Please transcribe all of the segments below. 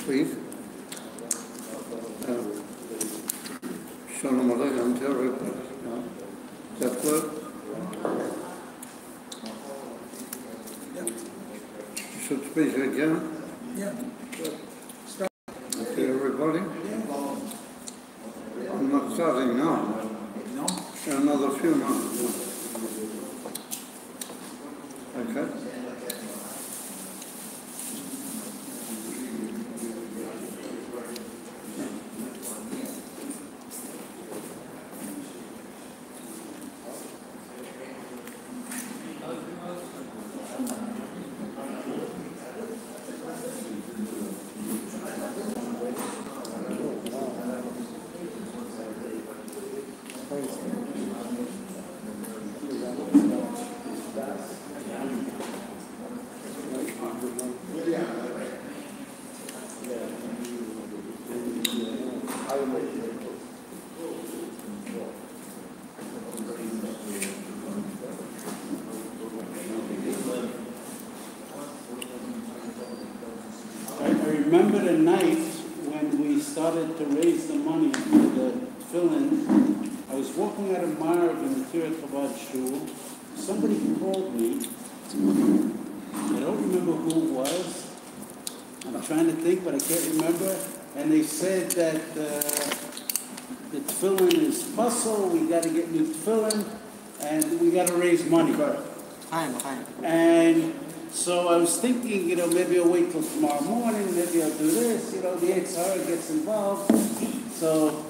speak. Shalom Aleichem to everybody. Is that good? Yeah. You should speak again. Yeah. Start. Okay, everybody. I'm not starting now. No? In another few months. Okay. I remember the night when we started to raise the money for the fill-in. I was walking out of Marv in the Chabad Shul. Somebody called me. I don't remember who it was. I'm trying to think, but I can't remember. And they said that the tefillin is puzzle. We got to get new tefillin, and we got to raise money. And so I was thinking, maybe I'll wait till tomorrow morning, maybe I'll do this, the HR gets involved. So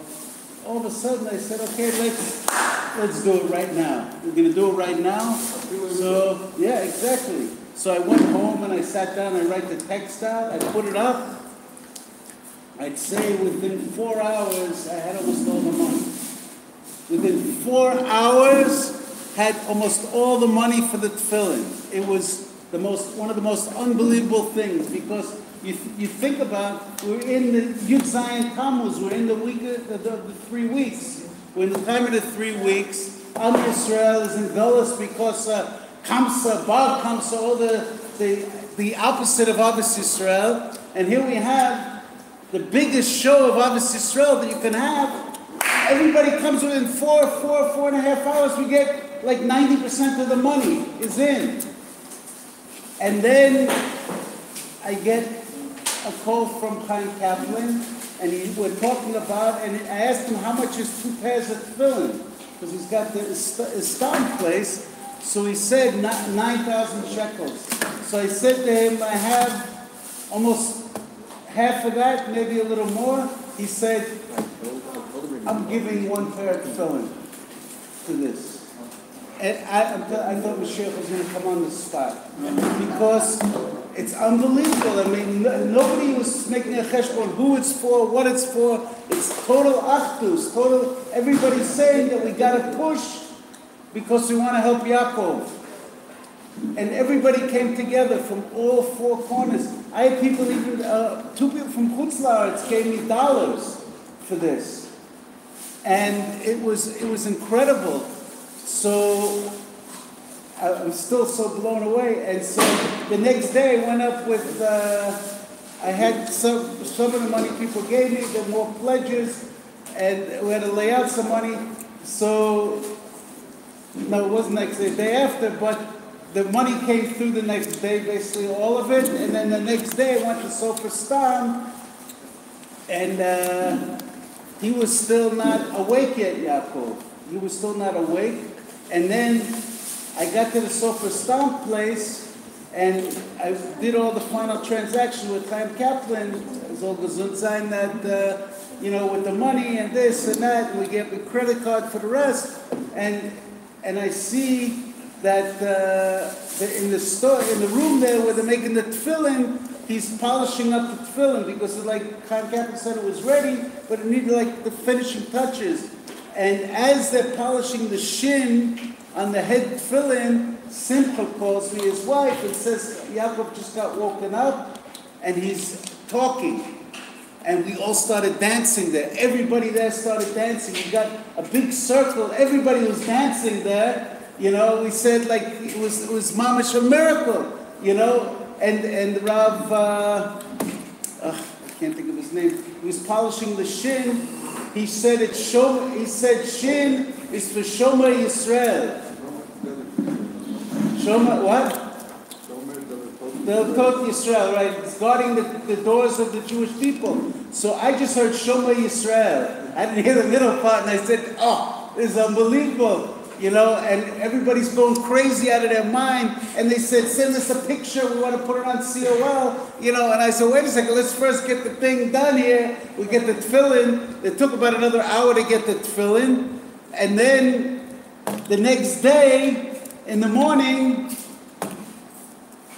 all of a sudden I said, okay, let's do it right now. We're going to do it right now. So, yeah, exactly. So I went home and I sat down, I write the text out, I put it up. I'd say within 4 hours, I had almost all the money. Within 4 hours, had almost all the money for the tefillin. It was one of the most unbelievable things, because you think about, we're in the Yud Zayin Tammuz, we're in the week of the 3 weeks. We're in the time of the 3 weeks. Am Yisrael is in Gullus because Kamsa, Bar Kamsa, all the opposite of Ahavas Yisrael. And here we have the biggest show of Ahavas Yisrael that you can have. Everybody comes within 4.5 hours. We get like 90% of the money is in. And then I get a call from Chaim Kaplan, and we're talking about, and I asked him how much is 2 pairs of tefillin, because he's got the stamp place. So he said 9,000 shekels. So I said to him, I have almost half of that, maybe a little more. He said, I'm giving 1 pair of tefillin to this. And I thought Mashiach was going to come on the spot, because it's unbelievable. I mean, nobody was making a cheshbon who it's for, what it's for. It's total achdus, total. Everybody's saying that we got to push because we want to help Yaakov. And everybody came together from all 4 corners. I had people, even 2 people from Chutz La'aretz gave me dollars for this, and it was incredible. So I'm still so blown away. And so the next day I went up with, I had some of the money people gave me, there were more pledges, and we had to lay out some money. So, no, it wasn't next day, the day after, but the money came through the next day, basically all of it. And then the next day I went to Sofer Stam, and he was still not awake yet, Yaakov. He was still not awake. And then I got to the Sofer Stam place, and I did all the final transaction with Chaim Kaplan. It was all gesund sein that, with the money and this and that, and we get the credit card for the rest. And I see that in the store, in the room there where they're making the tefillin, he's polishing up the tefillin, because like Chaim Kaplan said, it was ready, but it needed like the finishing touches. And as they're polishing the shin on the head tefillin, Simcha calls me, his wife, and says, Yaakov just got woken up, and he's talking. And we all started dancing there. Everybody there started dancing. We got a big circle. Everybody was dancing there. We said like it was mamash a miracle. And Rav can't think of his name. He was polishing the shin. He said shin is for Shomer Yisrael. Shomer what? The Tot Yisrael, right? It's guarding the doors of the Jewish people. So I just heard Shomer Yisrael. I didn't hear the middle part, and I said, oh, this is unbelievable. You know, and everybody's going crazy out of their mind. And they said, send us a picture. We want to put it on COL. You know, and I said, wait a second. Let's first get the thing done here. We get the tefillin. It took about another hour to get the tefillin. And then the next day, in the morning,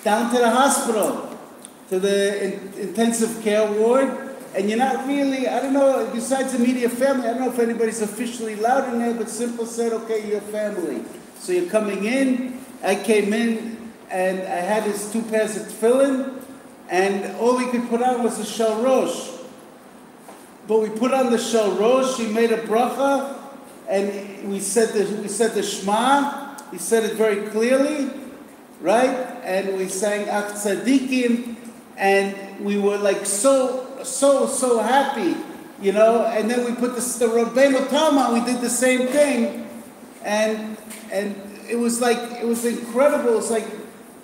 down to the hospital, to the intensive care ward. And you're not really, I don't know, besides the immediate family, I don't know if anybody's officially allowed in there, but Simple said, okay, you're family. So you're coming in. I came in, and I had his 2 pairs of tefillin, and all he could put on was a shel rosh. But we put on the shel rosh, he made a bracha, and we said the Shema. He said it very clearly, right? And we sang Ach Tzadikim, and we were like so happy, you know. And then we put the Rabbeinu Tam on. We did the same thing, and it was incredible. It's like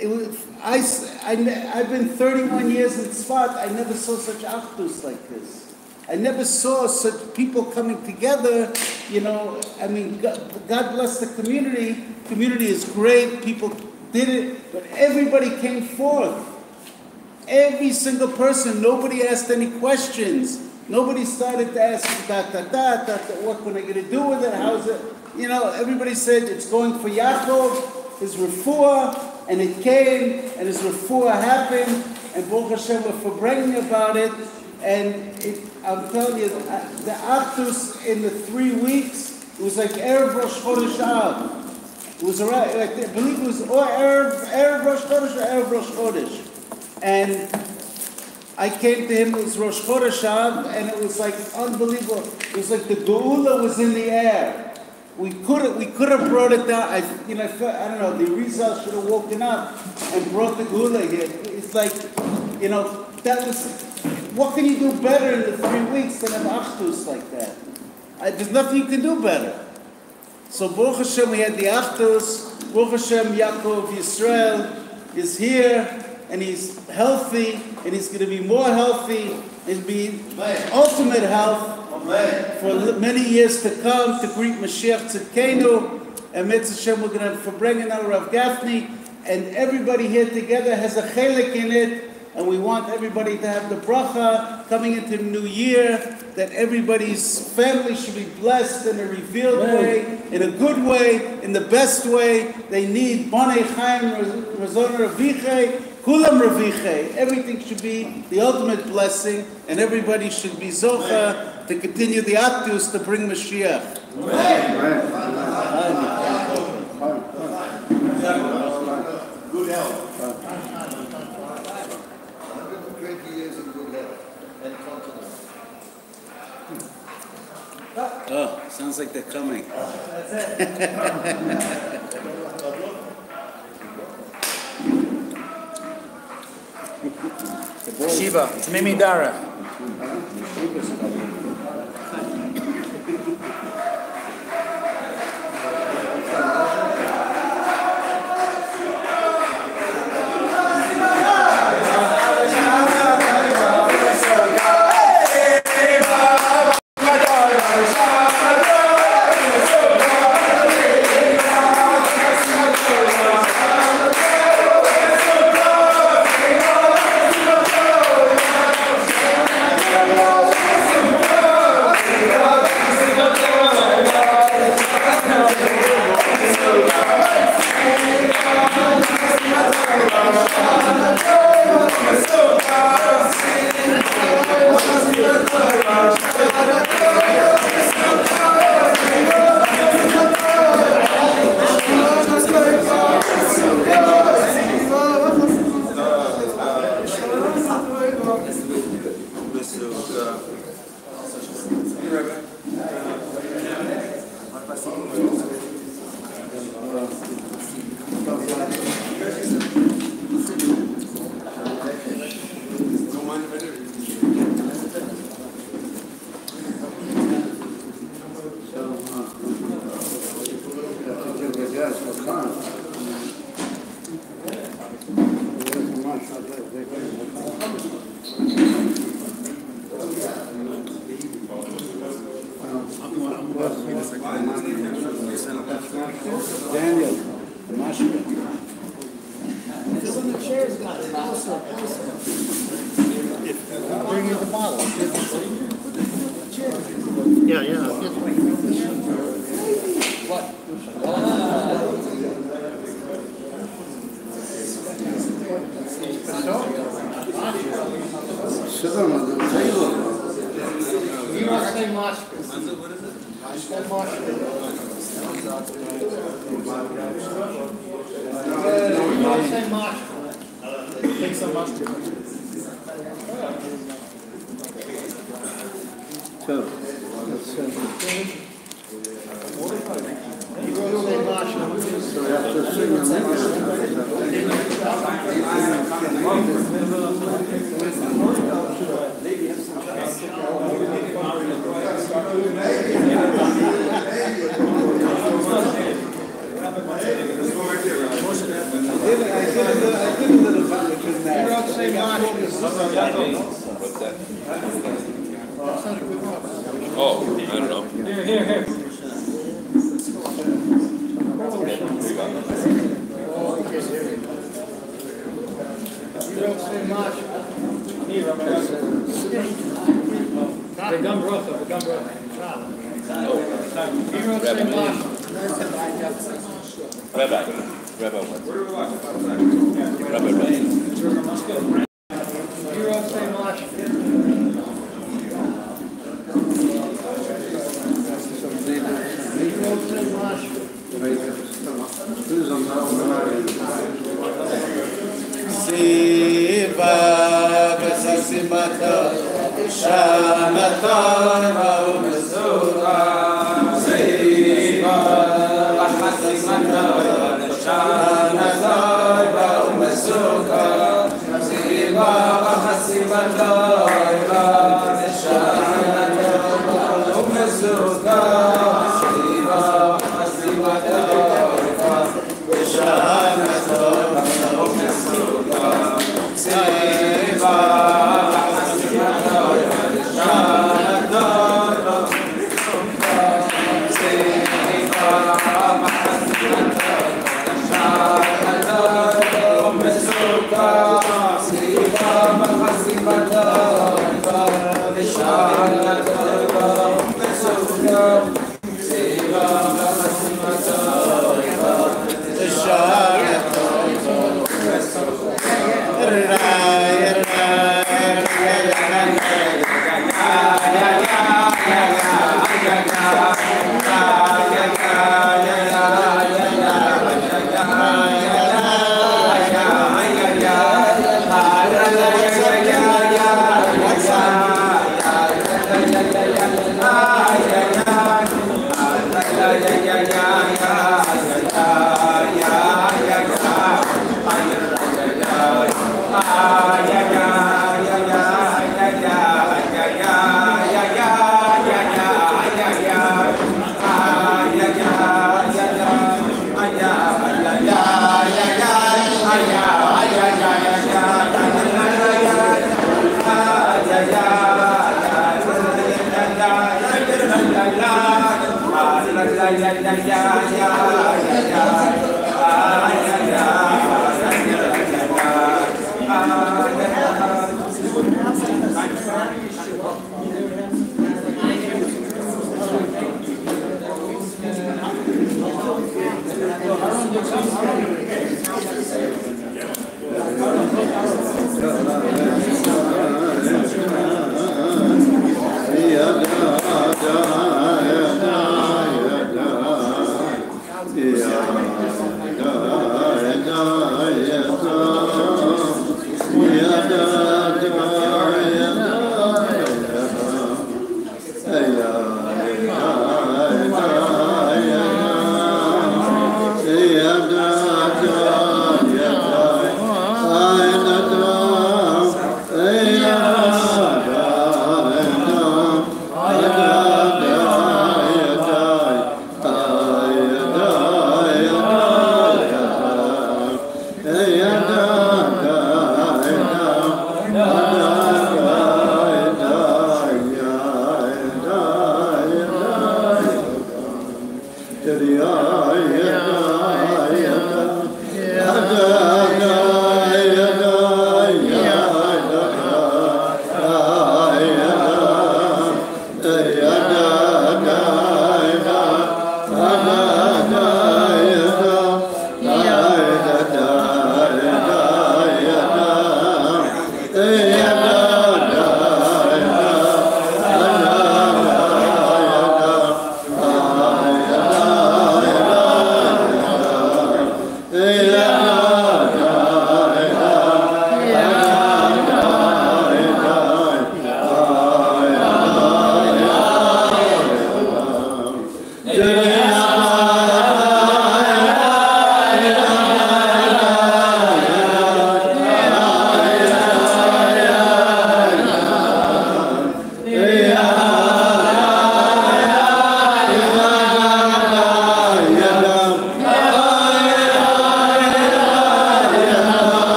it was. I've been 31 years in Tzfat. I never saw such achdus like this. I never saw such people coming together. You know, I mean, God bless the community. Community is great. People did it, but everybody came forth. Every single person. Nobody asked any questions. Nobody started to ask, what am I going to do with it? How's it? You know, everybody said it's going for Yaakov, his refuah, and it came, and his refuah happened, and Baruch Hashem were Farbrengen about it, and I'm telling you, the Achdus in the 3 weeks, it was like Erev Rosh Chodesh Av. It was around, I believe it was Erev Rosh Chodesh or Erev Rosh Chodesh. And I came to him, it was Rosh Chodesh Av, and it was like unbelievable. It was like the Geula was in the air. We could have brought it down. I don't know, the Rizal should have woken up and brought the Geula here. It's like, you know, that was, what can you do better in the 3 weeks than have Achdus like that? There's nothing you can do better. So Baruch Hashem, we had the Achdus. Baruch Hashem, Yaakov Yisrael is here. And he's healthy, and he's going to be more healthy, and be ultimate health for many years to come, to greet Mashiach Tzidkenu, and Mitzvah Hashem, we're going to have Farbrengen now, Rav Gafni, and everybody here together has a chelik in it, and we want everybody to have the bracha coming into the new year, that everybody's family should be blessed in a revealed way, in a good way, in the best way. They need Bonei Chaim, Razon Ravichei, Kulam Ravichei. Everything should be the ultimate blessing, and everybody should be Zocha to continue the Achdus to bring Mashiach. Good health. 120 years of good health and confidence. Oh, sounds like they're coming. That's it. Shiva, it's Mimi Dara. Daniel, Mashka. When the chair's got it, also. Bring you the bottle. Yeah, yeah. Sit on the table. You don't say much. I said much. You don't say much. Take some mustard. So, You don't say much. so we have to sing the Oh, I don't know. Here. You don't say much. Here, the gum broth, the gum broth. You don't say much. Rabbi went. Rabbi went. You don't say much. You don't say much. Siva Besasimata Shamata Raumesura Siva Besasimata Shamata Raumesura Siva Besasimata Shamata Raumesura Siva Besasimata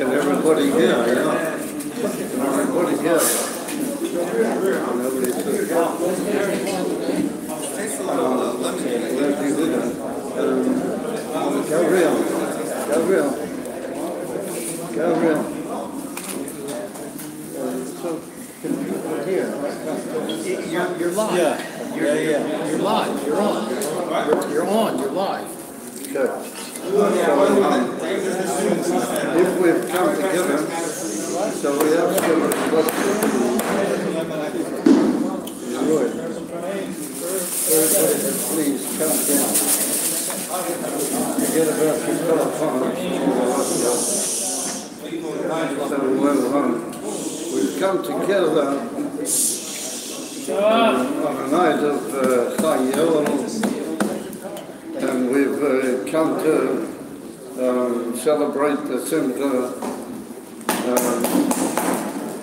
Can everybody hear? Yeah. Can everybody hear? Nobody took Gabriel. So, can people hear? You're live. Yeah. You're live. You're on. You're on. You're live. Okay. If we've come together, so we have to good. Please come down. Forget about your telephone. So we've come together on a night of Elul, and we've come to celebrate the Simcha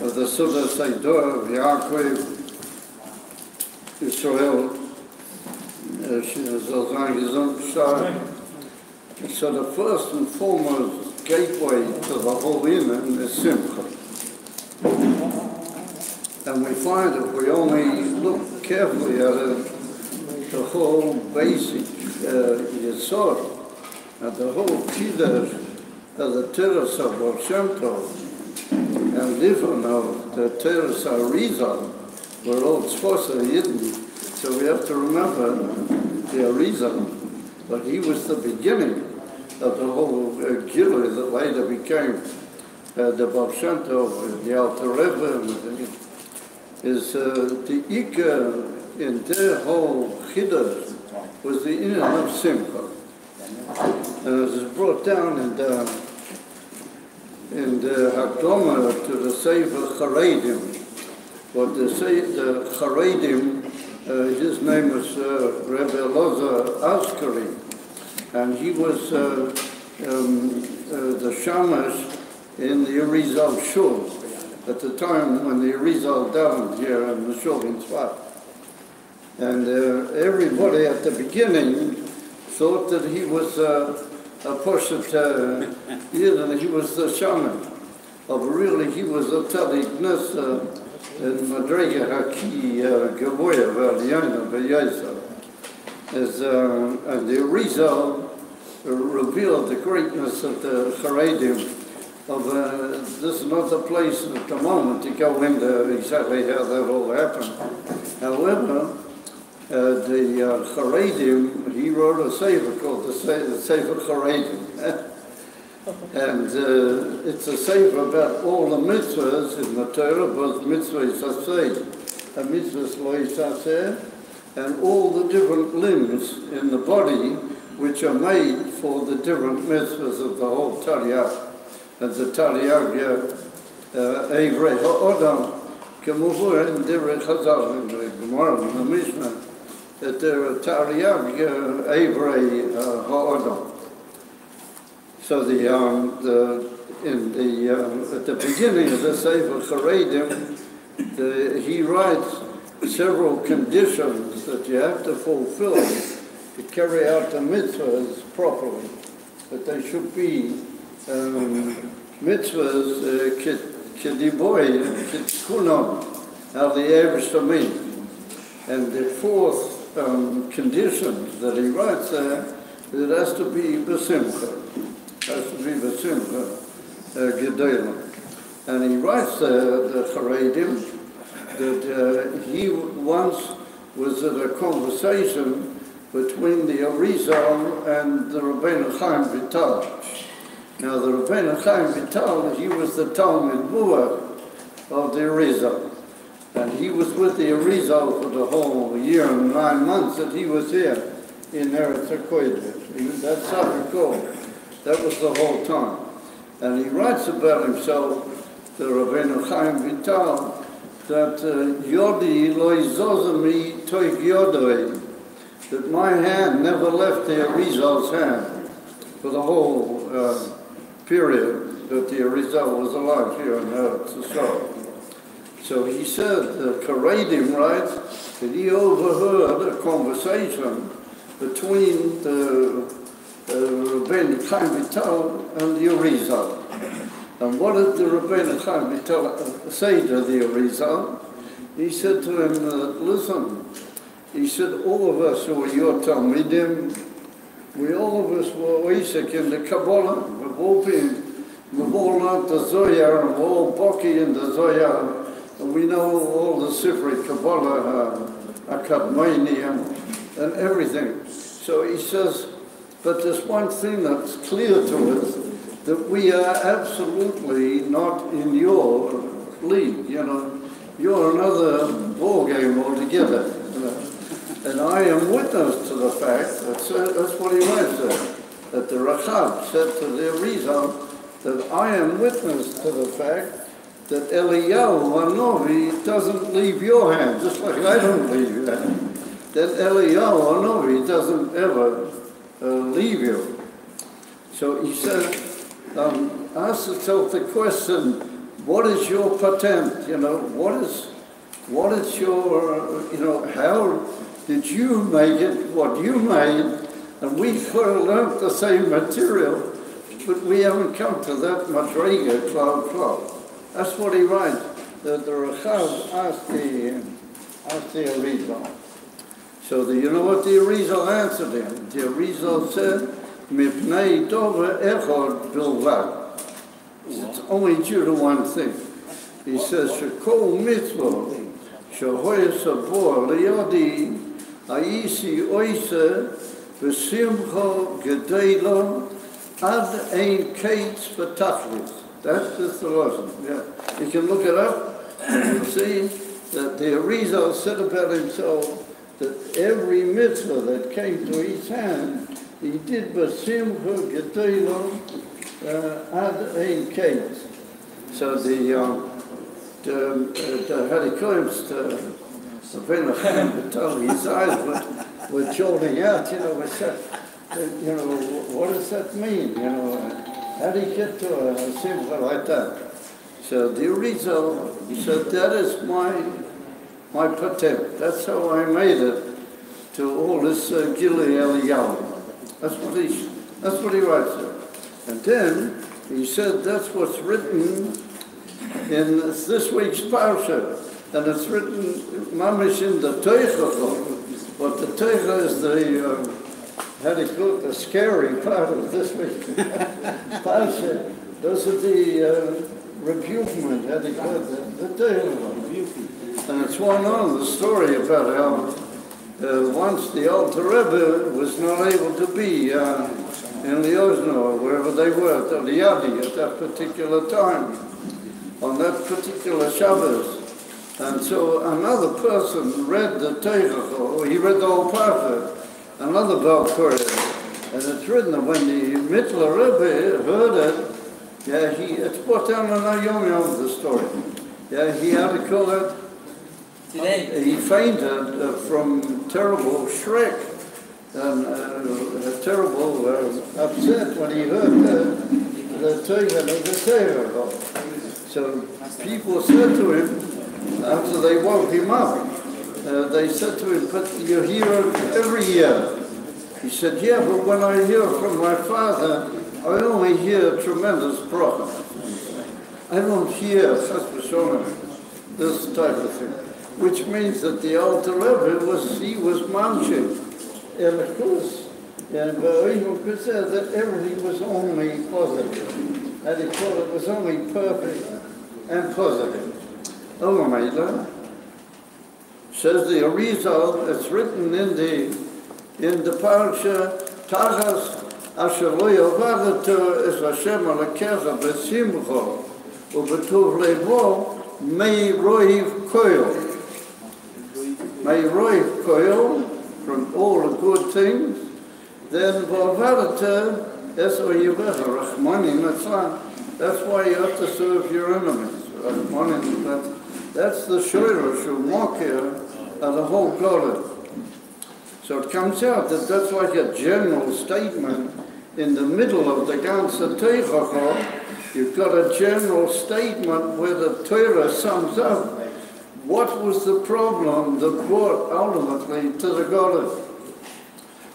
of the Suda Seidur of Yaakov Israel. So the first and foremost gateway to the whole Inyan is Simcha. And we find if we only look carefully at it, the whole basic Yesod, and the whole Kiddush of the Tiras of Baal Shem Tov, and different of the Teres Arizal were all Tzfosa Yidden. So we have to remember the Arizal, but he was the beginning of the whole Gilui that later became the Baal Shem Tov, the Alter Rebbe, is the Ikar in their whole Chiddush was the Inyan of Simcha. And it was brought down in the Hakdama to the Sefer Charedim. What the Charedim, his name was Rebbe Elazar Askari, and he was the Shamash in the Arizal Shul at the time when the Arizal davened here in the Shul in Tzfat. And everybody at the beginning thought that he was a Poshet Yid, and he was the shaman. But really, he was a Tzadik Nes in Madrega Haki Gavoya V'Aliyana V'Yaysa. And the Arizal revealed the greatness of the Charedim. This is not the place at the moment to go into exactly how that all happened. However, the Charedim, he wrote a sefer called the Sefer Charedim. And it's a sefer about all the mitzvahs in the Torah, both mitzvahs aseh and mitzvahs lo yisaseh, and all the different limbs in the body which are made for the different mitzvahs of the whole Taryag. And the Taryag, Evrei Ha'odam, Kemuvur in Divrei Chazal, in the Gemara, in the Mishnah, that there are Taryag, Evrei Ha'odam. So at the beginning of the Sefer Charedim, he writes several conditions that you have to fulfill to carry out the mitzvahs properly. That they should be mitzvahs kediboy, kitkunam, al the Eivishtamim. And the fourth condition that he writes there, it has to be besimcha. Has to be besimcha gedolah. And he writes the Charedim that he once was at a conversation between the Arizal and the Rabbeinu Chaim Vital. Now the Rabbeinu Chaim Vital, he was the Talmud Muar of the Arizal. And he was with the Arizal for the whole year and 9 months that he was here in Eretz HaKodesh. That's how we call it. That was the whole time. And he writes about himself, the Rabbeinu Chaim Vital, that Yodi lo yizozami toik yodoi, that my hand never left the Arizal's hand for the whole period that the Arizal was alive here in Eretz Yisrael. So he said, the Charedim writes, that he overheard a conversation between the Rabbeinu Chaim Vital and the Arizal. And what did the Rabbeinu Chaim Vital say to the Arizal? He said to him, listen, he said, all of us who were your Talmidim, all of us were Isaac in the Kabbalah. We've all learned the Zohar, and we're all Boki in the Zohar, and we know all the Sifrei Kabbalah, Akadmani, and everything. So he says, but there's one thing that's clear to us, that we are absolutely not in your league, You're another ball game altogether, And I am witness to the fact, that's what he writes there, that the Rachab said to the Arizal, that I am witness to the fact that Eliyahu Hanavi doesn't leave your hand, just like I don't leave your hand. That Eliyahu Hanavi doesn't ever leave you. So he said, ask yourself the question, what is your patent? What is your, how did you make it, what you made? And we could have learned the same material, but we haven't come to that madrega, cloud. That's what he writes. The Rachav asked the Arizal. So you know what the Arizal answered him? The Arizal said, Mipnei Tova Echad Bilvad. It's only due to one thing. he says, Shekol mitzvah, shehoy sabor, liyodi, aisi oise, v'simcha gedela, ad ein kates v'tachlis. That's just the lesson, yeah. You can look it up, and see that the Arizal said about himself that every mitzvah that came to his hand, he did v'simcha gedela, ad ein kates. So the Harikoims, the Venachim, his eyes were jolting out, what does that mean, how do you get to a simcha like that? So the Arizal said, that is my patent, that's how I made it to all this Gili Eliyahu. That's what he writes there. And then he said that's what's written in this week's parsha, and it's written mamish in the Teicha. But the Teicha is the scary part of this week's parsha. Those are the rebukement, the Teicha. And it's one on the story about how once the Alter Rebbe was not able to be in Liozno, or wherever they were, at Liyadi at that particular time, on that particular Shabbos. And so another person read the Teicha, or he read the whole Parsha, another Baal Koreh. And it's written that when the Mittler Rebbe heard it, it's put down in our Yom Yom, the story. He had to call it, he fainted from terrible shriek and terrible upset when he heard the Teicha of the Teicha. So people said to him, after they woke him up, they said to him, but you hear it every year. He said, yeah, but when I hear from my father, I only hear tremendous bracha. I don't hear this type of thing. Which means that the Alter Rebbe was manching. And of course, and could say that everything was only positive. And he thought it was only perfect and positive. Oh, Maila says the Arizal, it's written in the parsha, Tachas asher lo yavadato es Hashem alakecha b'simcha u'b'tuv levo mei roiv koil. May roiv koil from all the good things, then v'avadata es oyevecha rachmanim etzlan. That's why you have to serve your enemies. That's the shorosh u'mokir of the whole Torah. So it comes out that that's like a general statement in the middle of the ganze Teicha. You've got a general statement where the Torah sums up what was the problem that brought ultimately to the Golden.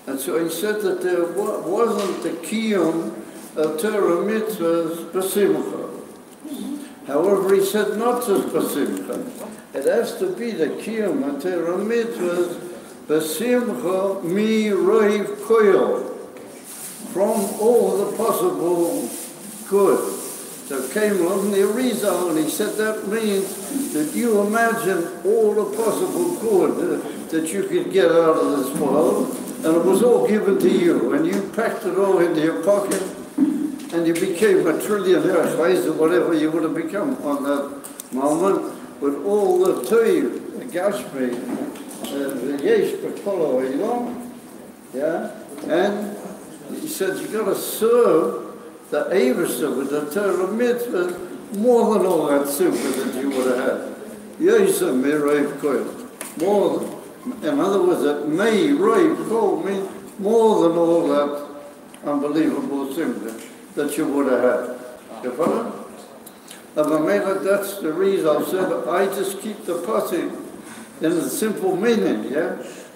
And so he said that there wasn't the kiyum of Torah mitzvahs b'simcha. However, he said not just b'simcha. It has to be the kiyum of Torah mitzvahs b'simcha mi roiv koil, from all the possible good. So came along the Arizal, and he said that means that you imagine all the possible good that you could get out of this world, and it was all given to you, and you packed it all into your pocket, and you became a trillionaire, whatever you would have become on that moment, with all the Toiv, the Gafni, the Yesh B'Kolo Elul, and he said you got to serve the Avesta with the Torah mitzvah more than all that super that you would have had. Yesa me roiv koil. More than, in other words, that may roiv koil means more than all that unbelievable super that you would have had. You follow? That's the reason I said I just keep the posse in the simple meaning,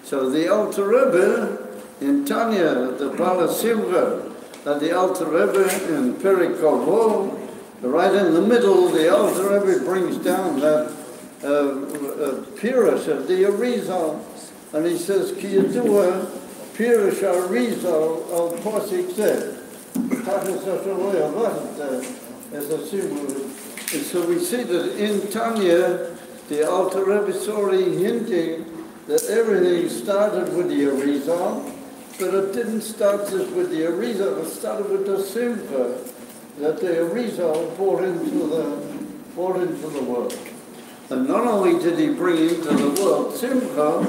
So the Alter Rebbe in Tanya, the Bala Simcha, and the Alter Rebbe in Perikol Ho, right in the middle, the Alter Rebbe brings down that Pirush of the Arizal, and he says, Ki Yedua Pirush Arizal al Posik Zeh. Tachas Asher Lo Yavad, as a symbol And so we see that in Tanya, the Alter Rebbe is already hinting that everything started with the Arizal, but it didn't start just with the Arizal, it started with the Simcha that the Arizal brought into the world. And not only did he bring into the world Simcha,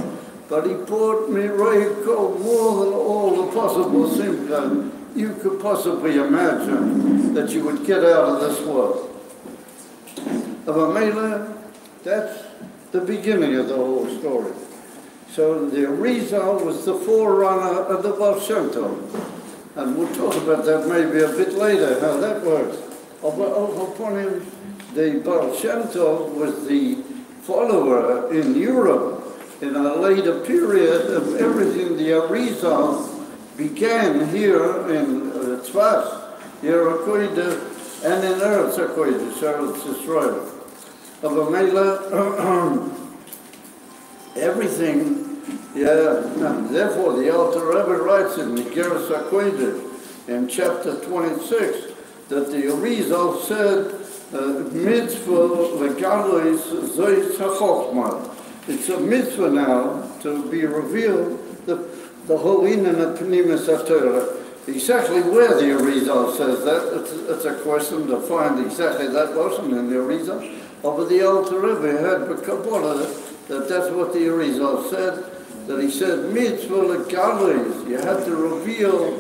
but he brought Mirayko more than all the possible Simcha you could possibly imagine that you would get out of this world. Of Amela, that's the beginning of the whole story. So the Arizal was the forerunner of the Baal Shem Tov. And we'll talk about that maybe a bit later, how that works. Upon him, the Baal Shem Tov was the follower in Europe in a later period of everything. The Arizal began here in Tzfat, Yerakoida, and in Eretz HaKodesh, Eretz Israel. Of Amela, everything, and therefore the Alter Rebbe writes in the Eretz HaKodesh in chapter 26 that the Arizal said, mitzvah legalis zois hachokma. It's a mitzvah now to be revealed the whole inyan of Pnimis HaTorah. Exactly where the Arizal says that, it's a question to find exactly that wasn't in the Arizal. But the Alter Rebbe had the Kabbalah that that's what the Arizal said, that he said mitzvah legalis. You have to reveal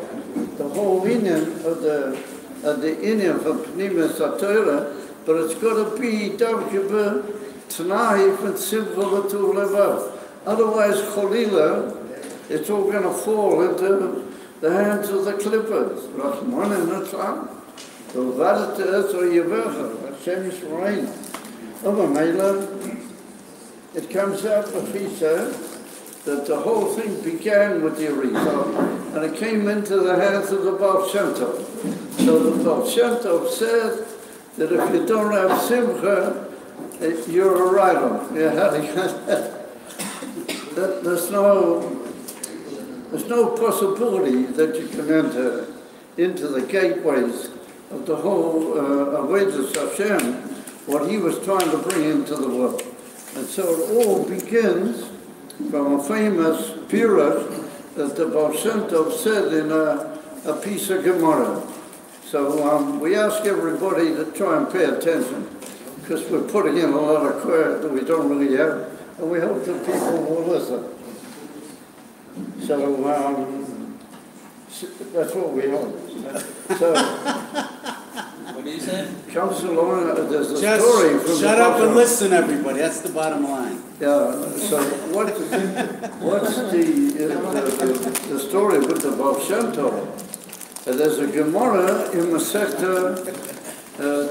the whole inyan of the inyan of Pnimis HaTorah, but it's got to be davke b'tnai and simcha l'tu levav. Otherwise, cholila, it's all going to fall into the hands of the clippers. Rahman and Natzam. So that is or Yevecha, Hashem Yisrael. Over Mela, it comes out of he said that the whole thing began with the Arizal, and it came into the hands of the Baal Shem Tov. So the Baal Shem Tov said that if you don't have Simcha, you're a writer. There's no possibility that you can enter into the gateways of the whole Avodas Hashem, what he was trying to bring into the world. And so it all begins from a famous pirush that the Baal Shem Tov said in a piece of Gemara. So we ask everybody to try and pay attention, because we're putting in a lot of quiet that we don't really have, and we hope that people will listen. So that's what we hope. So What do you say? comes along, there's a Just story from shut the up and listen, everybody. That's the bottom line. Yeah, so what's the story with the Baal Shem Tov? There's a Gemara in Masechta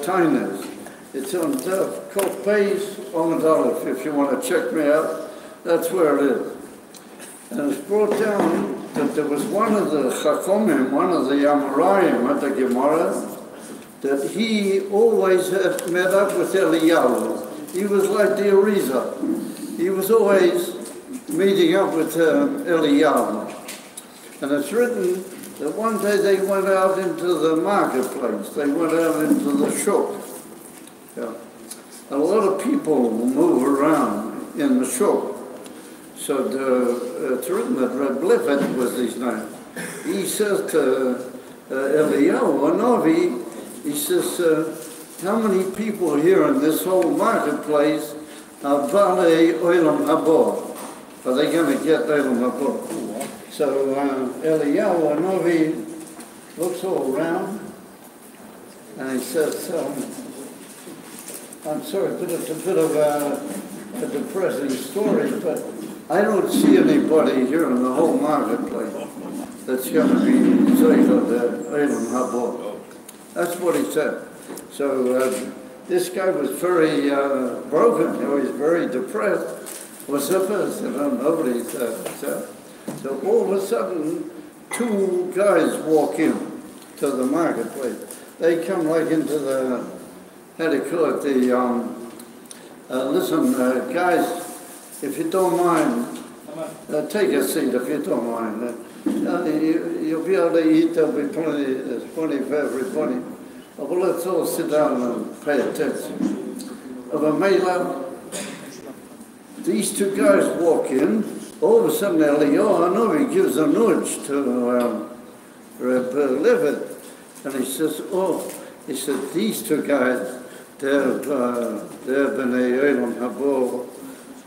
Tainas. It's on the Kol Pais Omid Aleph. If you want to check me out, that's where it is. And it's brought down that there was one of the Chachomim, one of the Amoraim at the Gemara, that he always had met up with Eliyahu. He was like the Arizal. He was always meeting up with Eliyahu. And it's written that one day they went out into the marketplace. They went out into the shuk. Yeah. A lot of people move around in the shuk. So it's written that Reb Liffet was his name. He says to Eliyahu, Hanavi, he says, how many people here in this whole marketplace are Balei Olam Haba? Are they going to get Olam Haba? So Eliyahu Hanavi looks all around and he says, I'm sorry, but it's a bit of a depressing story, but I don't see anybody here in the whole marketplace that's going to be Zeichel Olam Haba. That's what he said. So this guy was very broken. He was very depressed. What's up? I said, nobody said. So all of a sudden, two guys walk in to the marketplace. They come like into the, how do you call it, listen, guys, if you don't mind, take a seat if you don't mind. You'll be able to eat, there'll be plenty, there's plenty for everybody. Well, let's all sit down and pay attention. Of a Mela, these two guys walk in, all of a sudden Eliyahu, he gives a nudge to Reb Levitt, and he says, he said, these two guys, they're B'nai Elam Habor,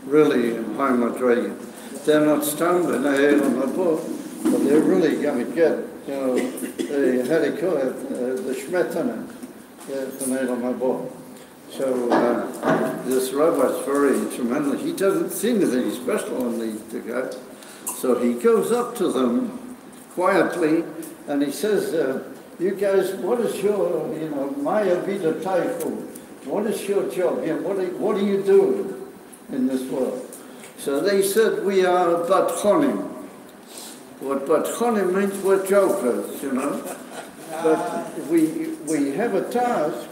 really in high Madrid. They're not stunned B'nai Elam Habor, but they're really going to get, the Harikot, the Shmetana, B'nai Elam Habor. So this rabbi's very tremendous. He doesn't see anything special in these two guys. So he goes up to them quietly and he says, you guys, what is your, Maya Vida Taifu? What is your job here? What do you do in this world? So they said, we are Batchonim. What Batchonim means, we're jokers, But we have a task,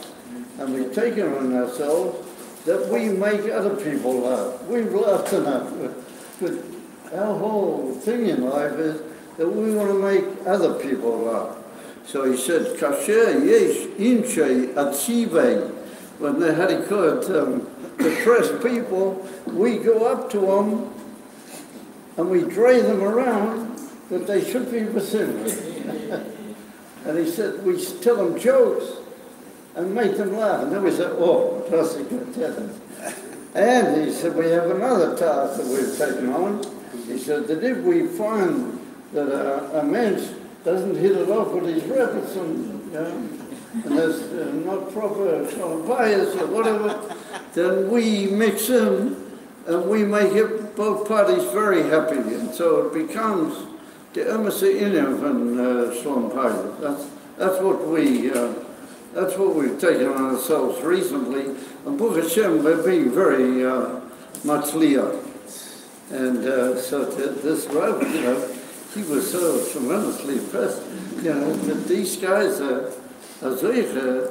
and we take it on ourselves, that we make other people laugh. We've laughed enough. But our whole thing in life is that we want to make other people laugh. So he said, Kasher yesh inchei atzivei. When they had depressed people, we go up to them and we drag them around, but they should be receiving. And he said, we tell them jokes and make them laugh. And then we said, that's a good test. And he said, we have another task that we've taken on. He said that if we find that a man doesn't hit it off with his rabbits and there's not proper bias or whatever, then we mix in and we make it both parties very happy. And so it becomes the Embassy Inyam and Shalom Pius. That's what we've taken on ourselves recently. And Baruch Hashem, we're being very much lear. And so this rabbi, he was so tremendously impressed, that these guys are Zoicha,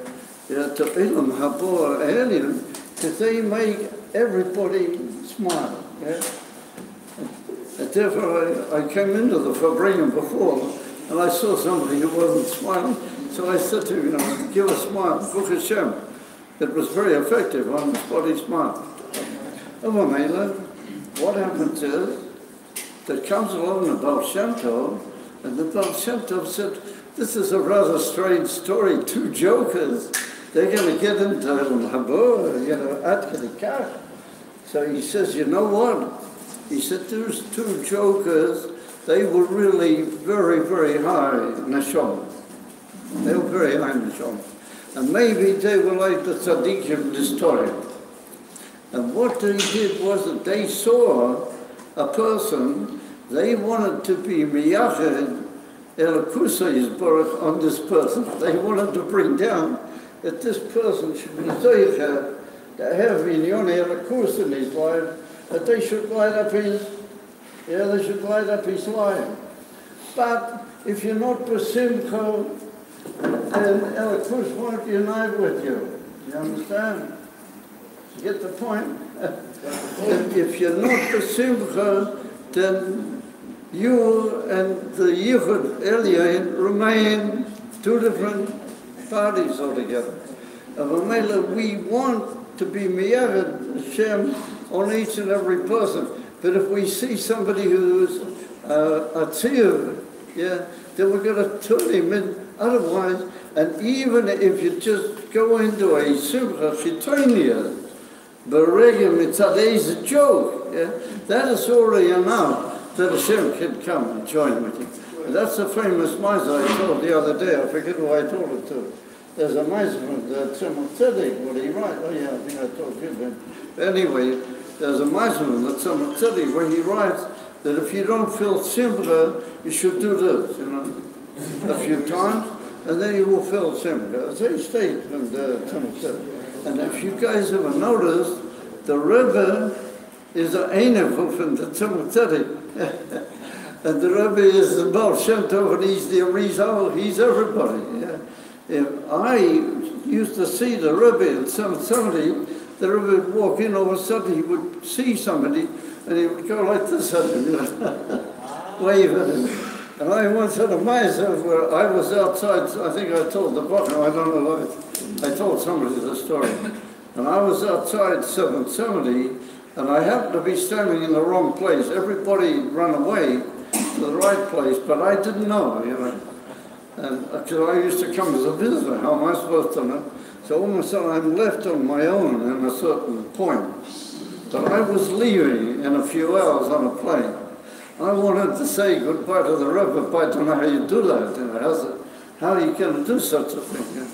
to Elam Habor Alien, because they make everybody smile. And therefore, I came into the Farbrengen before, and I saw somebody who wasn't smiling, so I said to him, give a smile, Baruch Hashem. It was very effective on the spot he smiled. What happens is, that comes along the Baal Shem Tov, and the Baal Shem Tov said, this is a rather strange story, two jokers, they're going to get into Habor, Ad Kedikach. So he says, you know what? He said, those two jokers, they were really very, very high Neshama. They were very high Neshama. And maybe they were like the tzaddikim historian. And what they did was that they saw a person, they wanted to be miyached Elakusa Yisborach on this person. They wanted to bring down that this person should be zoicha to have Inyon Elakusa in his life, that they should light up his life. But if you're not Basimcha, then Elakus won't unite with you. You understand? You get the point? If you're not Basimcha, then you and the Yichud Elyon remain two different parties altogether. We want to be Miyavad Hashem on each and every person. But if we see somebody who's a tzir, then we're going to turn him in otherwise. And even if you just go into a simcha chitonia, Beregim Mitzadeh is a joke, that is already enough that Hashem can come and join with you. And that's a famous mitzvah I told the other day. I forget who I told it to. There's a mitzvah that Tzemach Tzedek, what he writes. Oh yeah, I think I told you that. Anyway, there's a mitzvah that Tzemach Tzedek where he writes that if you don't feel simcha, you should do this, a few times, and then you will feel simcha. That's a statement, Tzemach Tzedek. And if you guys ever noticed, the Rebbe is an Einev from the Tzemach Tzedek. And the Rebbe is the Baal Shem Tov, and he's the Arizal, he's everybody. If I used to see the Rebbe and somebody, the Rebbe would walk in, all of a sudden he would see somebody, and he would go like this at him, wave at him. And I once had a Meiser where I was outside, I think I told the book, I don't know, I told somebody the story. And I was outside 770, and I happened to be standing in the wrong place. Everybody ran away to the right place, but I didn't know, you know. And because I used to come as a visitor, how am I supposed to know? So all of a sudden I'm left on my own in a certain point. But I was leaving in a few hours on a plane. I wanted to say goodbye to the Rebbe, but I don't know how you do that. You know, how are you going to do such a thing? You know?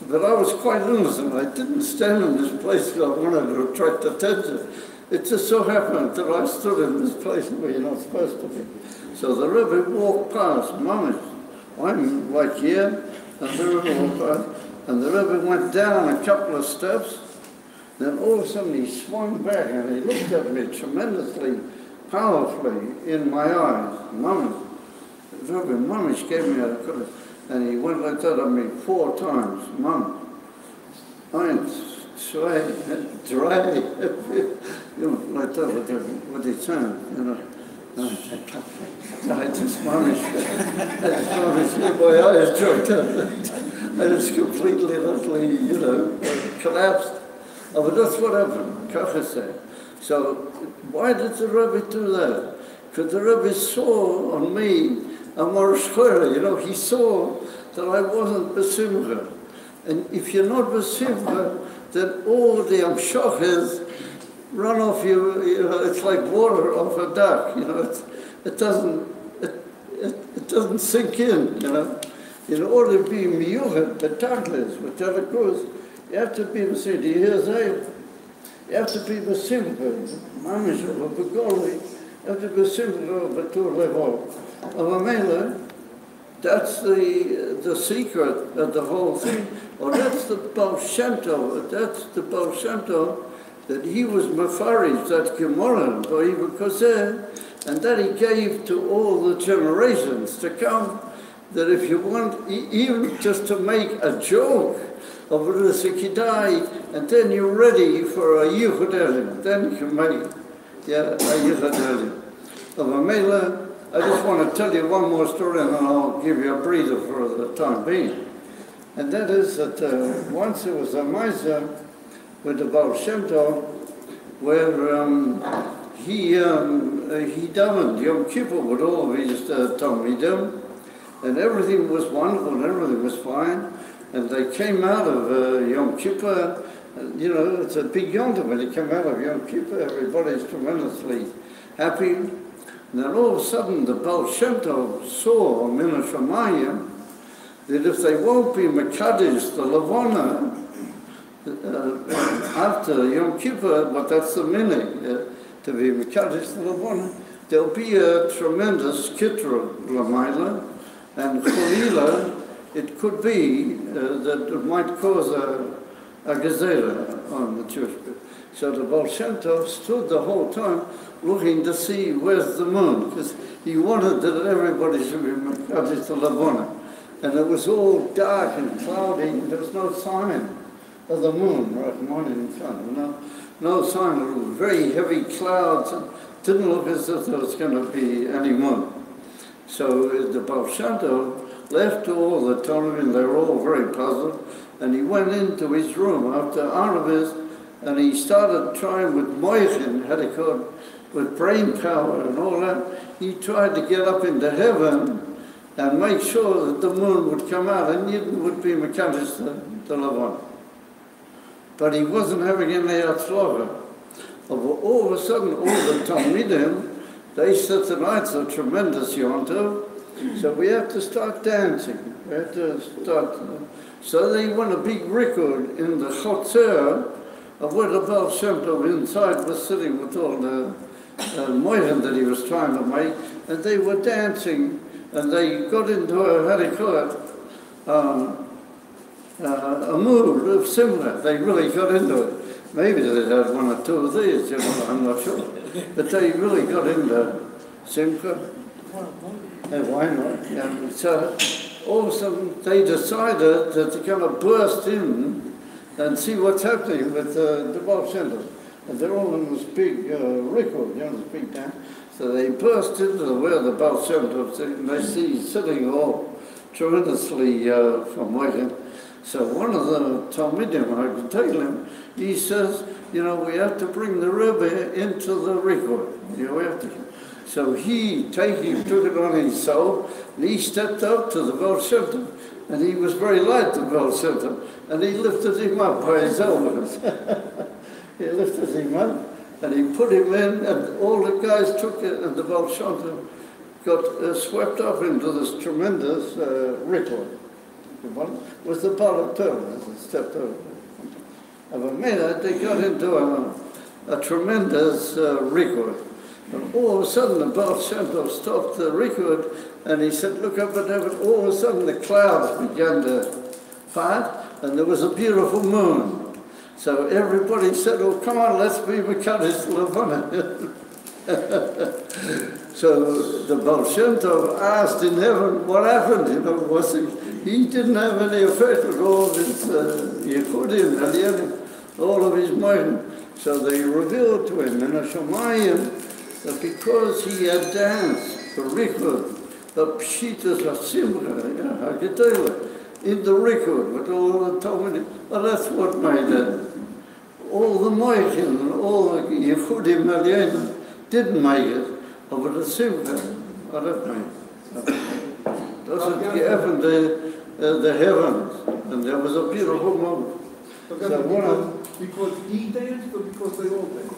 But I was quite innocent. I didn't stand in this place because I wanted to attract attention. It just so happened that I stood in this place where you're not supposed to be. So the Rebbe walked past, Mamish. I'm like here, and the Rebbe walked past, and the Rebbe went down a couple of steps. Then all of a sudden he swung back and he looked at me tremendously, powerfully in my eyes. Mamish. The Rebbe Mamish gave me a... And he went like that at me 4 times. Mom, I'm dry, you know, like that with his hand, you know. I just managed to get my eyes choked up. I just completely, utterly, you know, collapsed. Oh, but that's what happened, Kacha said. So why did the Rebbe do that? Because the Rebbe saw on me, you know, he saw that I wasn't besimcha. And if you're not besimcha, then all the amshachas run off you, you know, it's like water off a duck, you know, it doesn't sink in, you know. In order to be miyuchet, betachlis, whatever goes, you have to be besimcha. Do you hear that? You have to be besimcha, mamish or begoli, you have to be besimcha or betur levo. That's the secret of the whole thing. Or that's the Baal Shem Tov, that's the Baal Shem Tov, that he was mafarish, that Gemara, and that he gave to all the generations to come, that if you want, even just to make a joke of the Sikidai, and then you're ready for a Yichud Elim, then you can make, a Yichud Elim. Of Amela, I just want to tell you one more story and then I'll give you a breather for the time being. And that is that once there was a Meiser with the Baal Shem Tov where he davened Yom Kippur with all of his Talmidim, and everything was wonderful and everything was fine. And they came out of Yom Kippur, you know, it's a big yontif when they come out of Yom Kippur, everybody's tremendously happy. And then all of a sudden the Baal Shem Tov saw Min Shamayim that if they won't be Mekadesh, the Lavona, after Yom Kippur, but that's the minhag, to be Mekadesh, the Lavona, there'll be a tremendous Kitra Lamaila, and Cholila, it could be that it might cause a Gezerah on the Jewish people. So the Baal Shem Tov stood the whole time looking to see where's the moon, because he wanted that everybody should be Mekadesh the Lavona. And it was all dark and cloudy, and there was no sign of the moon right morning in front. No sign. It was very heavy clouds, and didn't look as if there was going to be any moon. So the Baal Shem Tov left all the Talmudim, they were all very puzzled, and he went into his room after Aravis, and he started trying with moichin, had it called, with brain power and all that. He tried to get up into heaven and make sure that the moon would come out and it would be Mekadesh the Lavon. But he wasn't having any atzlocha. All of a sudden, all the Talmidim, they said tonight's a tremendous yontif, so we have to start dancing. We have to start. So they went a big record in the chotzer of where the Baal Shem Tov inside was sitting with all the moichin that he was trying to make, and they were dancing, and they got into a mood of similar. They really got into it. Maybe they had one or two of these, you know, I'm not sure. But they really got into Simcha. And why not? And so all of a sudden they decided that they're going to burst in and see what's happening with the Baal Shem Tov. and they're all in this big record, you know, this big tank. So they burst into where the Baal Shem Tov sitting, and they see he's sitting all tremendously from working. So one of the Talmidim, I could tell him, he says, you know, we have to bring the Rebbe into the record. You know, we have to. So he took it on his soul, and he stepped up to the Baal Shem Tov, and he was very light, the Baal Shem Tov, and he lifted him up by his elbows. He lifted him up, and he put him in, and all the guys took it, and the Baal Shem Tov got swept up into this tremendous record. With the Baal Tov as it stepped over. Of a minute, they got into a tremendous record. And all of a sudden, the Baal Shem Tov stopped the record, and he said, look up at heaven. All of a sudden, the clouds began to part, and there was a beautiful moon. So everybody said, oh, come on, let's be Mekadosh Levana. So the Baal Shem Tov asked in heaven, what happened? You know, he didn't have any effect on all of his Yehudim, all of his mind. So they revealed to him in a Shemayim that because he had danced the record, the Pshitas HaSimcha, in the record with all the Talmudim, well, that's what made it. All the Moichin and all the Yehudim Aliyah didn't make it, but the Simcha, I don't know. Doesn't happen the heavens, and there was a beautiful moment. Because he danced or because they all danced?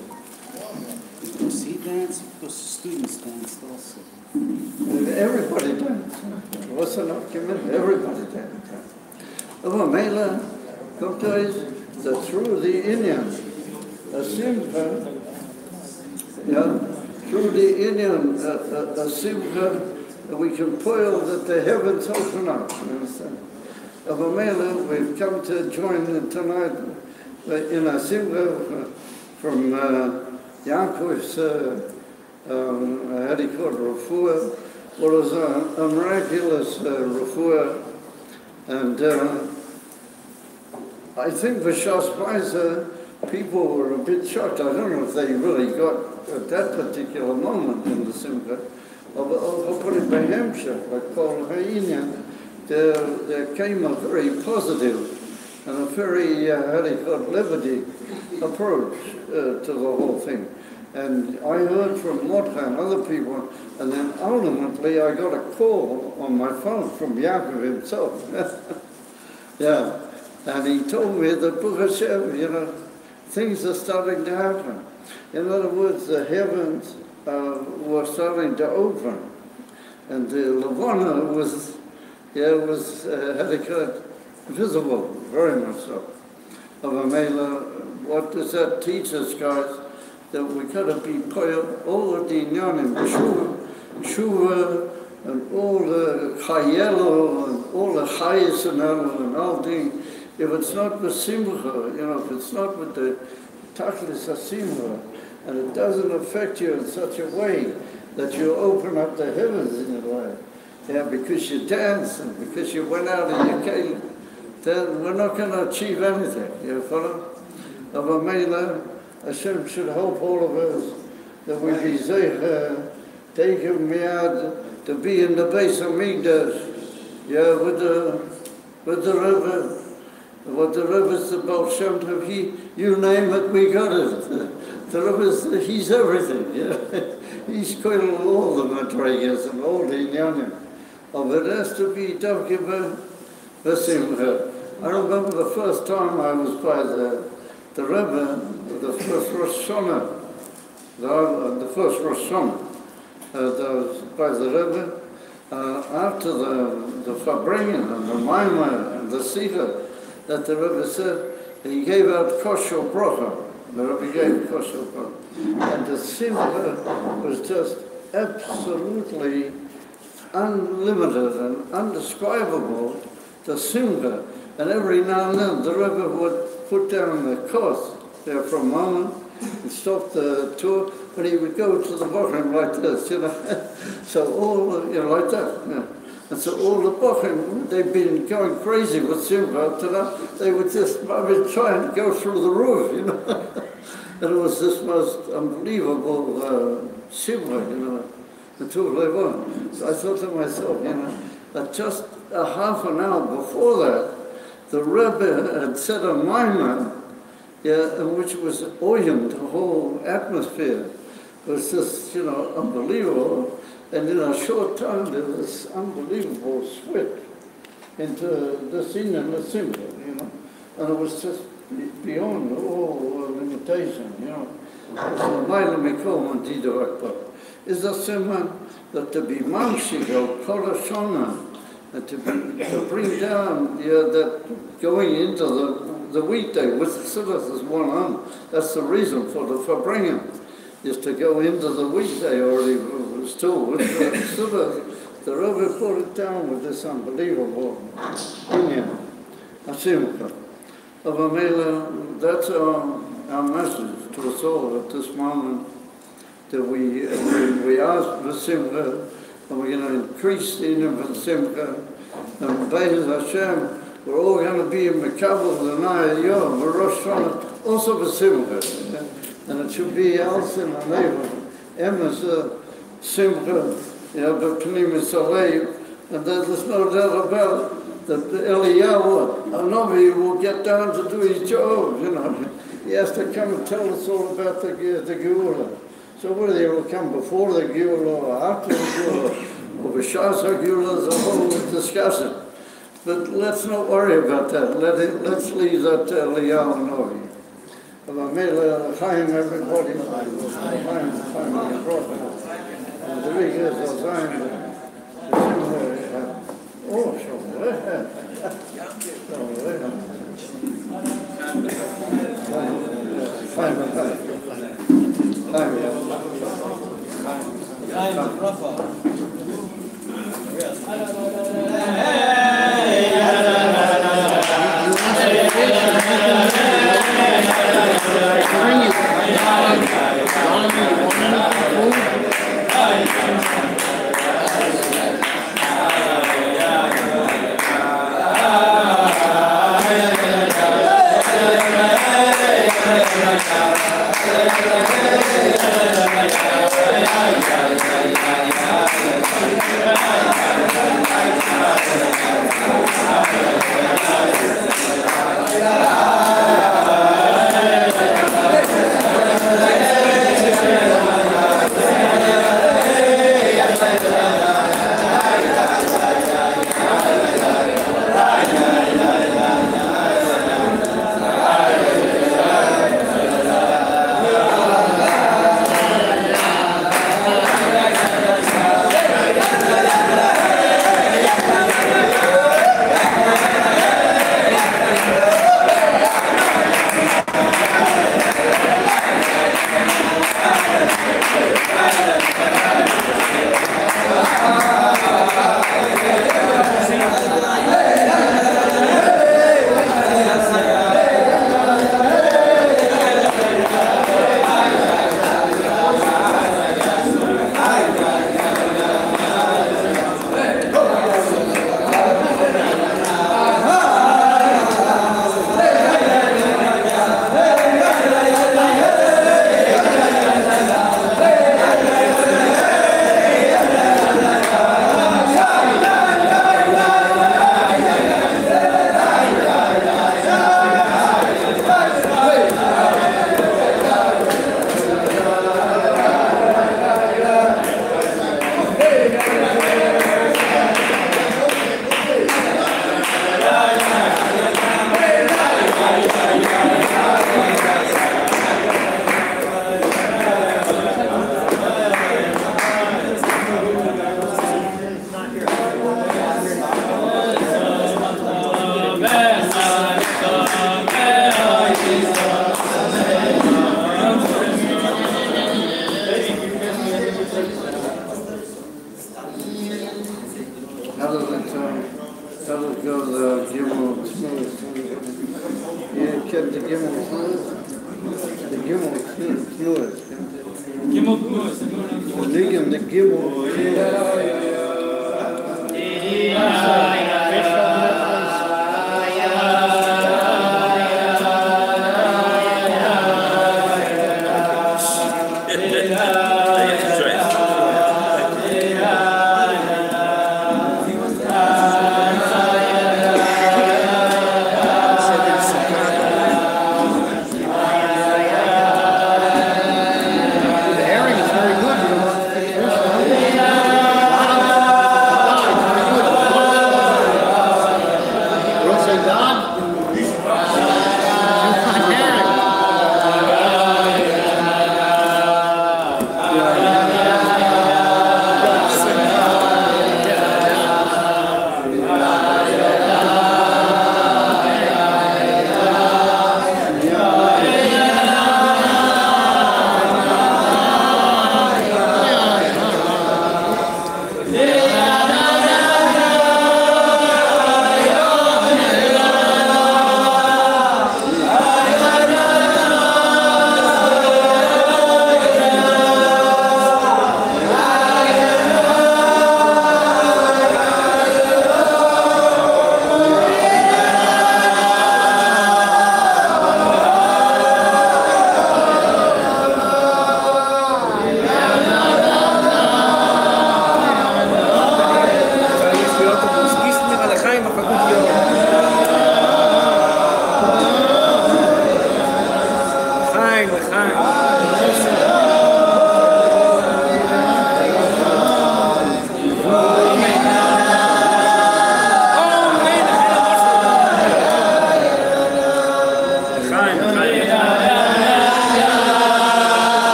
Because he danced, because the students danced also. Everybody danced. It wasn't an argument, everybody danced. Aber Mela, kommt euch, that through the Indian, a Simcha, through the Indian, a Simcha, we can poil that the heavens open up, you understand? Aber Mela, we've come to join tonight in a Simcha from Yankov's, how do you call it, Refuah, what was a miraculous Refuah. And I think for Shas Meiser, people were a bit shocked. I don't know if they really got at that particular moment in the Simcha. I'll put it by Hampshire, like Paul Hainian, there came a very positive and a very, how do you call it, liberty approach to the whole thing. And I heard from Mordechai and other people, and then ultimately I got a call on my phone from Yaakov himself. Yeah, and he told me that Baruch Hashem, you know, things are starting to happen. In other words, the heavens were starting to open, and the Levana was, how do you call it, visible, very much so. Of a Mela, what does that teach us, guys? That we got to be all of the inyanim, tshuva, and all the chayelo, and all the chayes and all things. If it's not with simcha, you know, if it's not with the tachlis hasimcha, and it doesn't affect you in such a way that you open up the heavens in a way, because you dance and because you went out in your kelim, then we're not going to achieve anything. You follow? Of a Mela, Hashem should help all of us that we be zeicher, take him out to be in the base of Migdash, with the Rebbe. What the Rebbe's the Baal Shem Tov, you name it, we got it. The Rebbe's, he's everything, He's quite all the Madrigas and all the Inyanim. But it has to be Davkiba V'Simcha. I remember the first time I was by the Rebbe, the first Rosh Hashanah, the first Rosh Hashanah, by the Rebbe, after the Farbrengen and the Maimah and the Sita, that the Rebbe said, he gave out kosher bracha. The Rebbe gave kosher bracha. And the Simcha was just absolutely unlimited and undescribable, the Simcha. And every now and then the Rebbe would put down the kos there for a moment and stop the tour, but he would go to the bochim like this, So all, like that, And so all the bochim, they've been going crazy with Simcha up to now. They would just try and go through the roof, And it was this most unbelievable simcha, you know, until they won. So I thought to myself, you know, that just a half an hour before that, the Rebbe had said a mimer, yeah, which was orient, the whole atmosphere. It was just, you know, unbelievable. And in a short time, there was this unbelievable switch into the scene and the simcha, you know. And it was just beyond all limitation, you know. So, Maila Mikol Mandido Akbar is a simcha that to be mamshik or kol hashana, and to bring down, yeah, that going into the weekday with Siddhas as one arm. That's the reason for the Farbrengen, is to go into the weekday already still with the Siddhas. The Rebbe put it down with this unbelievable union. Asimcha. That's our message to us all at this moment, that we ask for Simcha, and we're going to increase the union for Simcha, and Be'ez Hashem, we're all going to be in Mekabel, the Naya Yom, we're Rosh Hashanah, also for Simcha, and it should be else in the neighborhood. Emes Simcha, you know, but Pnim Yisalev, and there's no doubt about it, that Eliyahu, Hanavi, will get down to do his job, you know. He has to come and tell us all about the Geula. So whether he will come before the Geula or after the Geula, or B'shas HaGeula, is a whole discussion. But let's not worry about that. Let's leave that to Eliyahu Hanavi. Chaim, everybody. Chaim, and the big is oh,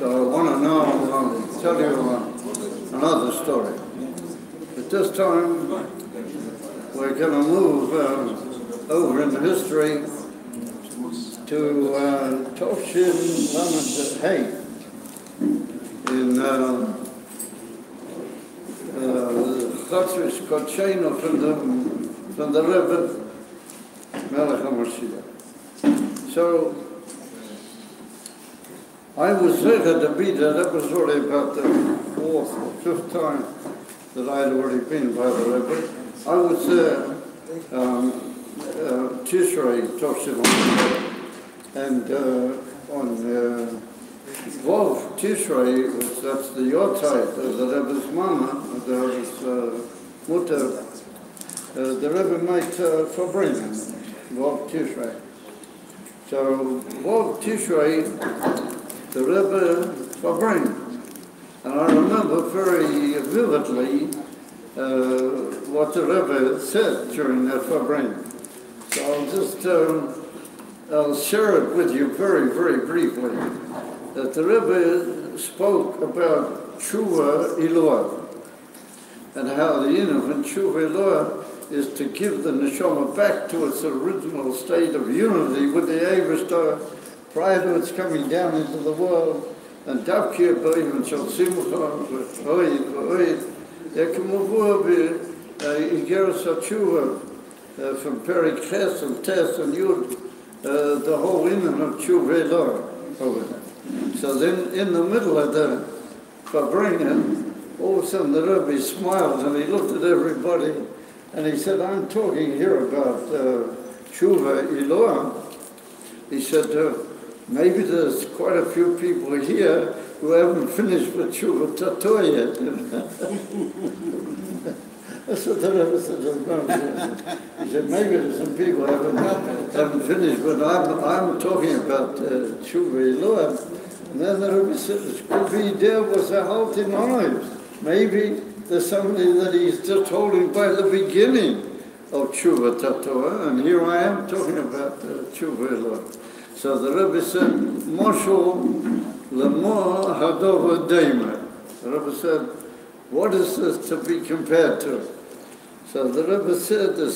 So I want to now tell you another story. At this time, we're going to move over in history to Toshin Lamed Hay in Chatzis Kodsheno from the Rebbe Melech HaMashiach. So I was there to be there. That was already about the fourth or fifth time that I had already been by the Rebbe. I was there Tishrei Toshin, and on Vov Tishrei, that's the Yotzeit of the Rebbe's mama, the Rebbe's mutter, the Rebbe made Farbrengen, Vov Tishrei. So Vov Tishrei, the Rebbe Farbrengen. And I remember very vividly what the Rebbe said during that Farbrengen. So I'll share it with you very, very briefly. That the Rebbe spoke about Tshuva Elul, and how the inner of Tshuva Elul is to give the neshama back to its original state of unity with the Eivishter prior to its coming down into the world. And Davkir B'Ivin Shal Simcha V'Oid V'Oid Yekamuvua B'Igeras HaTshuva from Perik Ches and Tes and Yud, the whole inner of Tshuva Elul over there. So then in the middle of the Farbrengen, all of a sudden the Rebbe smiled and he looked at everybody and he said, I'm talking here about Tshuva Elul. He said, maybe there's quite a few people here who haven't finished with Tshuva Tato yet. That's what the Rebbe said. He said, maybe there's some people who haven't finished, but I'm talking about Tshuva Elul. And then the Rebbe said, it could be there was a halt in lives. Maybe there's somebody that he's just holding by the beginning of Tshuva Tato, and here I am talking about Tshuva Elul. So the Rebbe said, Moshul Lemor Hadova Deimer. The Rebbe said, what is this to be compared to? So the Rebbe said, the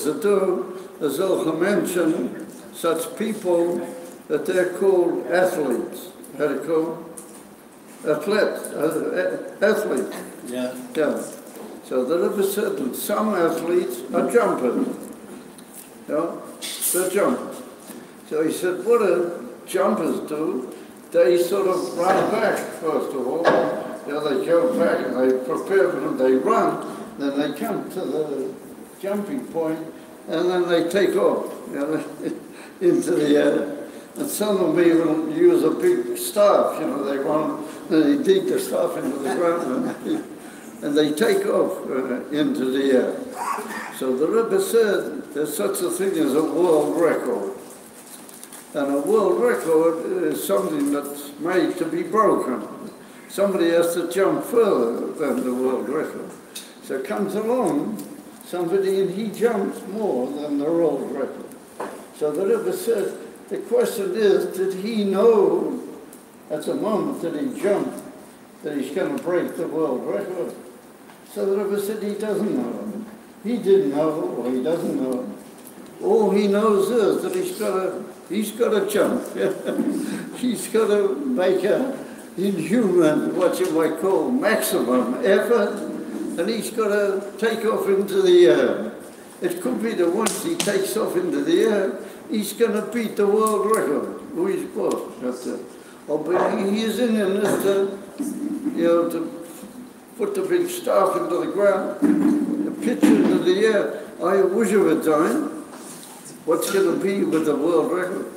Zohar mentioned such people that they're called athletes. How do you call them? Athletes. Yeah. Yeah. So the Rebbe said that some athletes are jumpers. They're jumpers. So he said, what do jumpers do? They sort of run back, first of all. They go back and they prepare for them, they run, then they come to the jumping point, and then they take off into the air. And some of them even use a big staff, they run, and they dig the staff into the ground, and they take off into the air. So the Rebbe said there's such a thing as a world record. And a world record is something that's made to be broken. Somebody has to jump further than the world record. So comes along somebody and he jumps more than the world record. So the Rebbe said, the question is, did he know at the moment that he jumped that he's going to break the world record? So the Rebbe said he doesn't know. He didn't know, or he doesn't know. All he knows is that he's got to jump. He's got to make a inhuman, what you might call, maximum effort, and he's got to take off into the air. It could be that once he takes off into the air, he's going to beat the world record. Who he's got. But he's in this to put the big staff into the ground, the pitch into the air. I wish of a time. What's going to be with the world record?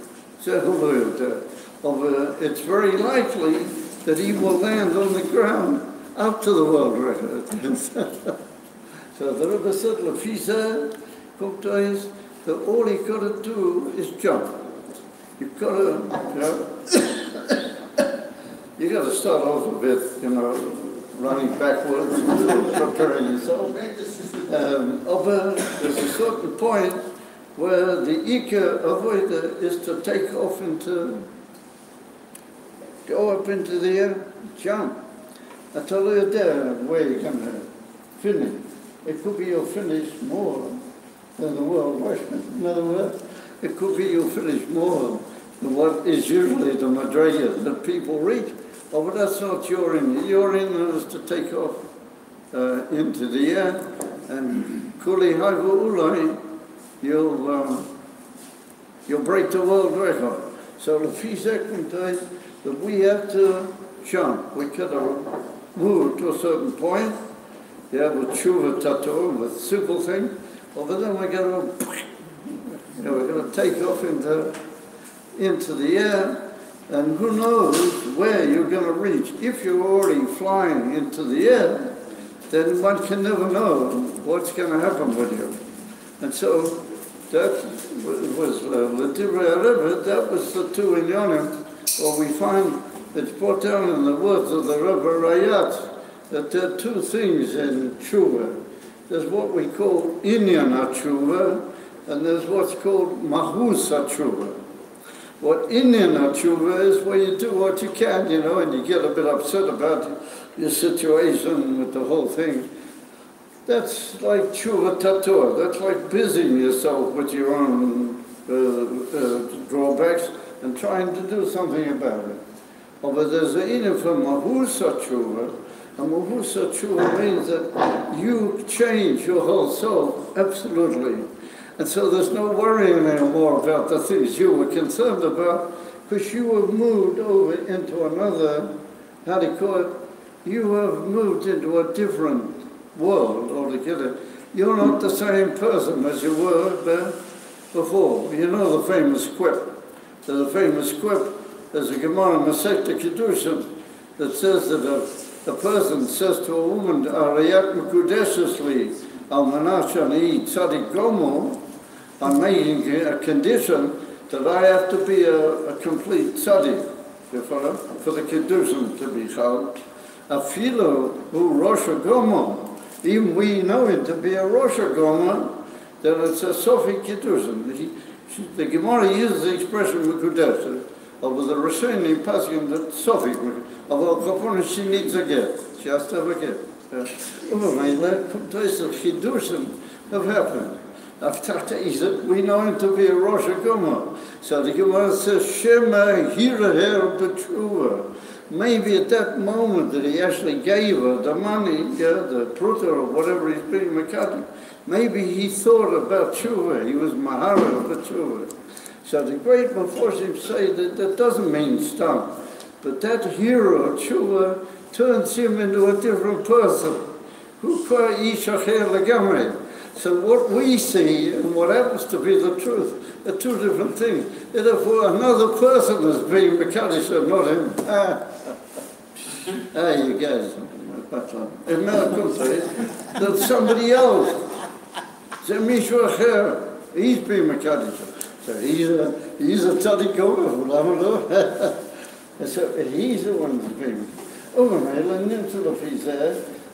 It's very likely that he will land on the ground up to the world record. So the Rebbe said, Lafisa, that all he got to do is jump. You've got to, you got to start off a bit, running backwards, preparing yourself. There's a certain point where the Ika avoider is to take off go up into the air, jump. I tell you there where you're going to finish. It could be you'll finish more than the world watchman. In other words, it could be you'll finish more than what is usually the madriga that people reach. Oh, but that's not your in. Your in is to take off into the air, and kuli haivu ulai, you'll break the world record. So the second time that we have to jump, we could have moved to a certain point. Yeah, with tshuva tattoo, with simple thing. But then we're going to take off into the air. And who knows where you're going to reach. If you're already flying into the air, then one can never know what's going to happen with you. And so that was that was the two in Yonim, or we find it's brought down in the words of the Rebbe Rayat, that there are two things in tshuva. There's what we call inyan tshuva, and there's what's called mahus tshuva. What Indian tshuva is where you do what you can, and you get a bit upset about your situation with the whole thing. That's like tshuva tatur. That's like busying yourself with your own drawbacks and trying to do something about it. But there's an inyan for mahusa tshuva, and mahusa tshuva means that you change your whole soul, absolutely. And so there's no worrying anymore about the things you were concerned about, because you have moved over into another, how do you call it? You have moved into a different world altogether. You're not the same person as you were before. You know the famous quip. There's a famous quip. There's a Gemara Masechta Kiddushin that says that a person says to a woman, Arayat Mekudeshesli al Manashani Tzadik Gomo, I'm making a condition that I have to be a complete tzaddik, for the Kiddushin to be chal. Afilo who Rosh Gomer, even we know him to be a Rosh Gomer, then it's a Sofi Kiddushin. The Gemara uses the expression Mekudesh, over the Rishonim passing that Sofi, although Kapona she needs a get, she has to have a get. My days of Kiddushin have happened. After Egypt, we know him to be a Rosh Gomer. So the Gemara says, Shema Hiraher B'Tshuva. Maybe at that moment that he actually gave her the money, the pruta or whatever he's being mekadosh, maybe he thought about tshuva. He was mahara of tshuva. So the great Meforshim say that that doesn't mean stam, but that hero tshuva turns him into a different person. Who kwa ish acher legamrei. So what we see and what happens to be the truth are two different things. Therefore, another person is being mekadosh and not him. You guys, and now it comes to it, that somebody else, he's being mekadosh. So he's a tzaddik gomer. So he's the one that's being.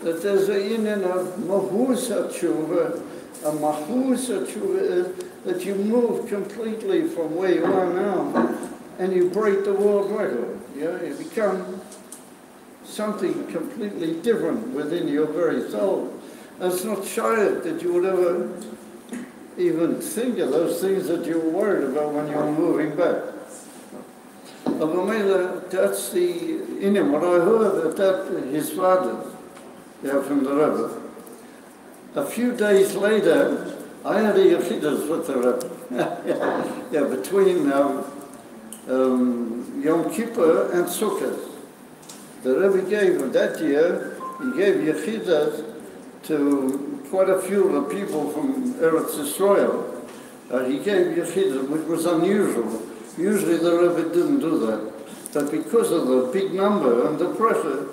That there's a union of mahusa tshuva. A mahusa tshuva is that you move completely from where you are now and you break the world record. You become something completely different within your very soul. And it's not shayat that you would ever even think of those things that you were worried about when you were moving back. That's the Indian. What I heard that his father, from the Rebbe. A few days later, I had a yechidus with the Rebbe. Between Yom Kippur and Sukkot. The Rebbe gave that year, he gave yechidus to quite a few of the people from Eretz Yisrael. He gave yechidus, which was unusual. Usually the Rebbe didn't do that. But because of the big number and the pressure,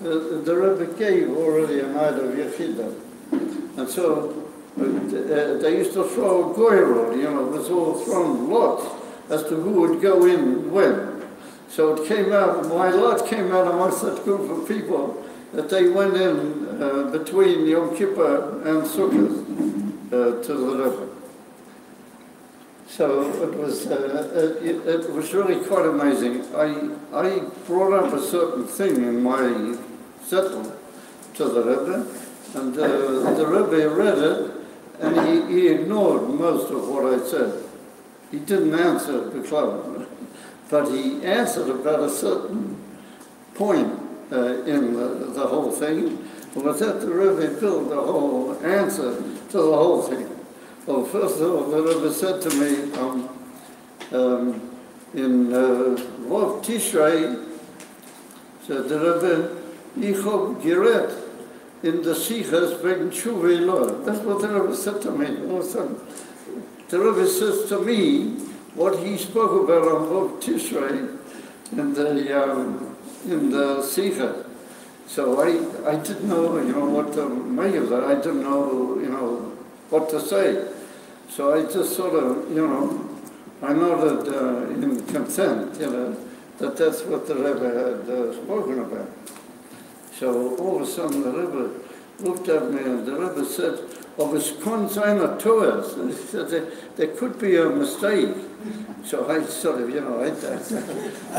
the Rebbe gave already a night of Yechidah. And so they used to throw a goyrod, it was all thrown lots as to who would go in when. So it came out, my lot came out amongst that group of people that they went in between Yom Kippur and Sukkot to the Rebbe. So it was really quite amazing. I brought up a certain thing in my settle to the Rebbe, and the Rebbe read it, and he ignored most of what I said. He didn't answer the club, but he answered about a certain point in the whole thing. And with that, the Rebbe built the whole answer to the whole thing. Well, first of all, the Rebbe said to me in Rav Tishrei, said the Rebbe, ich hab gerät in the Sichas wegen Tshuva Elul. That's what the Rebbe said to me. All of a sudden. The Rebbe says to me what he spoke about on Rav Tishrei in the Sicha. So I didn't know, what to make of that. I didn't know, what to say. So I just sort of, I nodded in consent, that that's what the Rebbe had spoken about. So all of a sudden the Rebbe looked at me and the Rebbe said, of his consigner to us. And he said there could be a mistake. So I sort of, I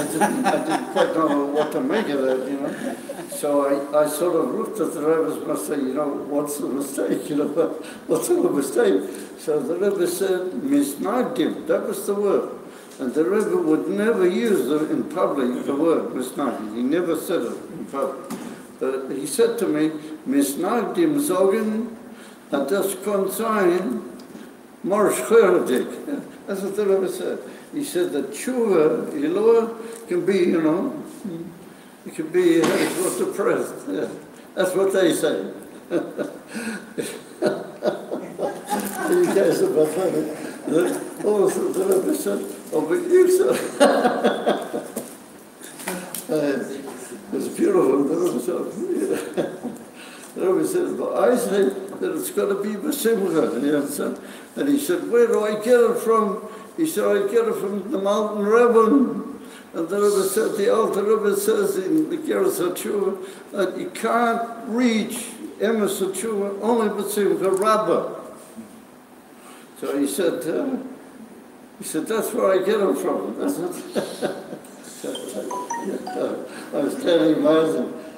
didn't quite know what to make of that, So I sort of looked at the Rebbe's and said, what's the mistake, what's the mistake? So the Rebbe said, misnagdim, that was the word. And the Rebbe would never use in public the word misnagdim. He never said it in public. But he said to me, misnagdim sagen, and das kann sein, Marsh Herdig. That's what the Rebbe said. He said that Tshuva Elul can be, it can be depressed. Yeah. That's what they say. You guys are funny. Also, the Rebbe said, but you said. It was beautiful. The Rebbe said, the Rebbe said, but I say that it's got to be B'simcha. And he said, where do I get it from? He said, I get it from the mountain Rebbe. And the Rebbe said, the Alter Rebbe says in the Geras HaTshuva that you can't reach Emes HaTshuva only B'simcha Rabbah. So he said, that's where I get them from. That's what I was telling him.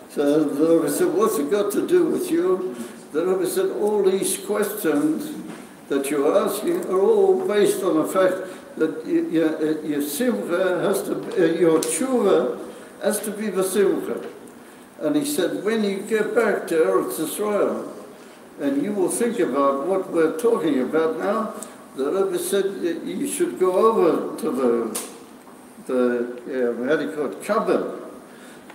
So the Rebbe said, what's it got to do with you? The Rebbe said, all these questions that you're asking are all based on the fact that your simcha has to, your tshuva has to be the simcha. And he said, when you get back to Eretz Yisrael, and you will think about what we're talking about now, the Rebbe said you should go over to how do you call it, Chabad,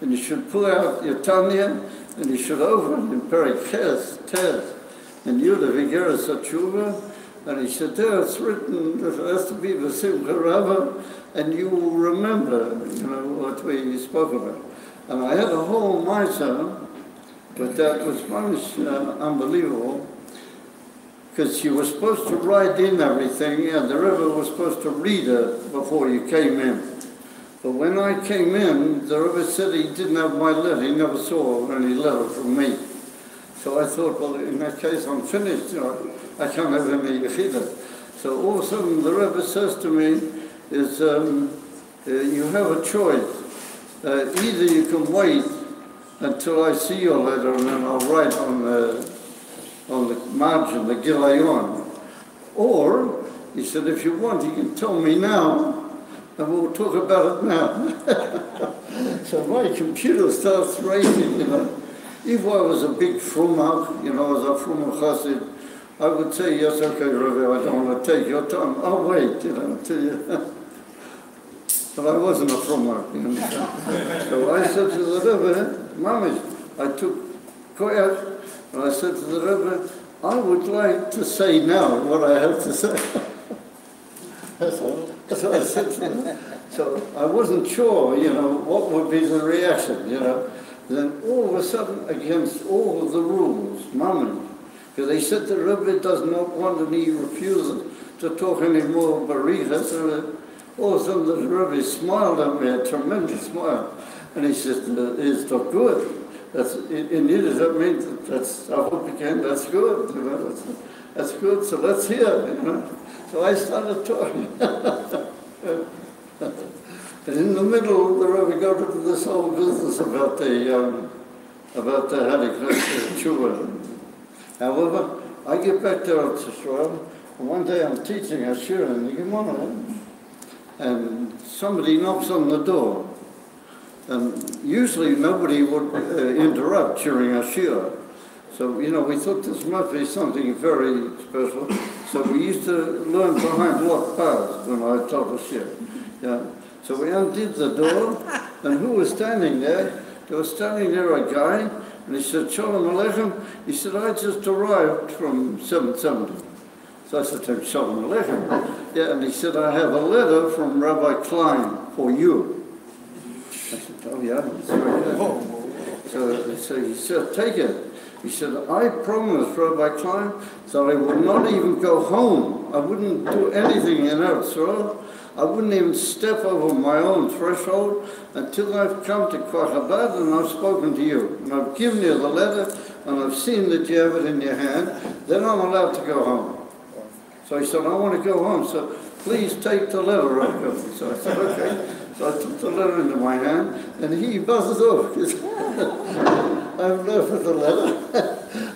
and you should pull out your Tanya, and you should open in Perek Ches, and Yudah V'geras HaTshuva, and he said, there it's written that it has to be the Simcha Rabbah, and you will remember, what we spoke about. And I had a whole mitzvah, but that was most unbelievable, because you were supposed to write in everything, and the Rebbe was supposed to read it before you came in. But when I came in, the Rebbe said he didn't have my letter. He never saw any letter from me. So I thought, well, in that case, I'm finished. I can't have any yechida. So all of a sudden, the Rebbe says to me, you have a choice. Either you can wait until I see your letter, and then I'll write on the margin, the Gilayon. Or, he said, if you want, you can tell me now, and we'll talk about it now. So my computer starts racing, If I was a big frumach, as a frumach chassid, I would say, yes, okay, Rebbe, I don't want to take your time. I'll wait, till you. But I wasn't a frumach, So I said to the Rebbe, Mamish, I took koyach, and I said to the Rebbe, I would like to say now what I have to say. That's what I said to them. So I wasn't sure, what would be the reaction, Then all of a sudden, against all of the rules, Mammon, because they said the Rebbe does not want and he refuses to talk anymore Barichas. All of a sudden the Rebbe smiled at me, a tremendous smile. And he said, it's not good. that's in Yiddish. That means that's I hope you can. That's good. You know, that's good. So let's hear. You know. So I started talking. And in the middle, the Rebbe got into this whole business about the tshuva. However, I get back to Israel, and one day I'm teaching a shir in the Gemara, and somebody knocks on the door. And usually nobody would interrupt during a shir. So, you know, we thought this must be something very special. So we used to learn behind locked bars when I taught a shir. Yeah. So we undid the door, and who was standing there? There was standing there a guy, and he said, Shalom Aleichem. He said, I just arrived from 770. So I said to him, Shalom Aleichem. Yeah, and he said, I have a letter from Rabbi Klein for you. I said, oh yeah, it's very good. So he said, take it. He said, I promised Rabbi Klein that I would not even go home. I wouldn't do anything in Israel. I wouldn't even step over my own threshold until I've come to Chabad and I've spoken to you. And I've given you the letter and I've seen that you have it in your hand. Then I'm allowed to go home. So he said, I want to go home, so please take the letter, Rabbi. So I said, okay. So I took the letter into my hand and he buzzed off. I've left with the letter.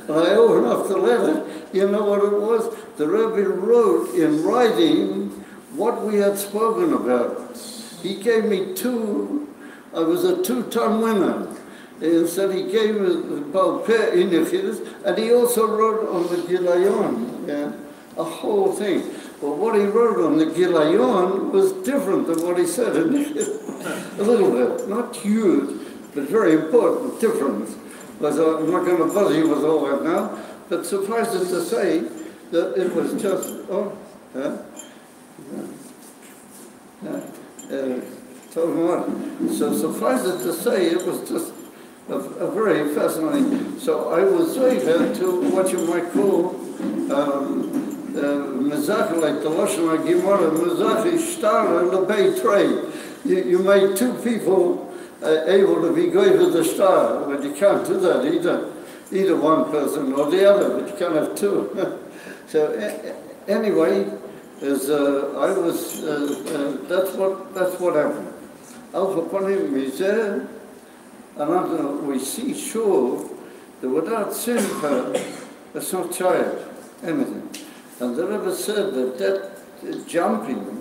And I opened up the letter. You know what it was? The Rebbe wrote in writing what we had spoken about. He gave me I was a 2-time winner. And so he gave me the Balpeh in Yechidus, and he also wrote on the Gilayon, yeah, a whole thing. But what he wrote on the Gilayon was different than what he said in Yechidus. A little bit, not huge, but very important difference. But I'm not going to bother you with all that now, but suffice it to say that it was just, so suffice it to say, it was just a very fascinating. So I was there to what you might call Mizach, like the Lashon HaGemara, Mizach Ishtar Lebei Trey. You made two people able to be good with the star, but you can't do that either one person or the other, but you can't have two. So anyway, that's what happened. Alpha Panim Mizeh, and we see sure that without simcha, it's not child, anything. And the Rebbe said that jumping,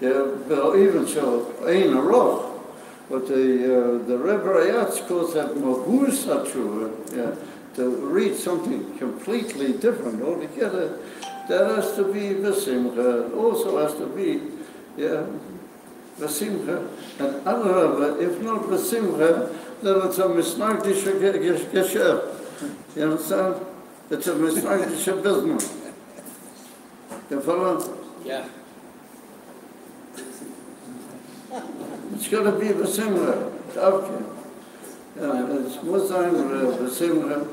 even so, ain't a rock. But the Rebbe Rayatz calls that Mahus HaTshuva, to read something completely different altogether. That has to be V'simcha. It also has to be, V'simcha. And other, if not V'simcha, then it's a Misnagdish Gesher. You understand? It's a Misnagdish business. You follow? Yeah. It's got to be V'simcha. Okay. It's Muslim V'simcha.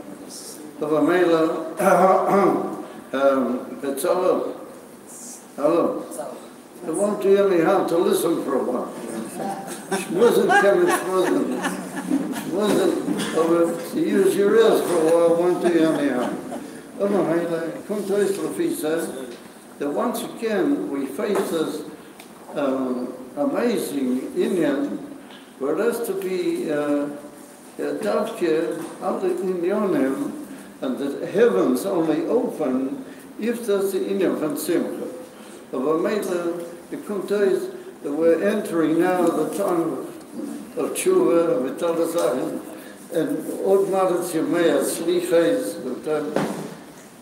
V'amela. Hello. It won't do any harm to listen for a while. Shmuzin coming shmuzin. Shmuzin, to use your ears for a while won't do any harm. That once again we face this amazing Indian where it has to be Davke, other Indionim, and the heavens only open if there's the Indian van Simcha. But the Kuntais that we're entering now the time of Tshuva, V'tal Zachen, and Od Maratz Yemei Sliches,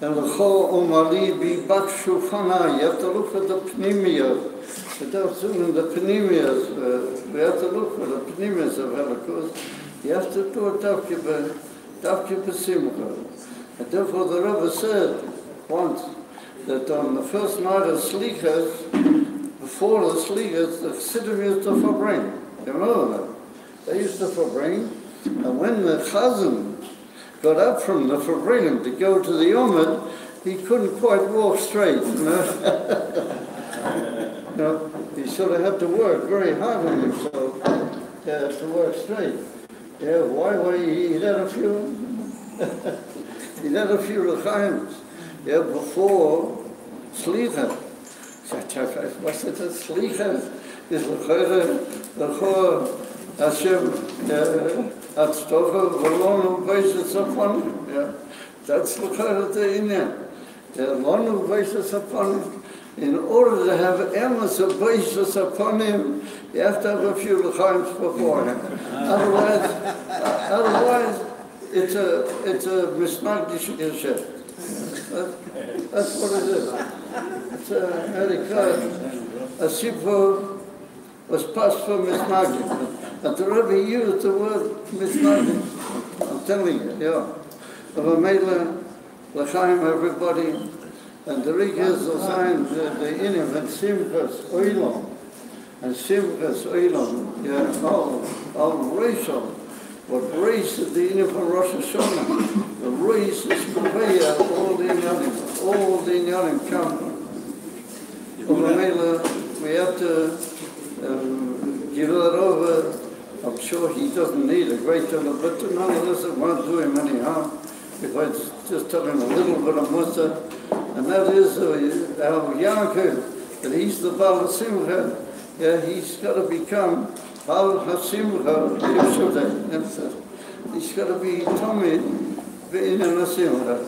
and the Chol Omali Bi Bakshu Fana. You have to look for the Pnimiyah. Without soon the Pnimiyahs, we have to look for the Pnimiyahs of Holocaust. You have to do a Davke B'Simcha. And therefore the Rebbe said once that on the first night of Slichas, before the Slichas, the Chassidim used to Farbrengen. You know that? They used to Farbrengen. And when the Chazan got up from the Farbrengen to go to the Yomad, he couldn't quite walk straight. You know? He sort of had to work very hard on himself to work straight. Yeah, why he had a few, he had a few l'chaims, yeah, before Slicha. What's it, Slicha? Is l'chor Hashem, Atztocha, V'lonu Beises upon him, yeah. That's l'chor the Inyan. V'lonu Beises upon him. In order to have emes of basis upon him, you have to have a few l'chaims before him. Otherwise, it's a misnagdish geshet. That's what it is. It's a sipur was passed for misnagdish. And the Rebbe used the word misnagdish. I'm telling you, yeah. Of a mele, l'chaim, everybody. And the Rigas are signed the Inim and Simchas Oilom. And Simchas Oilom, yeah, all racial. What race is the Inim from Rosh Hashanah? The race is Kuveya, all the Inyanim come. We have to give that over. I'm sure he doesn't need a great deal, but none of this won't do him any harm. If I just tell him a little bit of Musa, and that is our Yaakov, that he's the Baal Simcha. Yeah, he's got to become Baal HaSimcha Yeshudeh. He's got to be Tommy Be'inin HaSimcha.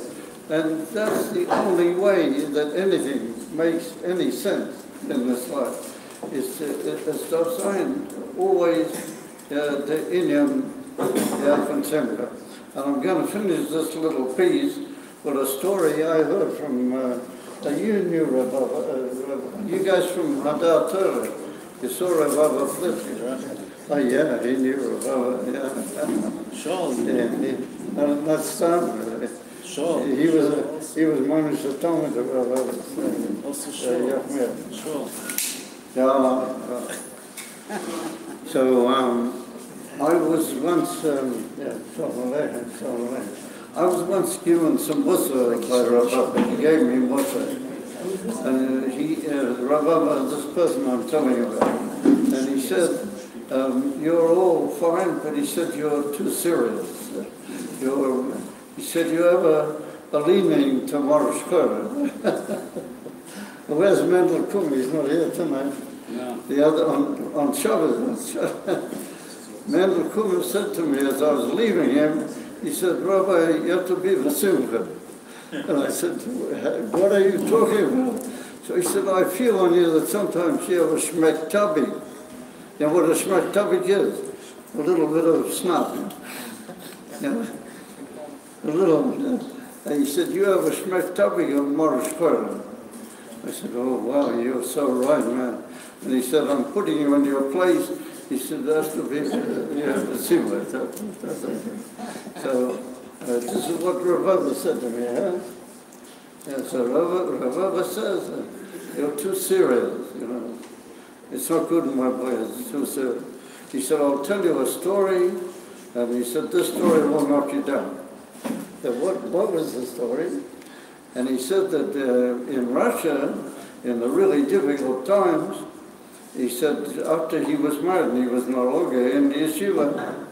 And that's the only way that anything makes any sense in this life, is to stop saying always the Inyan Yaakov Simcha. And I'm going to finish this little piece with a story I heard from you knew Rabbi, you guys from Hadar Torah. You saw Rabbi Flitty, right? Oh yeah, he knew Rabbi, yeah. Sure. Yeah, not Stam. Sure. He was Monish Atomic to Rabbi. Also sure. Yeah. Sure. Yeah. So I was once, I was once given some mussar by Rabbi. He gave me mussar. And Rabbi, this person I'm telling you about, and he said, you're all fine, but he said, you're too serious. He said, you have a leaning to Morosh Korah. Where's Mendel Kum? He's not here tonight. No. The other, on Shabbat. Mendel Kum said to me as I was leaving him, he said, Rabbi, you have to be the Simcha. And I said, what are you talking about? So he said, I feel on you that sometimes you have a shmek tabi. You know what a shmek tabi is? A little bit of snot. You know? A little. And he said, you have a shmek tabi on Morosh Korah. I said, oh, wow, you're so right, man. And he said, I'm putting you in your place. He said, that's to be, the similar. So, this is what Rav said to me, huh? Yeah, so Rav says, you're too serious, you know. It's not good, my boy, it's too serious. He said, I'll tell you a story, and he said, this story will knock you down. Said, what was the story? And he said that in Russia, in the really difficult times, he said after he was married and he was no longer in the yeshiva,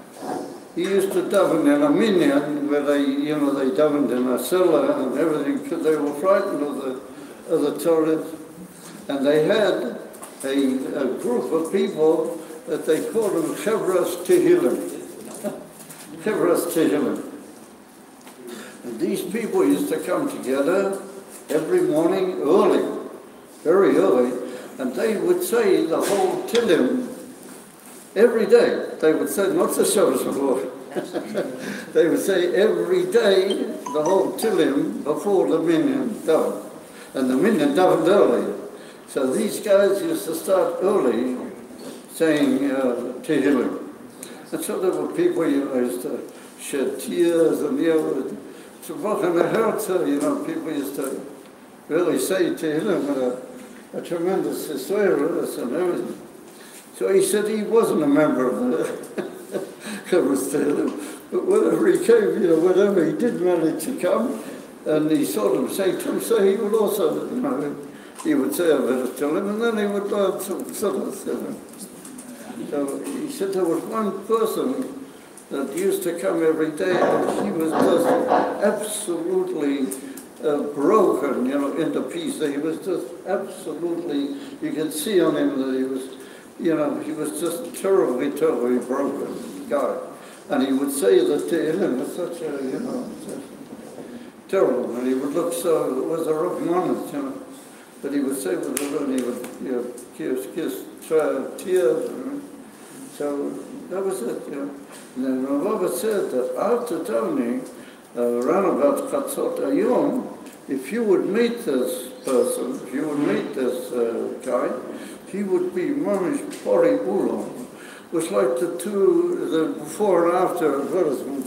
he used to daven in a minyan where they davened in a cellar and everything because they were frightened of the tourists. And they had a group of people that they called them Chevras Tehillim. Chevras Tehillim. And these people used to come together every morning early, very early, and they would say the whole Tehillim every day. They would say, not the Shabbos before, they would say every day the whole Tehillim before the minyan daven. And the minyan davened early. So these guys used to start early saying Tehillim. And so there were people, used to shed tears and, to walk in the heart, people used to really say Tehillim with a tremendous sincerity and everything. So he said he wasn't a member of the Chevras Tehillim, but whenever he came, whenever he did manage to come, and he saw them say to him, so he would also, he would say a bit of Tehillim, and then he would learn some Sukkot. So he said there was one person that used to come every day, and he was just absolutely broken, into pieces. He was just absolutely, you could see on him that he was, he was just terribly, terribly broken guy. And he would say that Tehillim was such a, just terrible, and he would look so, it was a rough moment, but he would say with it, and he would, kiss tears, So that was it, And then Rabbi said that after davening, around about Chatzot Hayom, if you would meet this person, if you would meet this guy, he would be mamish pori ulam. It was like the before and after advertisement.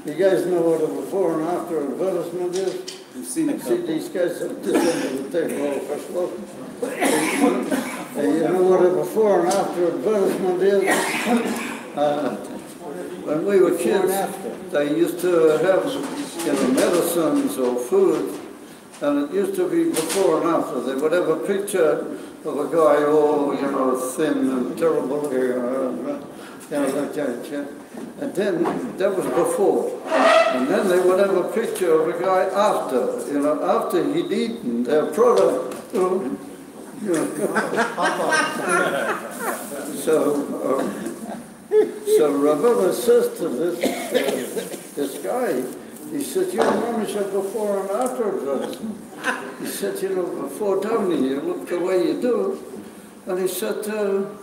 You guys know what a before and after advertisement is? You've seen it. See, these guys at this end of the table, first of all. You know what a before and after advertisement is? When we were kids, they used to have, medicines or food, and it used to be before and after. They would have a picture of a guy all, thin and terrible, like that. And then that was before. And then they would have a picture of a guy after, after he'd eaten their product. So Rabbi says to this guy, he said, Mama said before and after advertisement. He said, before davening, you look the way you do. And he said, around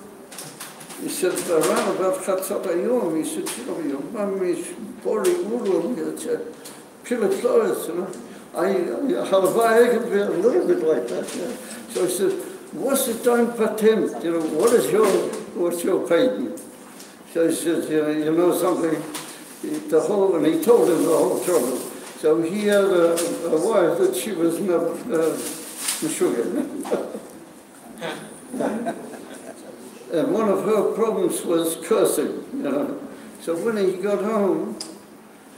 about Chatzot Hayom, he said, your mom is pori ulam, Philip Flores, I could be a little bit like that, So he said, what's the time patent? What's your patent? So he says, you know something, and he told him the whole trouble. So he had a wife that she was never Meshuggah. And one of her problems was cursing, So when he got home,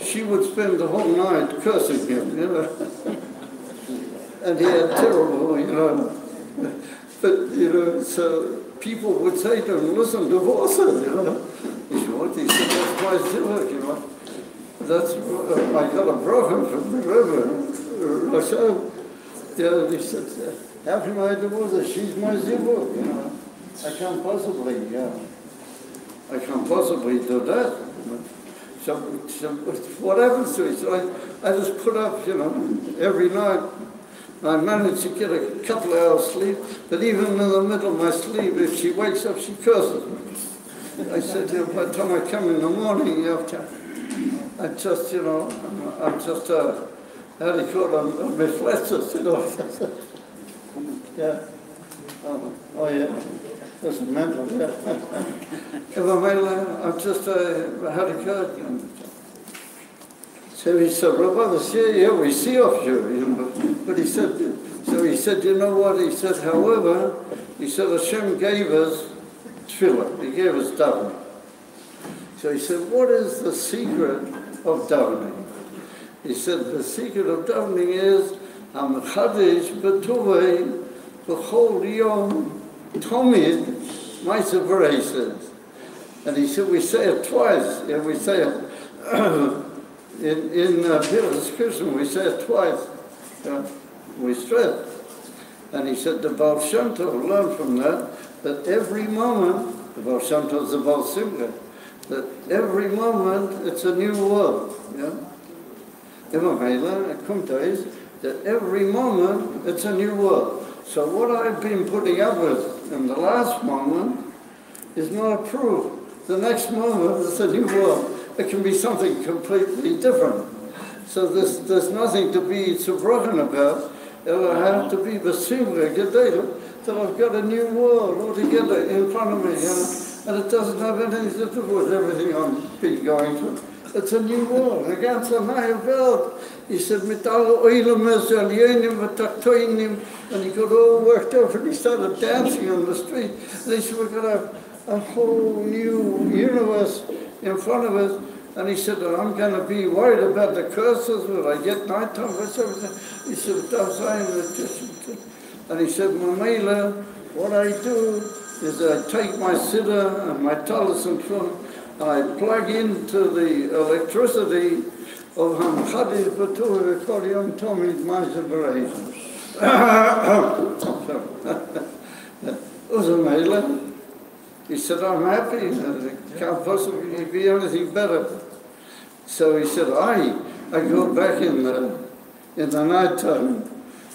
she would spend the whole night cursing him, And he had terrible, But, so people would say to him, listen, divorce her, He said, what? He said, that's my ziluk, That's, I got a broken from the river. So, he said, how can I divorce her? She's my ziluk, I can't possibly do that. So what happens to it? So I just put up, every night. I managed to get a couple of hours sleep, but even in the middle of my sleep, if she wakes up, she curses me. I said, by the time I come in the morning, I just, I'm just, how do you call it, I'm reflective, Yeah. Oh, yeah. That's mental, yeah. I'm just, how do you call it? So he said, Rabbi, yeah, we see of you, But he said, you know what? He said, however, Hashem gave us tefillah. He gave us davening. So he said, what is the secret of davening? He said, the secret of davening is, Hamachadish b'tuvei b'chol yom tomid ma'aseh b'reises. And he said, we say it twice. Yeah, we say it. In Pilas Christian, we say it twice. We stress. And he said, the Baal Shem Tov learned from that every moment, the Baal Shem Tov is the Baal Simcha, that every moment it's a new world. That every moment it's a new world. So what I've been putting up with in the last moment is not approved. The next moment is a new world. It can be something completely different. So there's nothing to be broken about. It will have to be the simcha gedela that I've got a new world altogether in front of me, and it doesn't have anything to do with everything I've been going through. It's a new world, a ganz neue Welt. He said, mit alle Oilem Zeljenim and Taktoinim, and he got all worked up and he started dancing on the street. And he said, we're going to have a whole new universe in front of us. And he said, I'm going to be worried about the curses, will I get nighttime? He said, and he said, Mamela, what I do is I take my siddur and my talis and tefillin, I plug into the electricity of Hamchadi Batur Kolion Tommy Mazabaration. Uzamela, he said, I'm happy, it can't possibly be anything better. So he said, I go back in the night time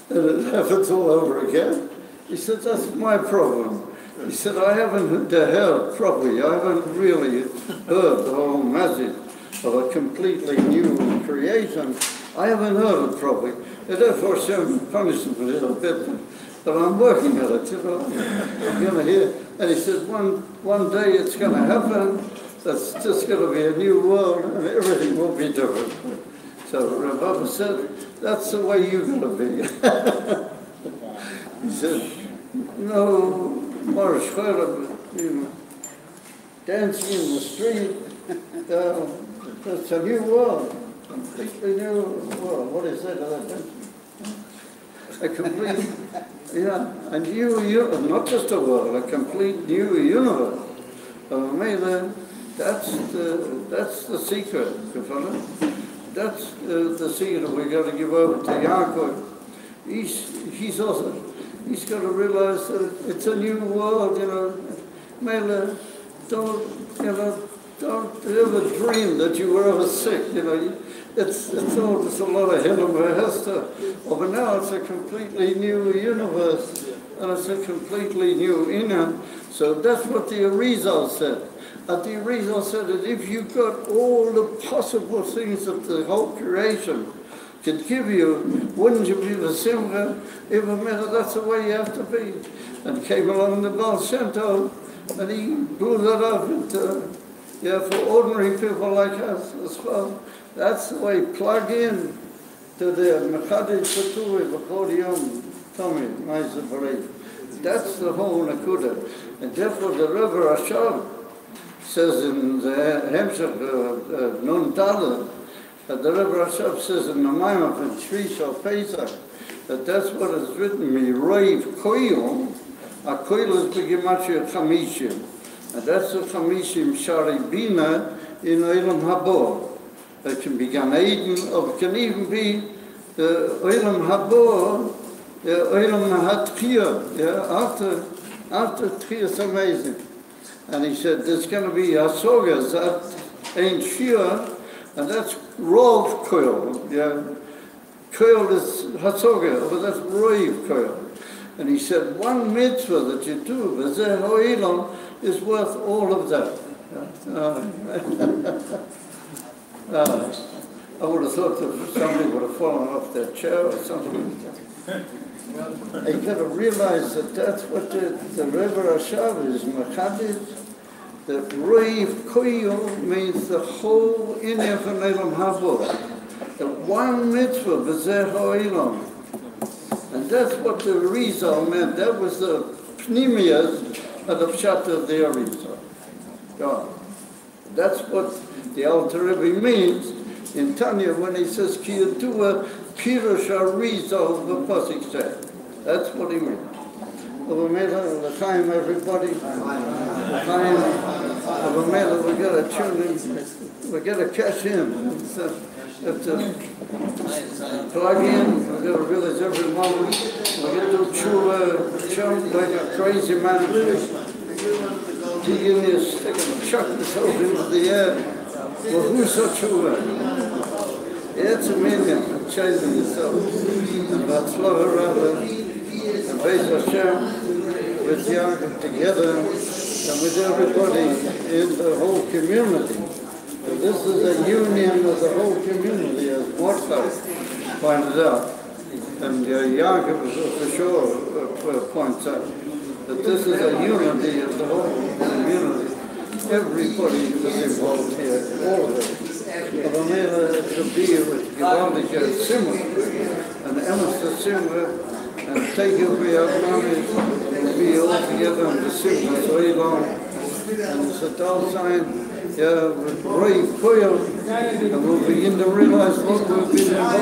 and have it all over again. He said, that's my problem. He said, I haven't heard properly, I haven't really heard the whole message of a completely new creation. I haven't heard it properly. And therefore, Shem punished me a little bit, but I'm working at it, you know. I'm going to hear. And he said, one day it's going to happen. That's just going to be a new world, and everything will be different. So Rabbi said, that's the way you're going to be. He said, no more shchera, you know, dancing in the street. It's a new world, completely new world. What is that other dancing? A complete, yeah, a new, not just a world, a complete new universe. That's the secret, you follow? That's the secret we've got to give over to Yaakov. He's got to realize that it's a new world, you know. Mela, don't ever dream that you were ever sick, you know. It's a lot of Hillel and Hester. Oh, but now it's a completely new universe, and it's a completely new inner. So that's what the Arizal said. And the Arizal said that if you got all the possible things that the whole creation could give you, wouldn't you be the Simcha? Even better, that's the way you have to be. And came along the Baal Shem Tov, and he blew that up into, for ordinary people like us as well. That's the way, plug in to the Mechadid Paturi, V'chol Tommy, Ma'aser Barei. That's the whole Nakuda. And therefore the Rebbe Rashab says in the Hemshech Nun Talad, the Rebbe Rashab says in the Maimah and Shri Shal Pesach, that that's what is written, Mi Roiv Koyom, a Koyl is Begimatria Chamishim. And that's the Chamishim Shari Bina in Olam Habo. It can be Gan Eden, or it can even be the Olam Habo, the Olam HaTchiyah, after Tchiyah is amazing. And he said, there's going to be Hasogas, that ain't Shia, and that's Rov Koil, Koil is Hasoga, but that's Roiv Koil. And he said, one mitzvah that you do, V'zeh Ho'ilon, is worth all of that. I would have thought that somebody would have fallen off their chair or something. You got to realize that that's what the Rebbe Rashav is, Mechadid. That Roiv Koyo means the whole Inyan from Elam Habo. The one mitzvah, B'zeh Ha'ilon. And that's what the Rizal meant. That was the Pnimias of the Pshat of the Arizal. God. That's what the Alter Rebbe means in Tanya when he says, Ki Yadua Pirush Arizal V'Pasik Seh. That's what he means. L'chaim, everybody. L'chaim. We got to tune in. We got to catch in. Have to plug in. We got to realize every moment. We got to do tshuva, jump like a crazy man. Dig in your stick and chuck yourself into the air. Well, who's a tshuva? It's a million. Chasing yourself. And that's love around. And Beis Hashem, with Yaakov together, and with everybody in the whole community. And this is a union of the whole community, as Mordechai pointed out. And Yaakov for sure points out that this is a unity of the whole community. Everybody is involved here, all of it. But to be with Givaldik Simmer, and Emerson Simmer, and take it we have money, be all together in the city, so long. And it's a dull sign, with brave Koyal, and we'll begin to realize what we've been involved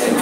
in.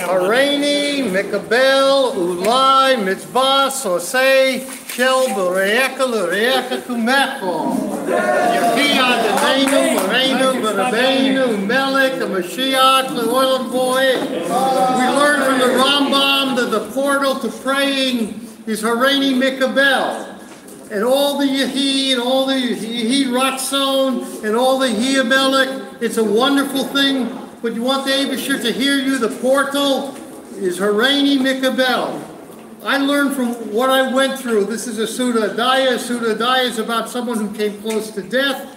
Hareini, Mikabel, Ulai, Mitzvah, Sosei, Shel, Bereaka, Lereaka, Kumecho. Yehi Adonenu, Morenu, Barabeinu, Melech, a Mashiach, the Oil Boy. We learn from the Rambam that the portal to praying is Hareini Mikabel. And all the Yehi, and all the Yehi Ratzon, and all the Yehi it's a wonderful thing. But you want the Abishur to hear you, the portal is Hareini Mikabel. I learned from what I went through. This is a Suda Adaya. Suda Adaya is about someone who came close to death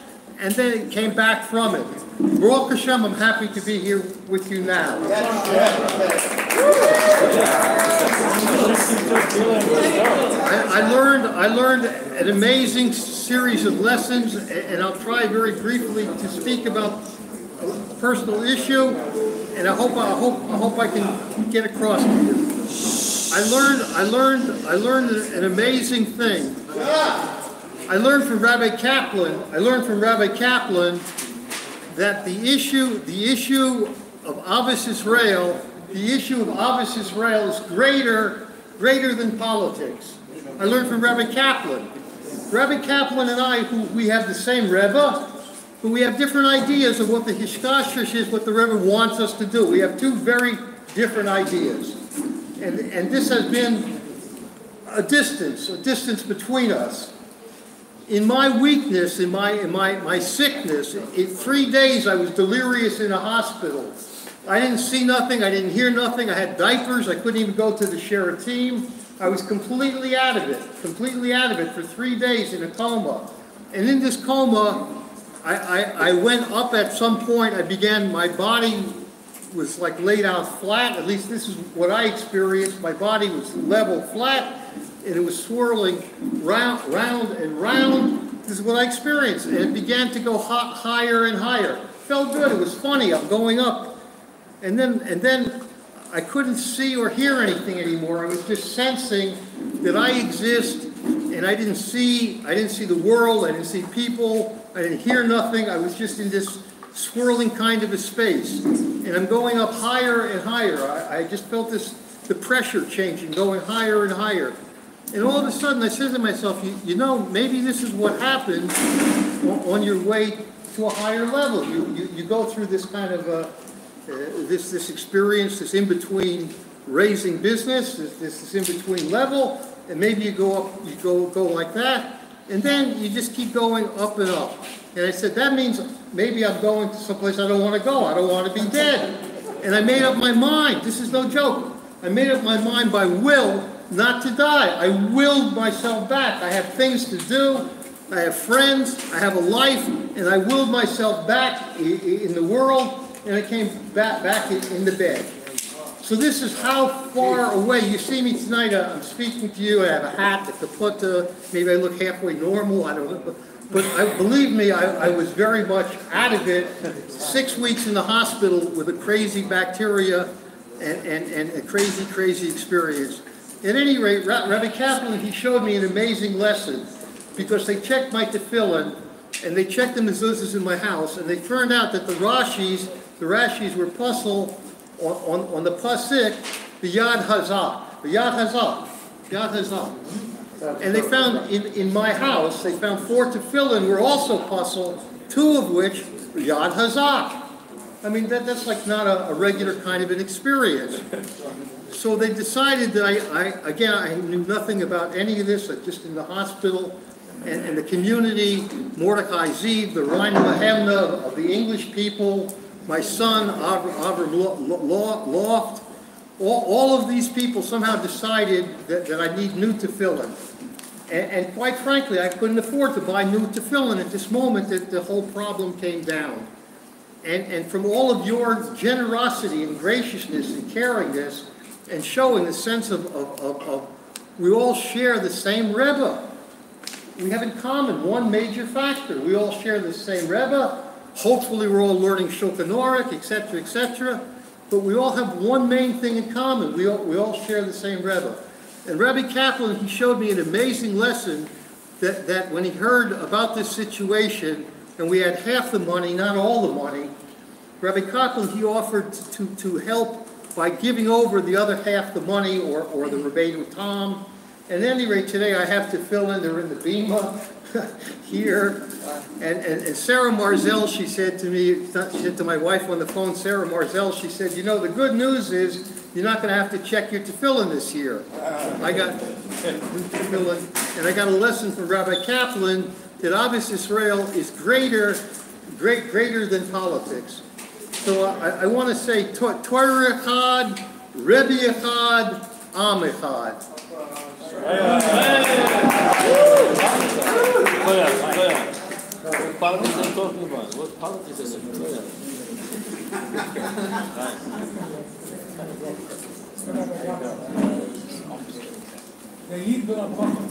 and then came back from it. Baruch Hashem, I'm happy to be here with you now. I learned an amazing series of lessons, and I'll try very briefly to speak about a personal issue, and I hope I can get across to you. I learned an amazing thing. I learned from Rabbi Kaplan that the issue of Ahavas Israel the issue of Ahavas Yisrael is greater than politics. I learned from Rabbi Kaplan. Rabbi Kaplan and I, we have the same Rebbe, but we have different ideas of what the Hishkashrish is, what the Rebbe wants us to do. We have two very different ideas. And this has been a distance between us. In my weakness, in my sickness, in 3 days I was delirious in a hospital. I didn't see nothing, I didn't hear nothing, I had diapers, I couldn't even go to the Sheratim. I was completely out of it for 3 days in a coma. And in this coma, I went up at some point, my body was like laid out flat, at least this is what I experienced. My body was level flat, and it was swirling round and round. This is what I experienced, and it began to go higher and higher. Felt good, it was funny, I'm going up. And then I couldn't see or hear anything anymore. I was just sensing that I exist, and I didn't see the world, I didn't see people, I didn't hear nothing. I was just in this swirling kind of a space. And I'm going up higher and higher. I just felt the pressure changing, going higher and higher. And all of a sudden I said to myself, you know, maybe this is what happens on your way to a higher level. You go through this kind of this experience, this in-between raising business, this in-between level, and maybe you go up, you go like that, and then you just keep going up and up. And I said, that means maybe I'm going to someplace I don't want to go. I don't want to be dead. And I made up my mind. This is no joke. I made up my mind by will not to die. I willed myself back. I have things to do. I have friends. I have a life. And I willed myself back in the world. And I came back in the bed. So this is how far away. You see me tonight. I'm speaking to you. I have a hat, a kaputta. Maybe I look halfway normal. I don't know. But believe me, I was very much out of it. 6 weeks in the hospital with a crazy bacteria and a crazy experience. At any rate, Rabbi Kaplan, he showed me an amazing lesson, because they checked my tefillin and they checked the mezuzahs in my house, and they turned out that the Rashis were puzzle on the pasuk, the Yad Hazak, Yad Hazak. And they found in my house, they found 4 tefillin were also puzzle, 2 of which were Yad Hazak. I mean, that's like not a regular kind of an experience. So they decided that I knew nothing about any of this, just in the hospital and the community, Mordecai Zeeb, the Rhine Lahemna of the English people, my son, Avram Loft, all of these people somehow decided that I need new tefillin. And quite frankly, I couldn't afford to buy new tefillin at this moment that the whole problem came down. And from all of your generosity and graciousness and caringness and showing the sense of we all share the same Rebbe. We have in common one major factor. We all share the same Rebbe. Hopefully we're all learning Shulchan Aruch, etc., etc. But we all have one main thing in common. We all share the same Rebbe. And Rabbi Kaplan, he showed me an amazing lesson that when he heard about this situation, and we had half the money, not all the money, Rabbi Kaplan, he offered to help by giving over the other half the money, or the Rabbeinu Tam. At any rate, today I have to fill in, they're in the Bima here. And Sarah Marzel, she said to me, she said to my wife on the phone, Sarah Marzel, she said, you know, the good news is you're not going to have to check your tefillin this year. I got tefillin, and I got a lesson from Rabbi Kaplan that Ahavas Yisrael is greater than politics. So I want to say, Torah Echad, Rebbe Echad, Am Echad. What politics are you talking about? What politics is it? Der Lied will abkommen.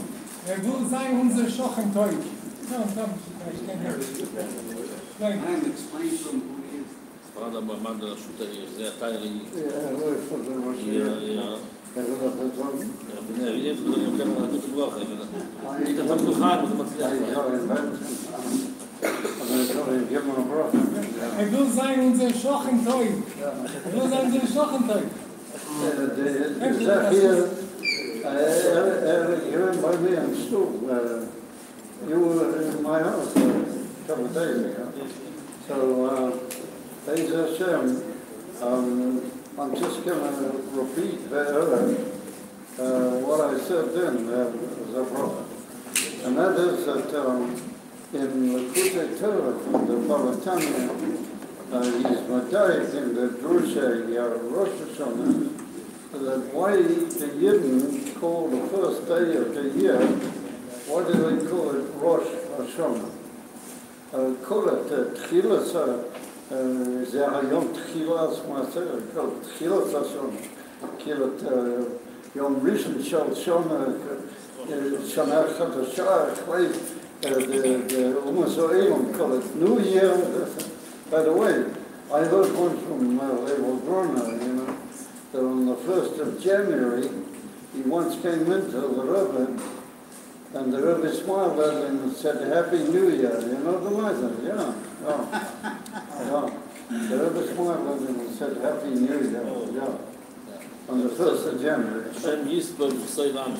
Will sein unser Schochen teuer. No, ich kann And explain from who he is. Правда, мама да шута is тайли. Ja. Ja, видите, что это плохо. Это так плохо, это מצליח. will sein unser Schochen teuer. Will sein unser Schochen teuer. Is that here? You were by me in school. You were in my house a couple of days ago. So, Be'ez Hashem, I'm just going to repeat what I said then as a prophet. And that is that in the Likutei Torah, the Balatanya, he's Madayik in the Drusha Rosh Hashanah, that why the Yidden call the first day of the year, why do they call it Rosh Hashanah? Call it Tchilas, זה היום תחילת מעשר, תחילת השנה, תחילת יום ראשון של שנה חדשה, אחרי Elul, call it New Year. By the way, I heard one from Elul Brunner, you know, that on the 1st of January, he once came into the Rebbe, and the Rebbe smiled at him and said, Happy New Year. You know the matter? Yeah. Yeah. The Rebbe smiled at him and said, Happy New Year. Yeah. On the 1st of January. Hashem Yisbod B'Seilam.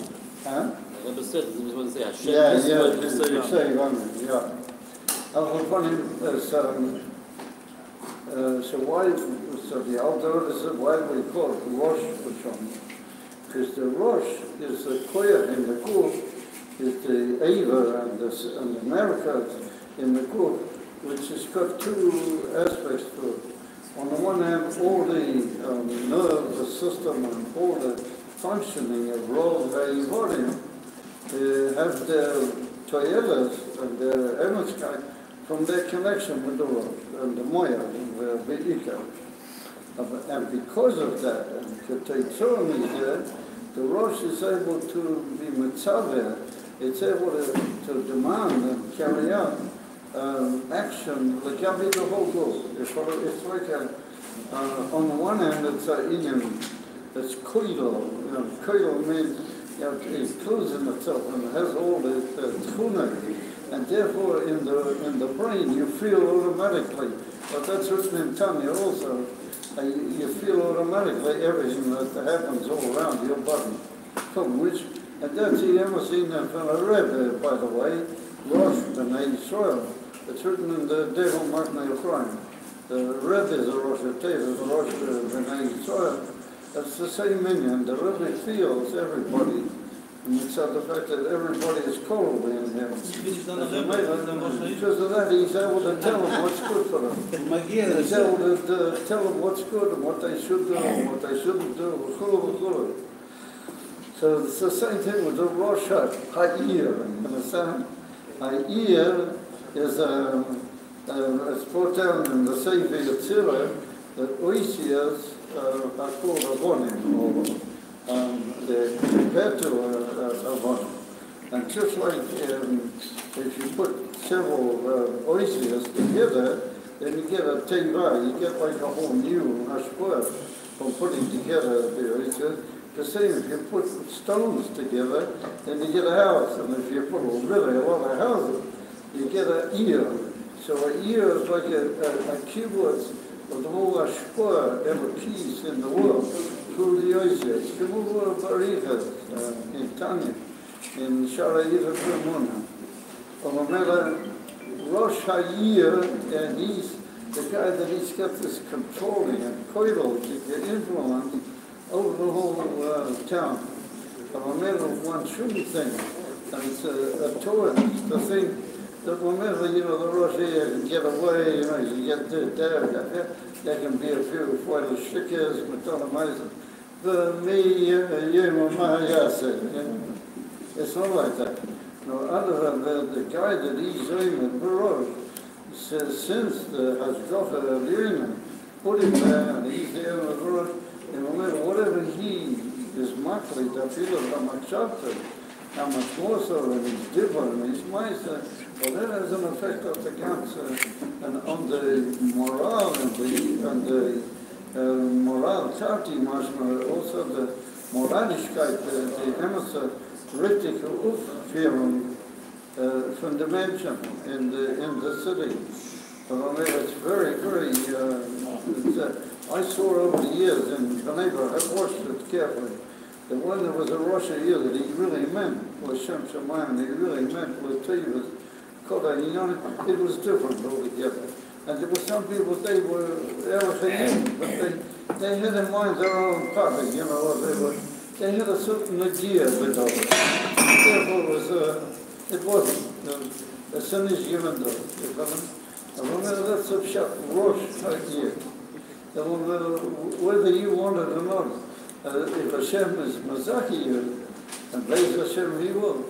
Huh? The Rebbe said, he was going to say, Hashem Yeah, Yisbod B'Seilam. yeah. I was wondering, so why, so the Alter Rebbe said, why do we call it Rosh Hashanah? Because the Rosh is the koyach in the Kuf, is the Eva and the America in the Kuf, which has got two aspects to it. On the one hand, all the nervous system and all the functioning of Rov Vayivodim have their toyelas and their emetzkeit from their connection with the Rosh and the Moya and the Be'ika. And because of that, and Keteitzon is there, the Rosh is able to be mitzaveh, it's able to demand and carry out action like the whole goal. It's like on the one hand, it's an idiom that's koilo. You know, koilo means it closes itself and it has all the tchuna, and therefore in the brain you feel automatically. But that's written in Tanya also. You feel automatically everything that happens all around your body, from which, and that's the Emerson from a Rebbe, by the way, Rosh B'nai Yisrael. It's written in the Devil Matnei Ephraim. The Rebbe is a Rosh Hashanah, the Rosh B'nai Yisrael. That's the same meaning. The Rebbe feels everybody, and it's the fact that everybody is cold in him. Because of that, he's able to tell them what's good for them. He's able to tell them what's good and what they should do and what they shouldn't do. So it's the same thing with the Rosh Ha'ir. Understand? Ha'ir is it's brought down in the Sefer Yetzirah that Oisias are called Avonim, or they're compared to Avonim. And just like if you put several Oisias together, then you get a Teva, you get like a whole new Hashpur from putting together the Oisias. The same, if you put stones together, then you get a house. And if you put really a lot of houses, you get an ear. So an ear is like a keyboard of the whole Ashpur, every piece in the world, through the Oisias. Kemuvur Barichas in Tanya, in Shara Yiva Pramuna. Omamela Rosh Ha'ir, and he's the guy that he's got this controlling and koidal, influence over the whole town. Omamela one shouldn't think, and it's a Torah to think that whenever, you know, the Rosh Ha'ir can get away, you know, you get there can be a few foil shikers, metalamizers. It's not like that. No, other than the guy that he's doing in Barosh says since the Hashgacha Elul put him there and he's there in the Barosh, and no matter whatever he is makli, that feels how much chapter, how much more so, and he's different, and he's meister, well, that has an effect on the cancer and on the morale and the moral tati mashma, also the moralischkeit, the emerson richtig Aufführung from the mansion in the city. But I mean, it's very, very, I saw over the years in the neighborhood, I watched it carefully. The one that was a Rosh here that he really meant was Shem Shemayim, he really meant was Tivas, Koda, you know, it was different altogether. And there were some people, they were Elachayim, but they had in mind their own topic, you know, they had a certain idea with it. Therefore, it wasn't a sin is given to it, you know. And remember, that's a shot Rosh idea. Whether you want it or not, if Hashem is Mazaki you, and Beis Hashem He will,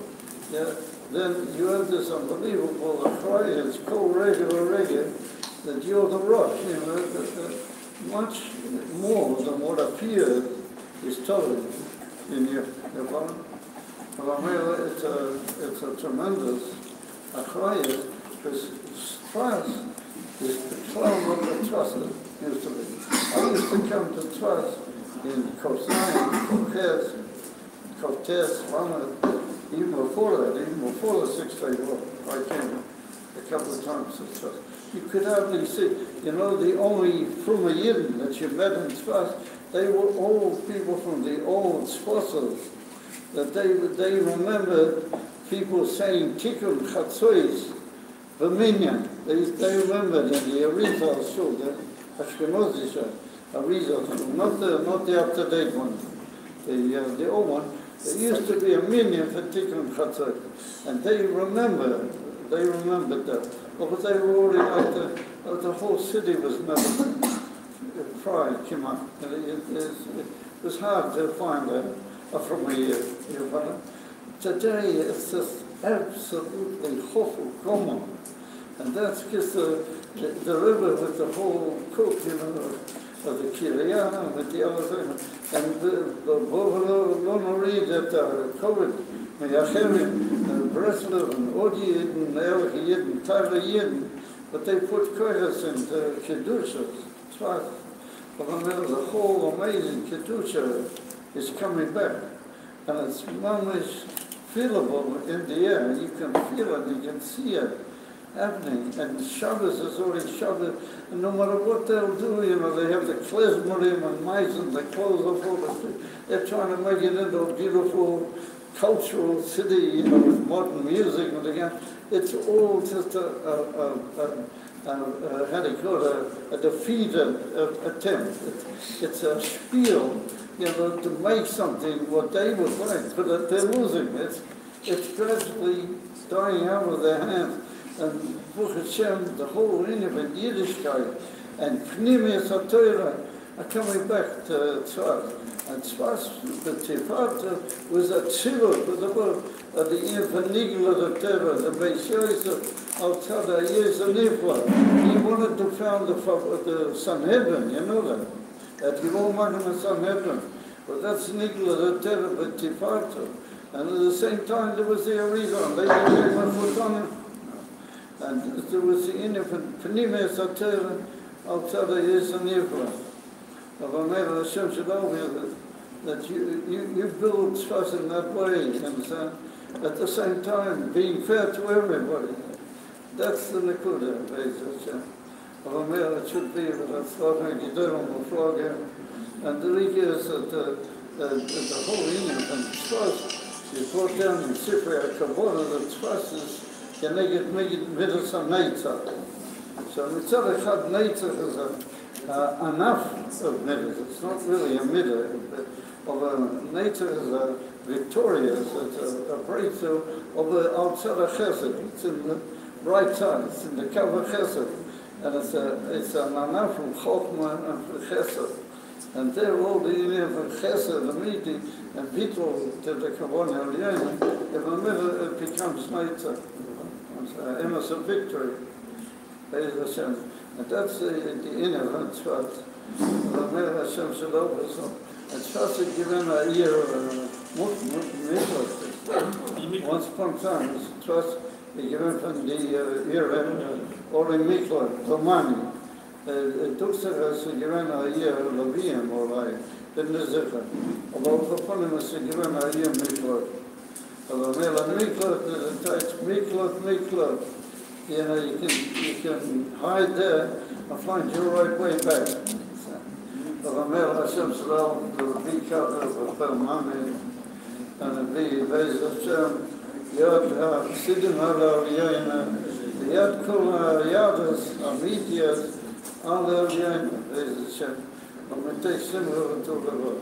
yeah, then you have this unbelievable achraya, it's co-regular, that you're the Rosh, you know, much more than what appears is told in your phone. Well, I mean, it's a tremendous achraya, because trust is the clown of the trusted, used to be. I used to come to trust in Kosai, Kotes, even before that, even before the 6 Day War, I came a couple of times to trust. You could hardly see, you know, the only Fruma Yidden that you met in Tzfat, they were all people from the old Tzfossos, that they remembered people saying Tikkun Chatzois, V'minyan. They remembered in the Arizal Shul, the Ashkenazi Shul, Arizal, not the up-to-date one, the old one. There used to be a minyan for Tikkun Chatzot, and they remembered that. But they were already the whole city was never fried, came up. It was hard to find from a year. Today it's just absolutely chofel, common. And that's because the river with the whole cook, you know, of the Kiryana, with the other thing. And the Bovalo read that COVID, Meyacherim, Breslev, and Odi Yidden, Elch Yidden, Tyler Yidden, but they put koyas into Kedushas. Tzfat. But the whole amazing Kedusha is coming back. And it's mamish feelable in the air. You can feel it, you can see it happening. And Shabbos is already Shabbos. And no matter what they'll do, you know, they have the klezmorim and mice and the clothes of all the, they're trying to make it into a beautiful cultural city, you know, with modern music and again. It's all just how do you call it, a defeated attempt. It's a spiel, you know, to make something what they would like, but they're losing it. It's gradually dying out of their hands. And Baruch Hashem, the whole intimate Yiddishkeit and Pnimius HaTorah are coming back to Tzfat. And Tzfat, the Tifat, was a tzivot, was about the Infanigla of Torah, the Beis Yosef, Al-Tada, Yezanifla. He wanted to found the Sanhedrin, you know that. That he won't make him a Sanhedrin. But that's Nigla of Torah, but Tifat. And at the same time, there was the Arizon. They gave him a foot on him. And there was the infant Pnimius HaTorah, Al-Tada Yezanifla. Of Amir Hashem Shalom, that you build trust in that way, you understand? At the same time, being fair to everybody. That's the Nakuda, Beis Hashem. Of Amir, it should be that a Farbrengen Gideon will flog him. And the thing is that the whole union and trust is brought down in Sifrei HaKavod, that trust is Keneged Midas HaNeitzah. So Mitzad Echad Neitzah is enough of middle. It's not really a middle, although nature is a victorious, it's a breakthrough of the outside of chesed. It's in the right side, it's in the cover chesed. And it's an enough from chokhmah and from chesed. And there all the union from chesed, the meeting, and people to the kavon elyon, in the middle it becomes nature. It's innocent victory. Beis Hashem. And that's the inner of Tzfat. Amir Hashem Shalom. And Tzfat is given a year once upon a time, Tzfat is given from the year Ori Mikla, Tomani. Tuxer is given a year Laviam, or like, the Nezicha. About the Ponim is given a year Mikla. Amir Mikla, the text Mikla. You know, you can hide there and find your right way back. אומר השם שלום, לרבי ככה בפרמנט, הנביא בעזרת השם, יד החסידים הלאליינה, ליד כל הידס, המיתיאס, הלאליינה, בעזרת השם. ומתי שמחה וטוב לבוא.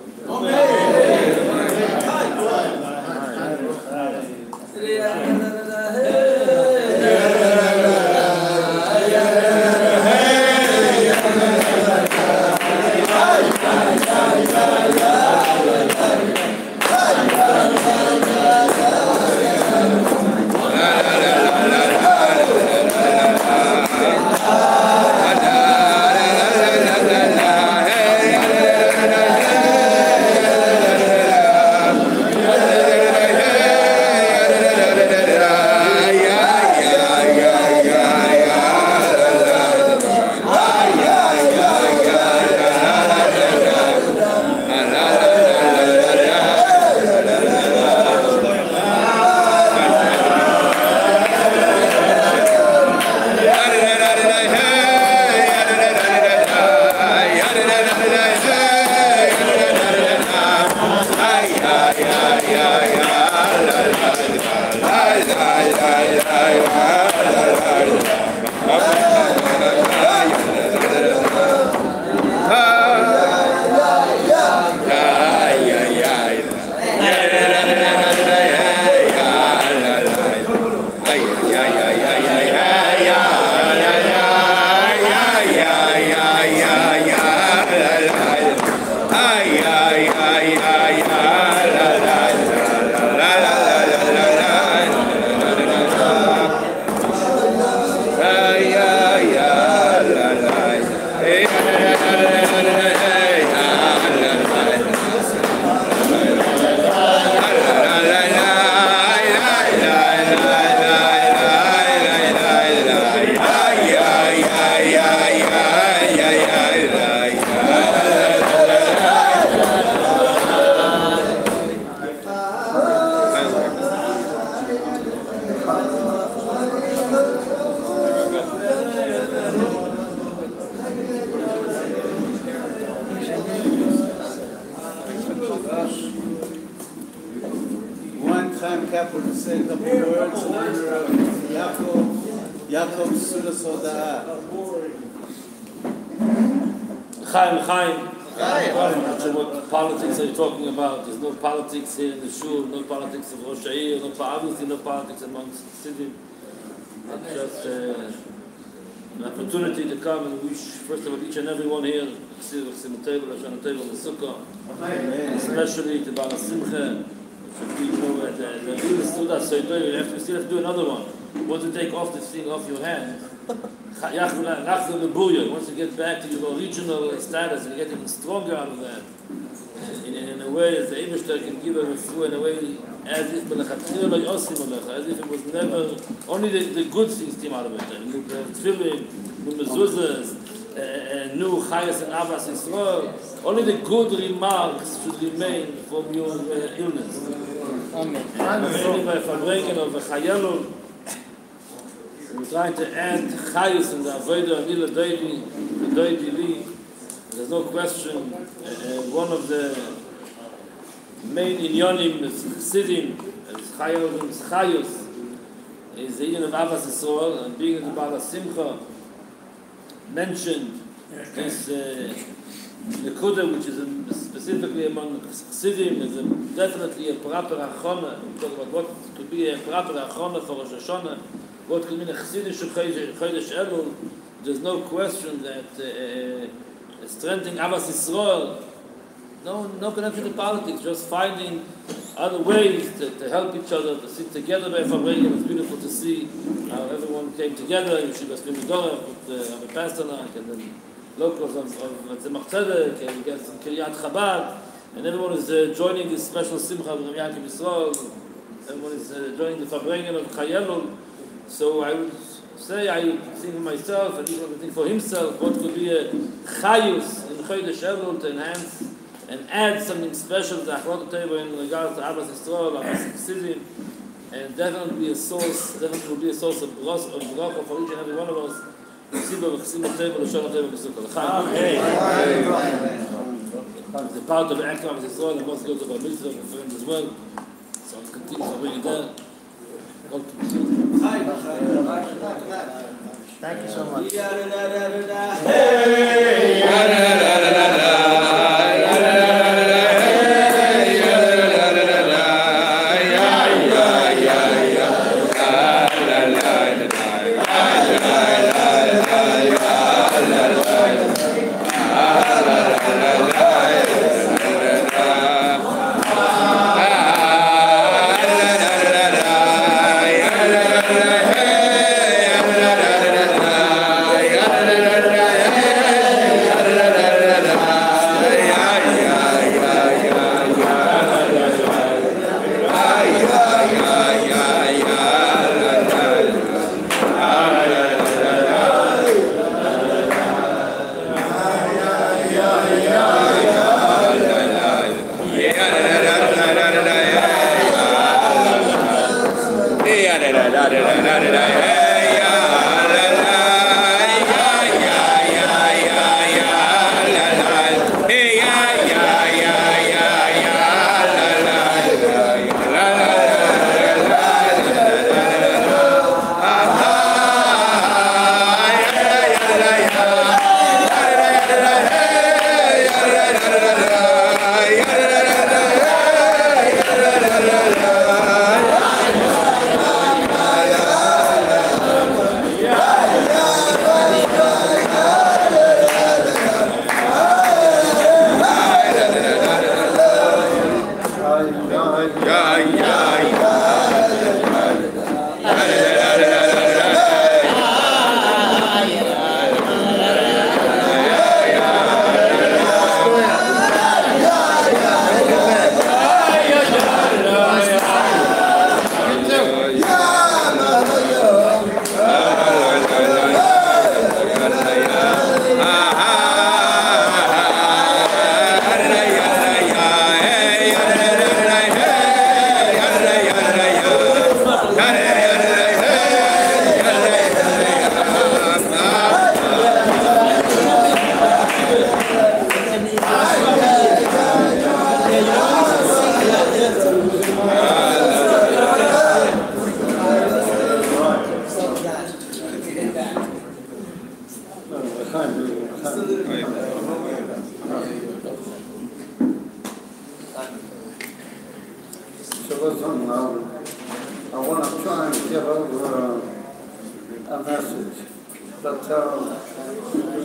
Politics here in the shul, no politics of Rosh Ha'ir, obviously no politics amongst Chassidim. Just an opportunity to come and wish, first of all, each and every one here, especially to Baal Simcha, the Suda Soidoy, you still have to do another one. Once you take off this thing off your hand, once you get back to your original status and you get even stronger out of that, in a way that the Eibishter can give a through in a way as if it was never only the good things came out of it. Tefillin, new mezuzahs, new chayas and avas Yisrael. Only the good remarks should remain from your illness. Amen. By Farbrengen of Elul, we're trying to add chayas in the avodah anila daily. There's no question. One of the main inyonim is Chassidim, Chayos, is the union of Avas Yisrael, and being in the Baal Simcha mentioned this Nekuda, which is specifically among Chassidim, is definitely a proper achona. We talk about what could be a proper achona for Rosh Hashanah, what could mean a Chassidish Chodesh Elul. There's no question that strengthening Avas Yisrael, no connection to politics, just finding other ways to help each other, to sit together by Farbrengen. It's beautiful to see how everyone came together, Yeshiva Slimidorah, with Rabbi Pasternak, and then locals of Tzemach Tzedek, and we get some Kiryat Chabad, and everyone is joining this special Simcha of Rabbi Yaakov Yisrael. Everyone is joining the Farbrengen of Elul. So I would say, I would think for myself, and each one would think for himself, what could be a chayus in Chodesh Elul to enhance and add something special to Achlot Teva in regards to Avas Yisrael, Avas Chassidim, and definitely will be a source of bracha for each and every one of us. Amen. the part of the act of Israel, I must go to Bar Mitzvah, my friend as well. So I'll continue to bring it there. Thank you so much. I want to try and get over a message, but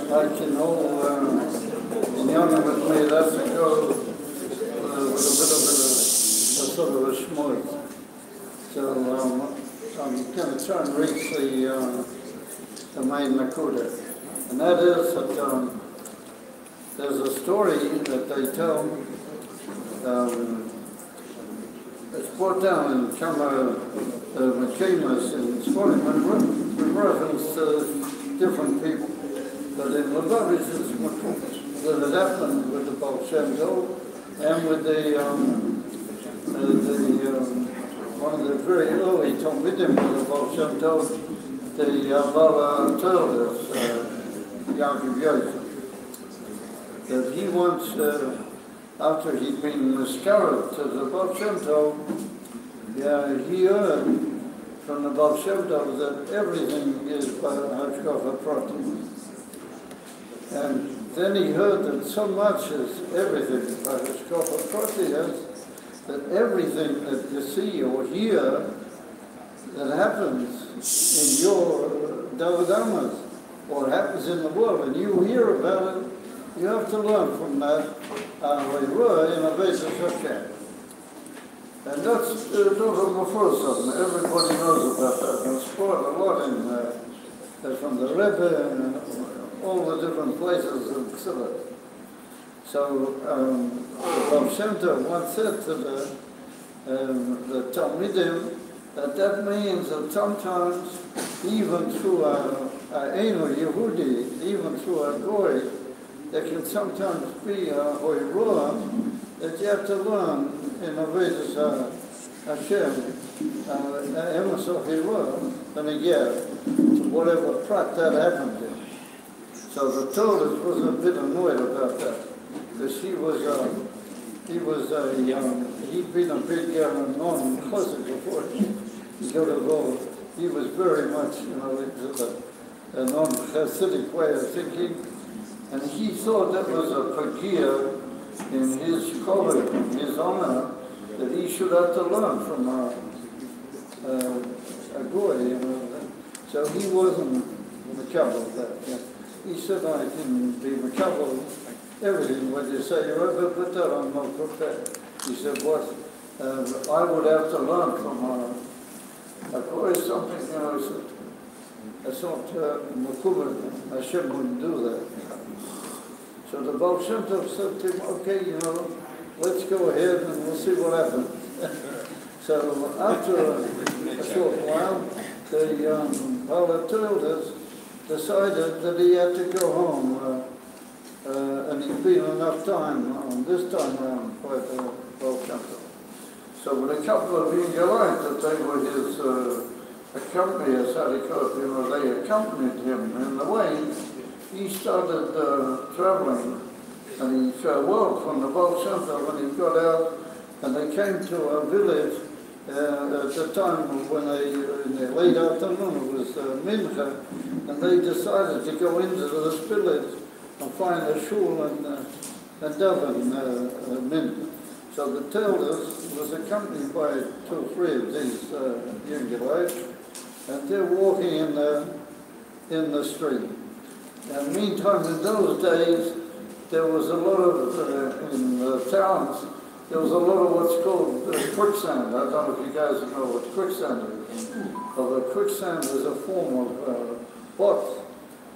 like you know, young with me, that's a girl with a bit of a sort of a schmutz. So I'm going to try and reach the main Nakuda. And that is that there's a story that they tell. It's brought down in Kama Machinas in Scotland with reference to different people. But in Lubavitch, it's Makut that had happened with the Baal Shem Tov and with one of the very early Talmidim of the Baal Shem Tov, the Baba Turles, Yaakov Yosef, that he once, after he'd been miscarried to the Baal Shem Tov, he heard from the Baal Shem Tov that everything is by Hashkafa Prati. And then he heard that so much is everything by Hashkafa Prati is that everything that you see or hear that happens in your Davadamas or happens in the world and you hear about it, you have to learn from that we were in a basic Hashem. And that's the first of them. Everybody knows about that. And sport a lot in from the Rebbe and all the different places in Ksilat. So the Rav Shem Tov once said to the Talmidim that means that sometimes even through a Eino Yehudi, even through a Goy, there can sometimes be a Hoirua that you have to learn in a way that Hashem, Emes of Hoirua, and again, whatever prat that happened in. So the Torah was a bit annoyed about that. because he'd been a big non-Chassid before he got involved. He was very much, into a non-Chassidic way of thinking, and he thought that was a pagia in his college, in his honor, that he should have to learn from a goy, So he wasn't makabel of that. Yeah. He said, I can be makabel everything what you say, but that I'm not prepared. He said, what? I would have to learn from a goy something, it's not makubel. Hashem wouldn't do that. So the Baal Shem Tov said to him, okay, let's go ahead and we'll see what happens. So after a short while, the Baal decided that he had to go home, and he'd been enough time this time around by the Baal Shem Tov. So with a couple of Yingalites that they were his accompaners, they accompanied him in the way. He started traveling, and he farewelled from the Baal Shem Tov, and he got out, and they came to a village at the time when in the late afternoon, it was Mincha, and they decided to go into this village and find a shul and daven Mincha. So the Tilders was accompanied by 2 or 3 of these Yingalites, and they're walking in the street. And meantime, in those days, there was a lot of, in the towns, there was a lot of what's called quicksand. I don't know if you guys know what quicksand is. Well, the quicksand is a form of box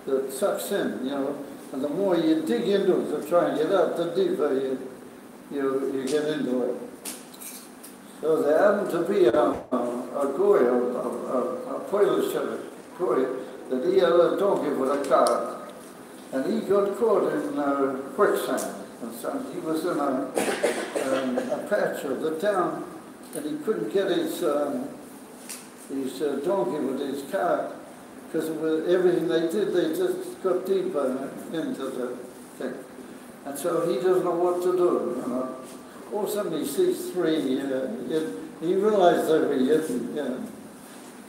that sucks in, and the more you dig into it to try and get out, the deeper you get into it. So there happened to be a goy, a Polish goy, that he had a donkey with a cart. And he got caught in quicksand. And so he was in a patch of the town, and he couldn't get his donkey with his cart, because everything they did, they just got deeper into the thing. And so he doesn't know what to do, All of a sudden he sees 3, he realized they were hidden,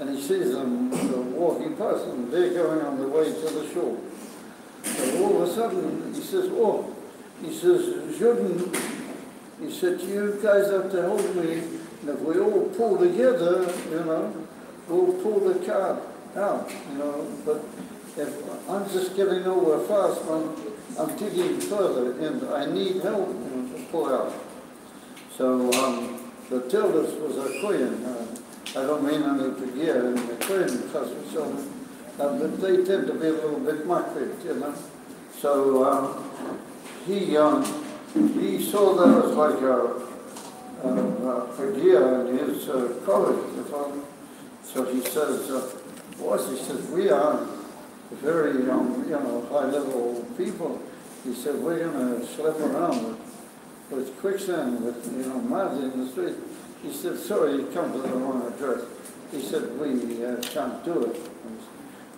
and he sees them walking past, and they're going on the way to the shore. So all of a sudden, he says, Jordan, he said, you guys have to help me, and if we all pull together, we'll pull the car out, but if I'm just getting nowhere fast, I'm digging further, and I need help to pull out. So the Tilders was a Kohen. I don't mean any Pegia in the Kohen, but they tend to be a little bit makrid, So he saw that as like a Pegia in his college. So he says, he says, we are very, high-level people. He said, we're going to schlep around with quicksand, with, mud in the street. He said, sorry, you come to the wrong address. He said, we can't do it.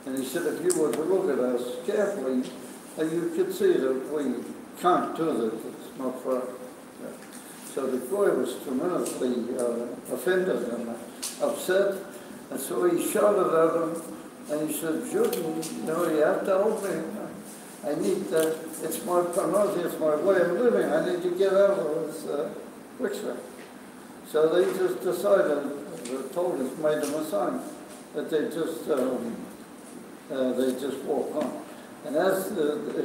And he said, if you were to look at us carefully, you could see that we can't do this. It's not for us. So the boy was tremendously offended and upset. And so he shouted at him, and he said, Jordan, you have to help me. I need it's my parnasi, it's my way of living. I need to get out of this quicksand. So they just decided, the Torah made them a sign, that they just walk on. And as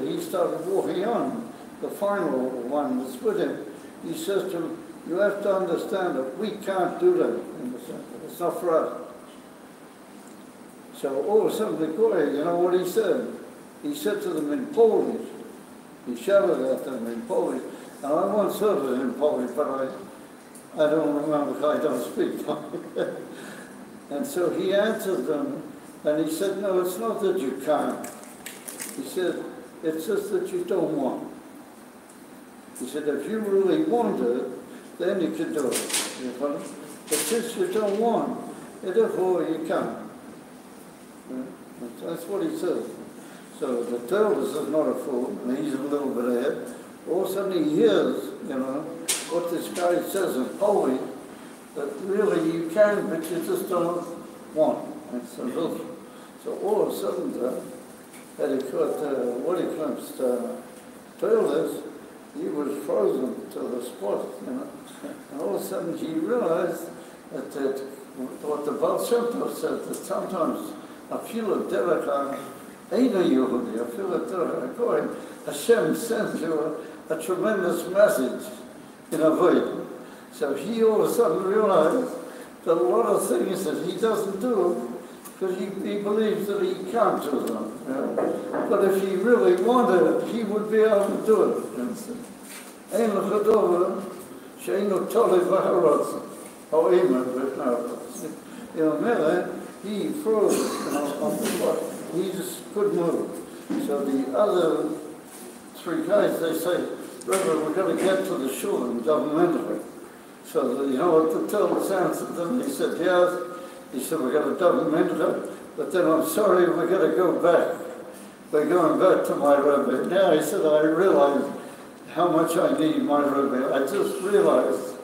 he started walking on, the final one that's with him, he says to him, you have to understand that we can't do that in the center. It's not for us. So all of a sudden the goy, you know what he said? He said to them in Polish. He shouted at them in Polish. Now I once heard it in Polish, but I don't remember because I don't speak Polish. And so he answered them, and he said, no, it's not that you can't. He said, it's just that you don't want. He said, if you really want it, then you can do it. You follow? But since you don't want, therefore you can't. That's what he said. So the Tilders is not a fool, and he's a little bit ahead. all of a sudden he hears, what this guy says is holy, that really you can, but you just don't want. And so all of a sudden, what he claims toilets, he was frozen to the spot, And all of a sudden he realized that what the Baal Shem Tov said, that sometimes I feel a derech Eina Yehudi, I feel a derech HaKohen, Hashem sends you a tremendous message in a way. So he all of a sudden realized that a lot of things that he doesn't do, because he believes that he can't do them. But if he really wanted it, he would be able to do it. Ein l'chadova, she'einu tolei v'harotz, ha'oimer v'chnarotz. He froze on the spot. He just couldn't move. So the other three guys, they say, Reverend, we're going to get to the shul and governmentally. So what to tell the sounds of them? He said, yes. He said, we're going to governmentally, but then I'm sorry, we're going to go back. We're going back to my Rebbe. Now he said, I realized how much I need my Rebbe. I just realized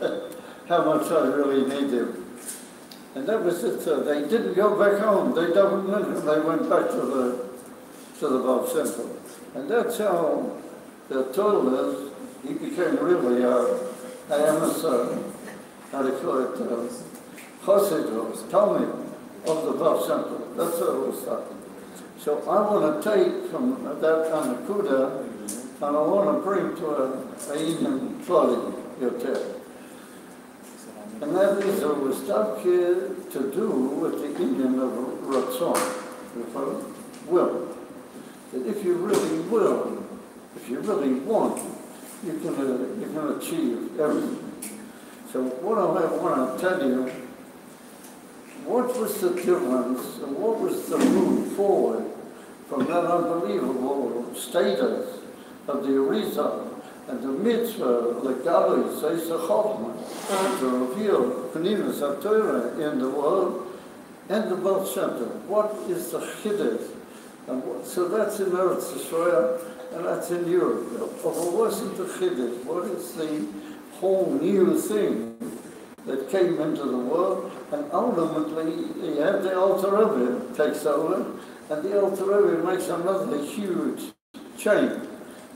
how much I really need him. And that was it. They didn't go back home. They went back to the Baal Shem Tov. And that's how the Torah, he became really how do you call it, Chassid or Talmud of the Baal Shem Tov. That's how it was started. So I want to take from that Anakuda and I want to bring to a Indian flooding yotel. And that is a stuff here to do with the Indian of Ratzon, will. That if you really will, if you really want, you can achieve everything. So what I want to tell you, what was the difference and what was the move forward from that unbelievable status of the Arizal and the mitzvah, the galleys, the Chochmah, to reveal Pnimis HaTorah in the world and the Baal Shem Tov. What is the chiddush? So that's in Eretz Yisrael and that's in Europe. But what wasn't the chiddush? What is the whole new thing that came into the world? And ultimately, you have the Alter Rebbe takes over, and the Alter Rebbe makes another huge change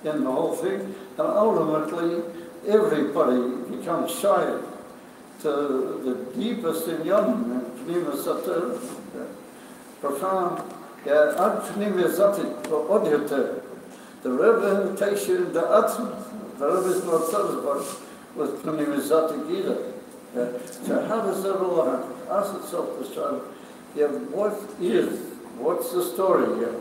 in the whole thing, and ultimately everybody becomes shy to the deepest in Yonim, Pnimis HaTorah, profound, ad Pnimis HaTorah, od yoter. The Rebbe takes you into Atzmos. The Rebbe is not satisfied with Pnimis HaTorah either. So how does that all happen? Ask itself this time, what's the story here?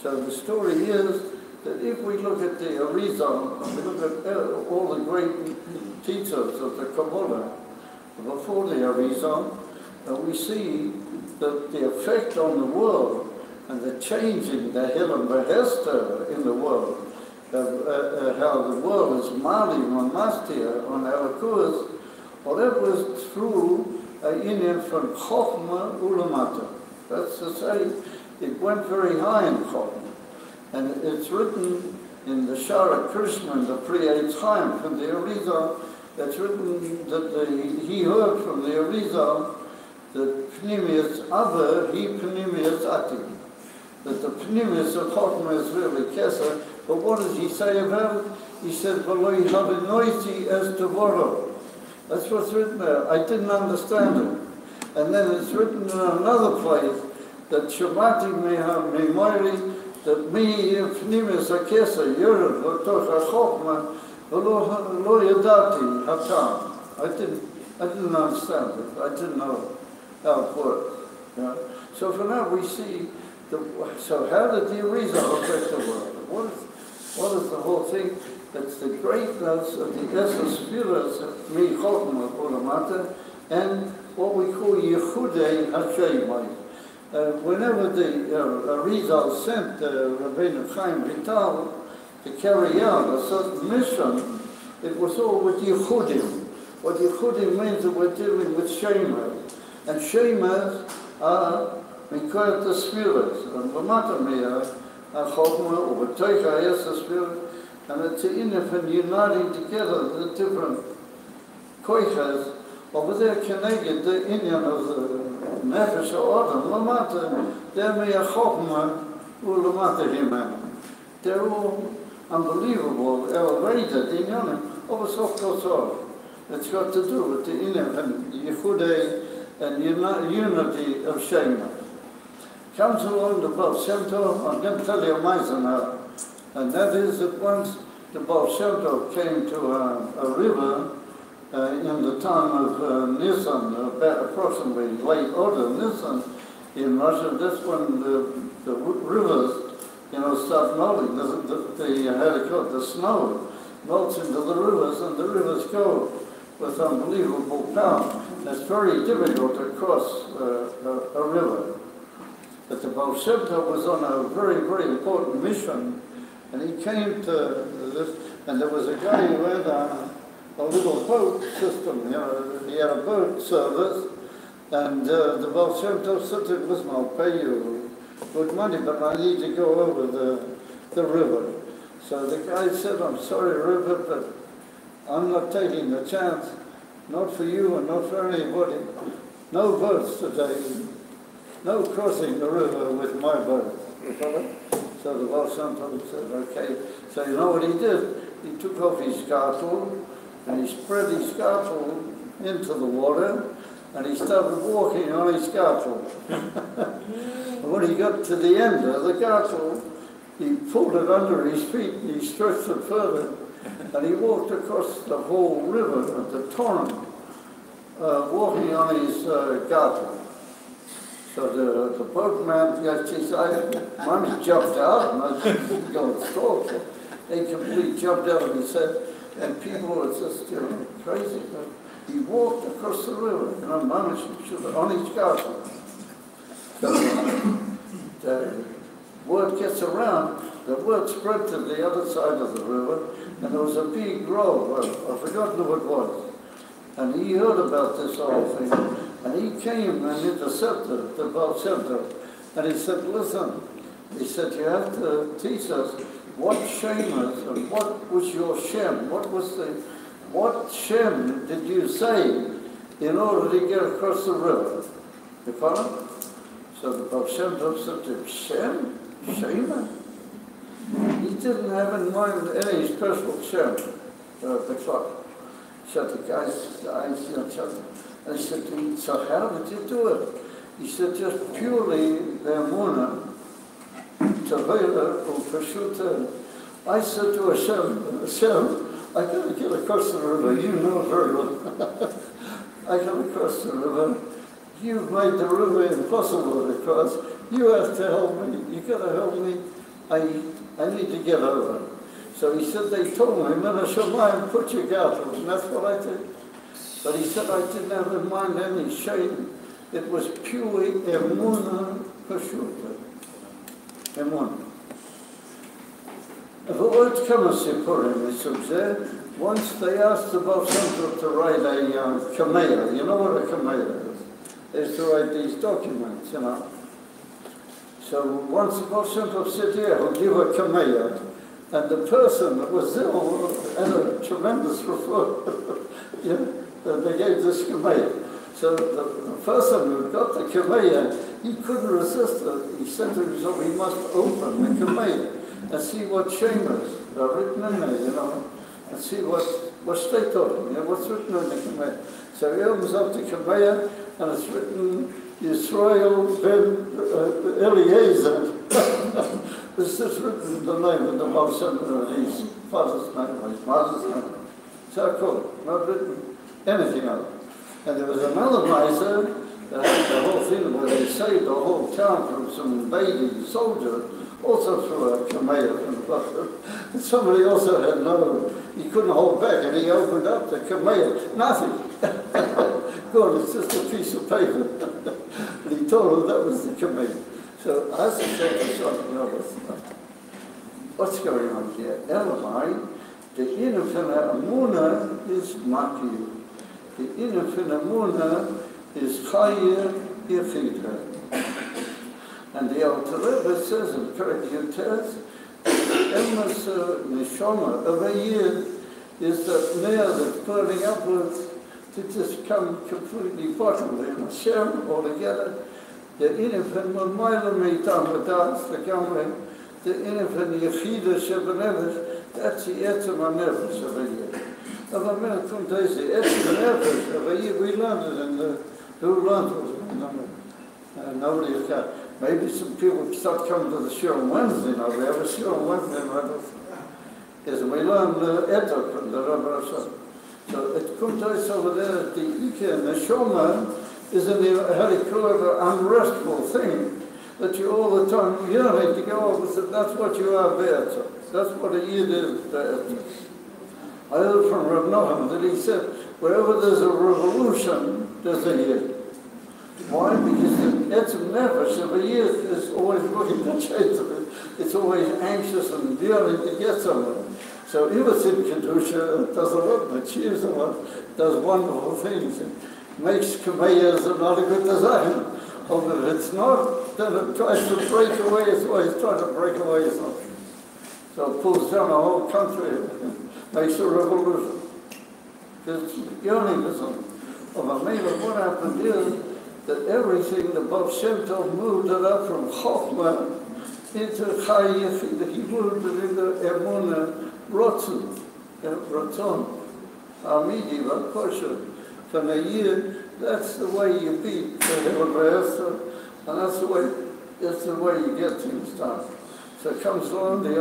So the story is that if we look at the Arizal, and we look at all the great teachers of the Kabbalah before the Arizal, we see that the effect on the world and the changing the Hilam Behester in the world, how the world is Malim on Mastia, on Alakus, well, that was through an Indian from Chochmah Ulamata. That's to say, it went very high in Chochmah. And it's written in the Shara Krishna and the Pri Chaim from the Arizal, it's written that he heard from the Arizal that Pnimius Abba, he Pnimius Ati. That the Pnimius of Chochmah is really Kesser. But what does he say about it? He said, V'loi habenoiti es tevoro. That's what's written there. I didn't understand it. And then it's written in another place that Shabati memoiri, that me Pnimis HaKesser Yered L'toch HaChochmah V'lo yadati hatam. I didn't understand it. I didn't know how it worked. So for now we see, so how did the Arizal affect the world? What is the whole thing? That's the greatness of the Esses Firas of Mi Chochmah Ulamata and what we call Yechudei HaShemai. Whenever the Arizal sent Rabbeinu Chaim Vital to carry out a certain mission, it was all with Yechudim. What Yechudim means that we're dealing with Shemas. And Shemas are Mikoyat Sfiras. And Lamata Mea, Chochmah, or B'toich HaEsses Firas, And it's the inner and uniting together the different koichas. Over there, connected the Indian of the Nefesh Odom, Lamata, they're a Chokma, Ulamata Himan. They're all unbelievable, elevated, Inyanim. Over Sof Kotzor. It's got to do with the inner and Yehudei and unity of Shema. Comes along the Baal Shem Tov, I'm going to tell you a Maisa now. And that is that once the Baal Shem Tov came to a river in the time of Nisan, approximately late autumn Nisan in Russia, that's when the rivers, start melting. The snow melts into the rivers, and the rivers go with unbelievable power. It's very difficult to cross a river. But the Baal Shem Tov was on a very, very important mission, and he came to this, and there was a guy who had a little boat system, he had a boat service, and the Baal Shem Tov said to him, listen, I'll pay you good money, but I need to go over the river. So the guy said, I'm sorry, river, but I'm not taking the chance, not for you and not for anybody. No boats today, no crossing the river with my boat. So the Baal Shem Tov said, okay. So you know what he did? He took off his scarf and he spread his scarf into the water, and he started walking on his scarf. And when he got to the end of the gargle, he pulled it under his feet, and he stretched it further, and he walked across the whole river, the torrent, walking on his gargle. So the boatman, one jumped out, and I didn't go and stalk. They completely jumped out, and he said, and people were just crazy. He walked across the river, on his gargle. So the word gets around, the word spread to the other side of the river, and there was a big grove, I've forgotten who it was. And he heard about this whole thing, and he came and intercepted the Baal Shem Tov. And he said, listen, he said, you have to teach us what Shem is, and what was your Shem? What Shem did you say in order to get across the river? You follow? So the Baal Shem Tov said to him, Shem? Shema? He didn't have in mind any special Shem, the clock. So the guy's eyes, and he said to him, so how did you do it? He said, just purely the Emunah, Tavela, or Peshuta. I said to Hashem, I got to get across the river, you know very well. I got across the river. You've made the river impossible to cross. You have to help me. You've got to help me. I need to get over. So he said, they told me, Menashamayim, put your garter, and that's what I did. But he said, I didn't have in mind any shame. It was purely Emunah Peshuta. Emunah. The words come as Sippurim, once they asked the Baal Shem Tov to write a Kameya. You know what a Kameya is? They used to write these documents, So once the Baal Shem Tov said, yeah, we'll give a Kameya, and the person that was ill had a tremendous refer. They gave this Kameya. So the person who got the Kameya, he couldn't resist it. He said to himself, he must open the Kameya and see what chambers are written in there, and see what's they talking, what's written in the Kameya. So he opens up the Kameya, and it's written, Yisrael ben Eliezer. This is written the name of the Baal Shem Tov, his father's name, his mother's name. So cool, not written anything else. And there was another miser that had the whole thing where they saved the whole town from some invading soldiers, also through a Kameya. And somebody also had he couldn't hold back, and he opened up the Kameya. Nothing. God, it's just a piece of paper. And he told him that was the Kameya. So I said to myself, what's going on here? Elamai, the infinite Emunah is Maki. The infinite Emunah is Chayir Yefidra. And the Alter Rebbe says in Perek Yutes, emes neshama of a year is that now that's burning upwards to just come completely bottomless and Hashem altogether. The inifin mamayla meitam v'das the gamre, the inifin yechida shebeneves, that's the etzem hanefesh of a year. Of a minute from days, the etzem hanefesh of a year, we learned it in the, who learned it? Nobody has got. Maybe some people start coming to the show on Wednesday now. We have a show on Wednesday. Yes, we learn the Edok from the Rabbi Hashem. So it comes out over there that the Ike and the Shoma is how do you call it, an unrestful thing that you all the time yearning to go over. So that's what you are, Be'etzah. That's what a Yid is, Be'etzah. I heard from Rav Noam that he said, wherever there's a revolution, there's a Yid. Why? Because the etzem nefesh of a Yid is always looking to change it. It's always anxious and yearning to get somewhere. So if it's in Kedusha, does a lot, achieves a lot, does wonderful things, and makes Kameya not a good design. Or if it's not, then it tries to break away, it's always trying to break away something. So it pulls down a whole country, makes a revolution. It's yearningism of a man. What happened is that everything, the Baal Shem Tov moved it up from Chokhmah into Chai Yechida. He moved it into Emunah, Rotzen, Amidi, Vakosha. From a year, that's the way you beat the Hillel, and that's the way you get things done. So it comes along the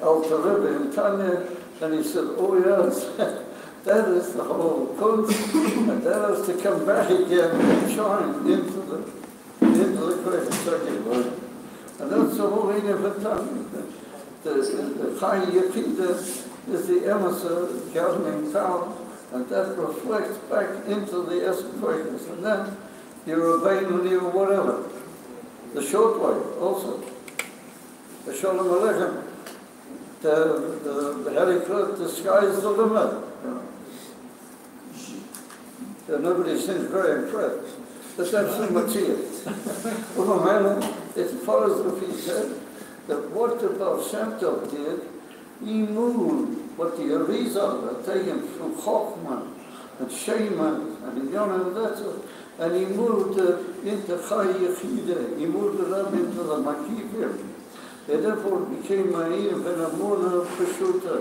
Alter Rebbe in Tanya, and he said, oh yes, that is the whole kunst, and that has to come back again and shine into the question. And that's the whole thing of the time. The Chai Yechida is the emissary governing power, and that reflects back into the Esquires. And then you're obeying and you're whatever. The short way also. The Shalom Aleichem. The Harikot, the sky is the limit. Nobody seems very impressed. But that's the Matziyah. It follows what he said, that what the Baal Shem Tov did, he moved what the Arizal had taken from Chokhmah and Shema and Yonah and that's it, and he moved it into Chai Yechida, he moved it up into the Makivim. And therefore it became Ma'im and Amunah Peshuta.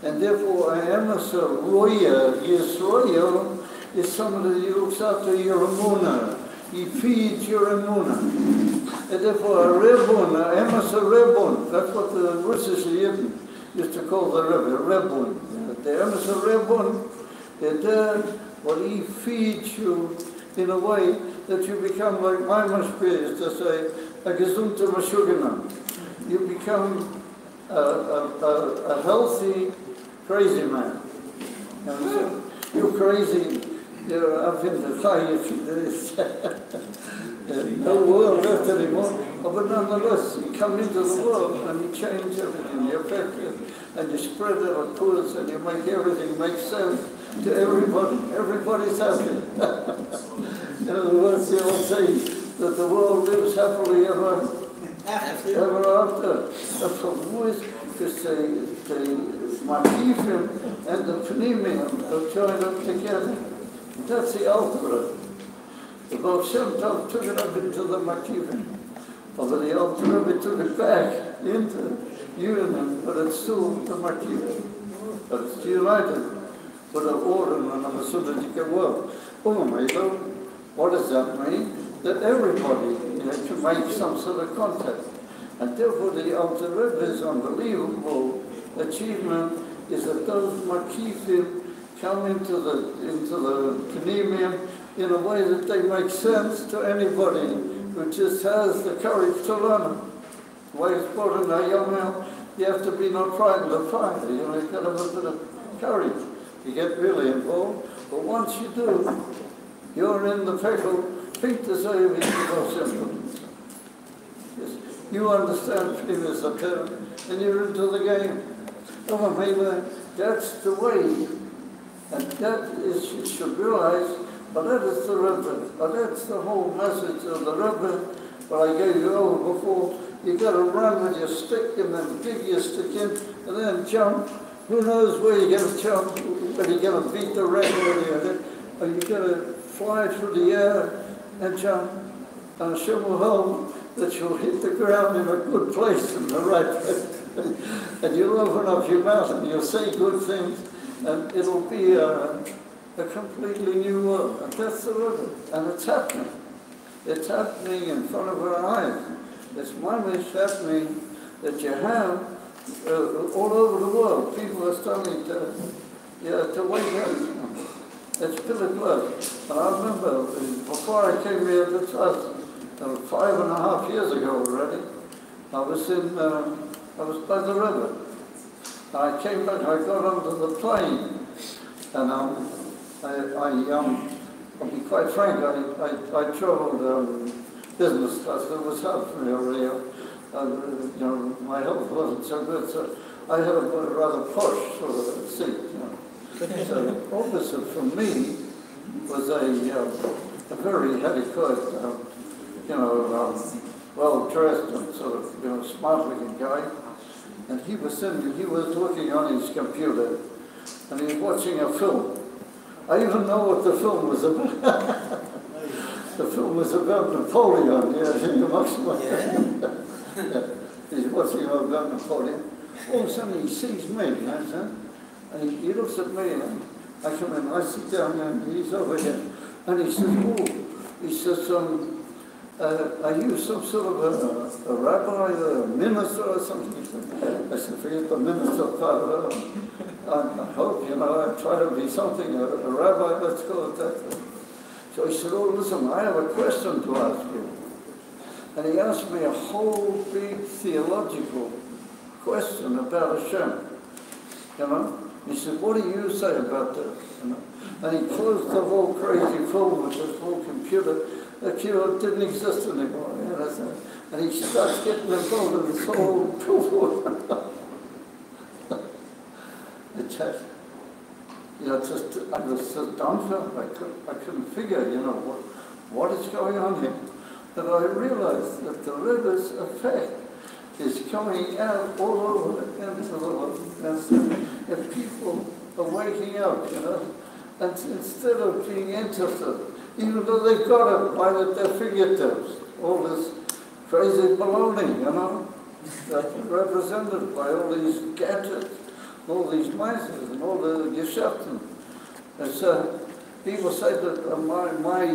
And therefore I am a Roya, Yisroel, is somebody who looks after your Amunah. He feeds your Amunah. And therefore a Rebun, I am a Rebun. That's what the Rosh Yidden used to call the Rebbe, Rebun. The am a Rebun, they're what he feeds you in a way that you become like my Mashpir used to say, a gesunte Mashugana. You become a healthy, crazy man. You're crazy. You're up in the fire. No world left anymore. But nonetheless, you come into the world and you change everything. You affect it and you spread it on course and you make everything make sense to everybody. Everybody's happy. In other words, they all say that the world lives happily ever after. That's what voice, because the Makifim and the Pneumium are joined up together. That's the Alter. The Baal Shem Tov took it up into the Makivim. Although the Alter Rebbe took it back into union, but it's still the Makivim. But it's united with an order and a Masudic world. What does that mean? That everybody can make some sort of contact. And therefore the Alter Rebbe's unbelievable achievement is that those Makifim come into the Pneumium in a way that they make sense to anybody who just has the courage to learn it. The way it's put in a young man, you have to be not frightened of fire. You've got to have a bit of courage. You get really involved, but once you do, you're in the pickle, think to say of it, yes. You understand previous appearance, and you're into the game. Oh, maybe that's the way. And that is, you should realize, but that is the Rebbe, but that's the whole message of the Rebbe, what I gave you over before, You got to run with your stick and then dig your stick in and then jump. Who knows where you're going to jump, whether you're going to beat the rain or you're going to fly through the air and jump. And shovel home that you'll hit the ground in a good place, in the right place. And you'll open up your mouth and you'll say good things, and it'll be a completely new world. And that's the river. And it's happening. It's happening in front of our eyes. It's it's happening that you have all over the world. People are starting to wake up. It's really close. And I remember before I came here to Tzfat, 5.5 years ago already, I was by the river. I came back, I got onto the plane, and I'll be quite frank, I traveled business class. It was hard for me over here. My health wasn't so good, so I had a rather posh sort of seat. So opposite from me was a very heavy coat, well-dressed and sort of, smart-looking guy. And he was looking on his computer, and he was watching a film. I even know what the film was about. The film was about Napoleon, He's watching about Napoleon. All of a sudden he sees me, and he looks at me, and I come in, I sit down, and he's over here. And he says, are you some sort of a rabbi, a minister or something? I said, forget the minister part. I hope, I try to be something, a rabbi, let's call it that. So he said, oh, listen, I have a question to ask you. And he asked me a whole big theological question about Hashem. He said, what do you say about this? And he closed the whole crazy film with this whole computer. The computer didn't exist anymore. And he starts getting involved in this whole tool. I was just dumbfounded. I couldn't figure, what is going on here. But I realized that the river's effect is coming out all over into the world. And people are waking up, and instead of being interested, even though they've got it right at their fingertips, all this crazy baloney, that's represented by all these gadgets, all these mices, and all the geschäften. And so people say that my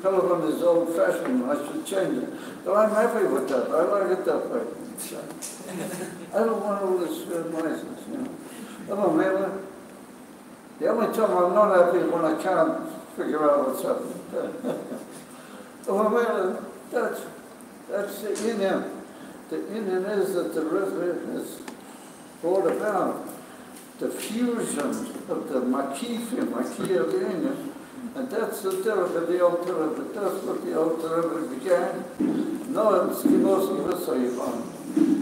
telephone is old-fashioned, I should change it. But I'm happy with that. I like it that way. I don't want all this mices, Hello, Mela. The only time I'm not happy is when I can't figure out what's happening. Well, that's the Indian. The Indian is that the river is brought about the fusion of the Makifim, Maki of the Indian, and that's the derech of the Alter Rebbe. That's what the Alter Rebbe began. No, it's Kimosi V'Soyivan.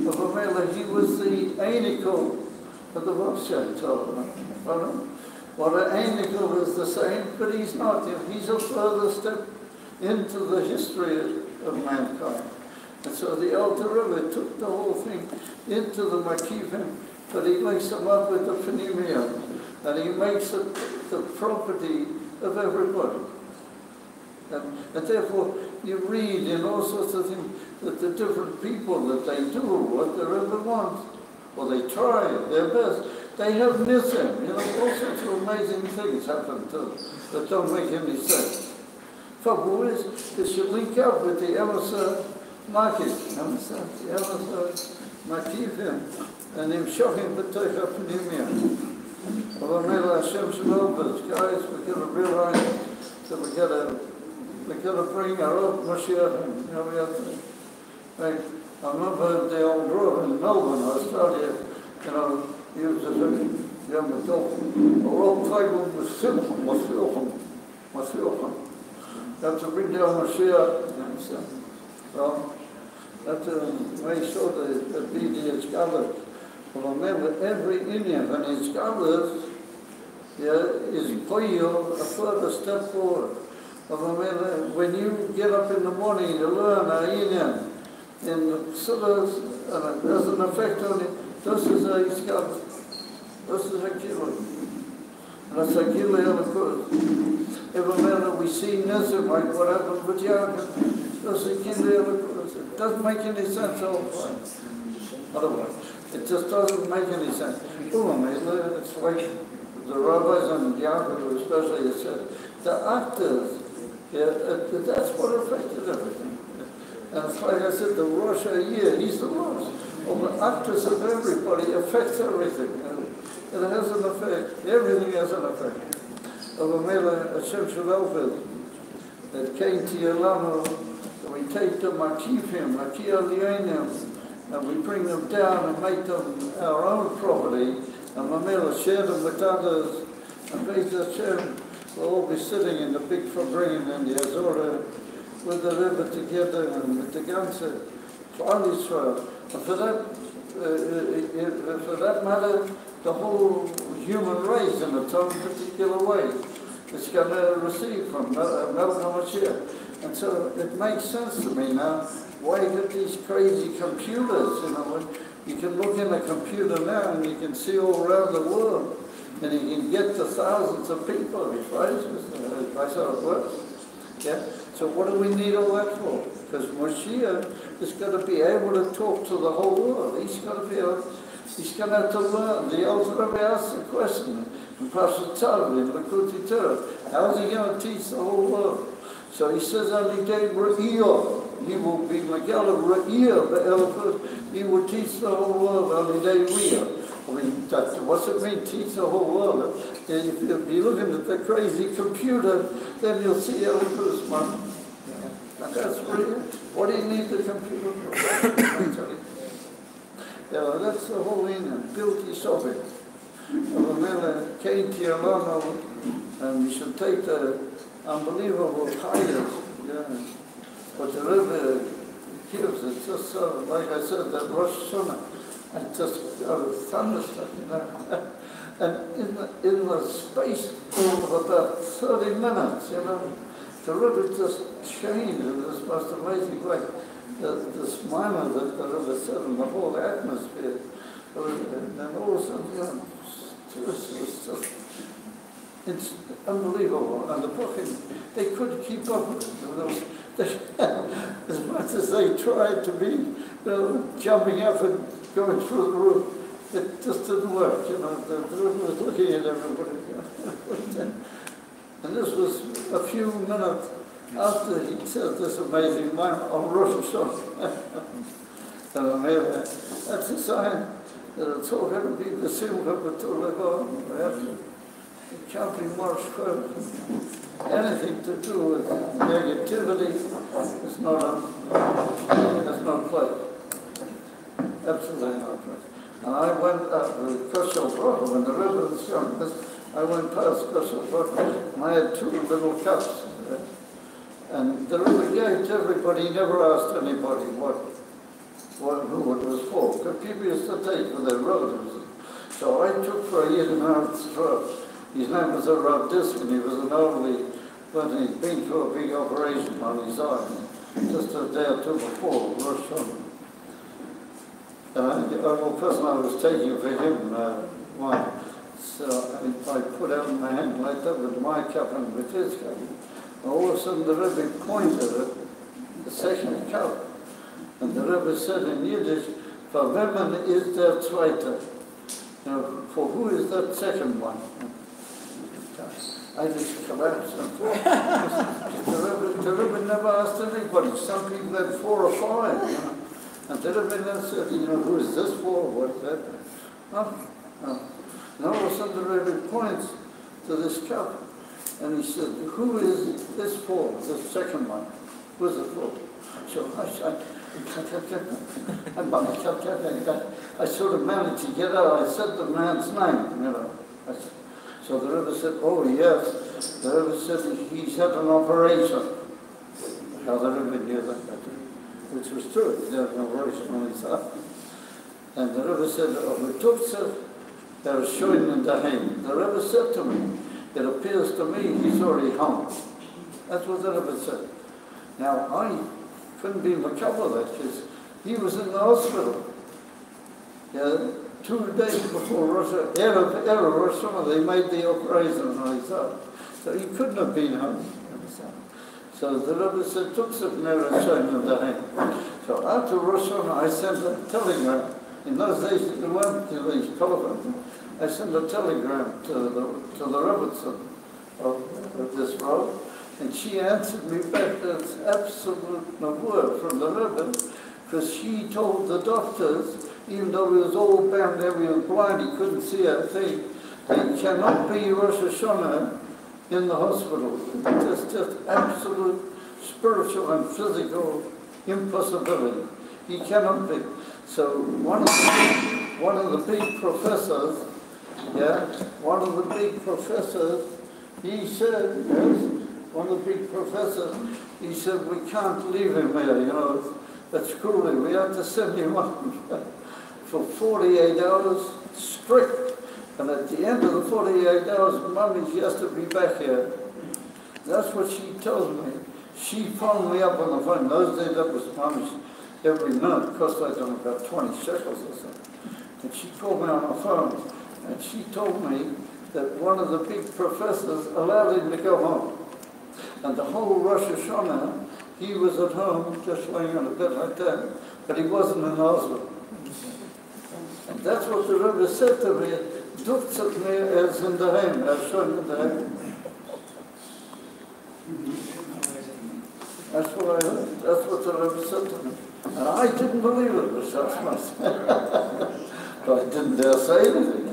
But he was the Einikel of the Moshe Torah. Well, the Einikel is the same, but he's not. He's a further step into the history of mankind. And so the Alter Rebbe took the whole thing into the Makifim, but he makes them up with the Pneumiya, and he makes it the property of everybody. And therefore, you read in all sorts of things that the different people that they do what the Rebbe wants, or they try their best. They have nisim, all sorts of amazing things happen to them that don't make any sense. Trouble is you link up with the Emerson market, understand? The Emerson Makifim, and him shocking B'toich HaPnimiyah. Well, Hashem Shalom, guys, we're going to realize that we're going to bring our own Mashiach, and we have to. Like, I remember the old road in Melbourne, Australia, he was a very young adult. The old title was Mafilchim. That's to bring down Mashiach. Well, that's a way so that be the scholars. Well, remember, every Indian and his scholars is poyo a further step forward. Well, remember, when you get up in the morning to learn a Indian, in the Siddhas, and it has an effect on it. This is a iskab. This is a kilo. And it's a kilo of the Kurd. Every minute we see Nizam, like what happened with Yaakov, this is a kilo of the Kurd. It doesn't make any sense all the time. Otherwise, it just doesn't make any sense. It's like the rabbis and Yaakov especially said, the actors, that's what affected everything. And it's like I said, the Rosh Hashanah, he's the Rosh. Well, the actors of everybody affects everything. It has an effect. Everything has an effect. Of a Mela Hashem Shalom that came to Yolano, we take them, Makifim, Makiyalienim, and we bring them down and make them our own property, and Mamela share them with others, and Beis Hashem will all be sitting in the big Farbrengen and the Azora with the river together and with the Ganze, for Israel. And for that matter, the whole human race in a totally particular way is going to receive from Melech HaMashiach. And so it makes sense to me now why you get these crazy computers, you know. You can look in a computer now and you can see all around the world and you can get to thousands of people, right? That's how it works. Yeah? So what do we need all that for? Because Moshiach is going to be able to talk to the whole world. He's going to be able, he's going to have to learn. The Elul Rebbe asked the question in Pashat Tzav, in Lakuti Torah, how is he going to teach the whole world? So he says, only day Re'iyah. He will be Miguel of Re'iyah, the Elul. He will teach the whole world, only day Re'iyah. I mean, what's it mean, teach the whole world? If you're looking at the crazy computer, then you'll see Elul man. And that's real. What do you need the computer for? Yeah, that's the whole thing, and built his sovereign. When came to Yolano, and we should take the unbelievable hires, yeah. But the river gives, it's just so, like I said, that Rosh Hashanah, and just got a thunderstorm, you know. And in the space of about 30 minutes, you know, the river just changed in this most amazing way. This minor that the river set in the whole atmosphere, and all of a sudden, you know, it's unbelievable. And the booking, they couldn't keep up with it. As much as they tried to be, you know, jumping up and going through the roof, it just didn't work. You know, the river was looking at everybody. And this was a few minutes after he said this amazing line on Rosh Hashanah. That's a sign that it's all going to be the Simcha B'Torah God. It can't be more square. Anything to do with negativity is not place. Absolutely not place. And I went with Koshel Brook, when the river was young, I went past Koshel Brook, and I had 2 little cups. And the river gave to everybody, never asked anybody who it was for. Because people used to take for their relatives. So I took for a year and a half. His name was Rav Diskin. He was an elderly, but he'd been through a big operation on his eye, just a day or 2 before Rosh Hashanah. And the only person I was taking for him, wine. So I put out my hand like that with my cup and with his cup. And all of a sudden the Rebbe pointed at the second cup. And the Rebbe said in Yiddish, Farbrengen is der Zweite. You know, for who is that second one? I just collapsed and the Rebbe never asked anybody. Some people had 4 or 5, you know. And the Rebbe said, you know, who is this for? What's that? No. And all of a sudden the Rebbe points to this cup. And he said, who is this for, the second one? Who is it for? So I sort of managed to get out. I said the man's name, you know. So the Rebbe said, oh yes. The Rebbe said he's had an operation. How the Rebbe knew that, which was true. He had an operation on his eye. And the Rebbe said, there was showing in the hand. The Rebbe said to me, it appears to me he's already home. That's what the Rebbe said. Now, I couldn't be makabel that, because he was in the hospital. Yeah, 2 days before Rosh Hashanah, they made the operation on his heart. So he couldn't have been home. So the Rebbe said, took some never in the hand. So after Rosh Hashanah, I sent a telegram. In those days, there weren't these telephones. I sent a telegram to the Rebbetzin of this road, and she answered me back. That's absolute word from the Rebbe, because she told the doctors, even though he was all bound, he was blind, he couldn't see a thing, he cannot be Rosh Hashanah in the hospital. It's just absolute spiritual and physical impossibility. He cannot be. So one of the big professors, he said, one of the big professors, he said, we can't leave him here, that's cruelty. We have to send him on for 48 hours strict. And at the end of the 48 hours, Monday, she has to be back here. That's what she tells me. She phoned me up on the phone. Those days, that was Monday every minute. It cost like about 20 shekels or something. And she called me on the phone, and she told me that one of the big professors allowed him to go home. And the whole Rosh Hashanah, he was at home, just laying on a bed like that, but he wasn't in the hospital. And that's what the Rebbe said to me. Duftet mir in the Heim, schon in the Heim. That's what I heard. That's what the Rebbe said to me. And I didn't believe it was such but I didn't dare say anything.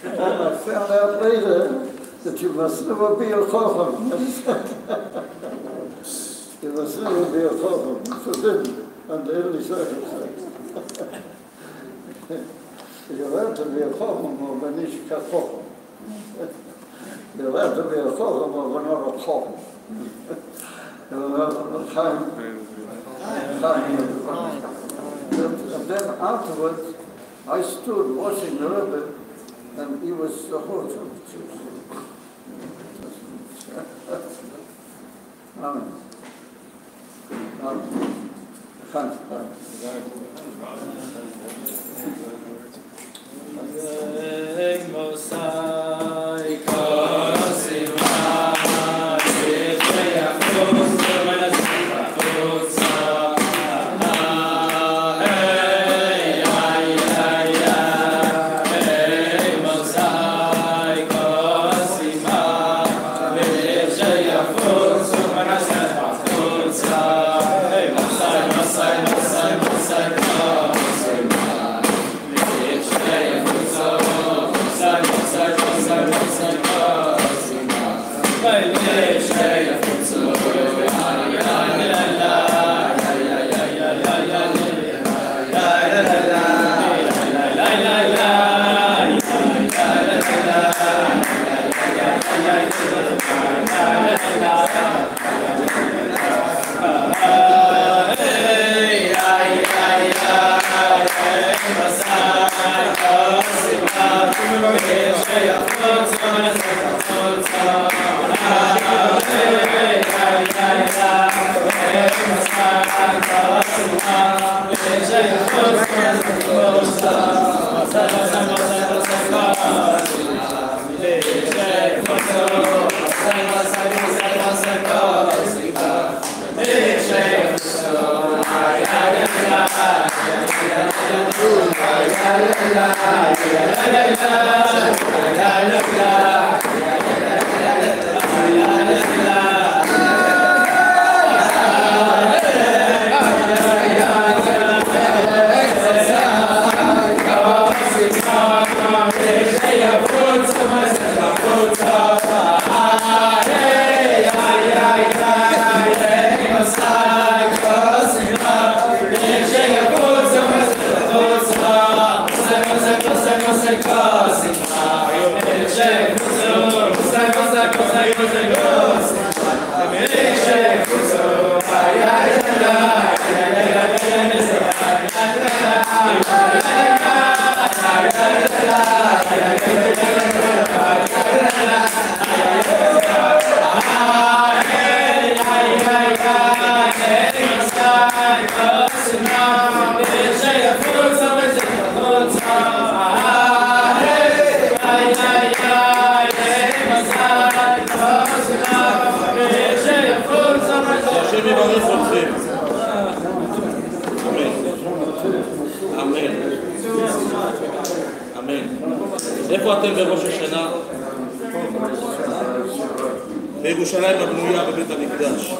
And I found out later that you must never be a chacham. You must never be a chacham. Forbidden under any circumstance. You're allowed to be a chacham or when you can't chacham. You're allowed to be a chacham or when you're a chacham. You're allowed to chaim. And then afterwards, I stood watching the Rebbe, and he was the whole truth. Amen. Amen. Cause איפה אתם בראש השנה? בירושלים הבנויה בבית המקדש.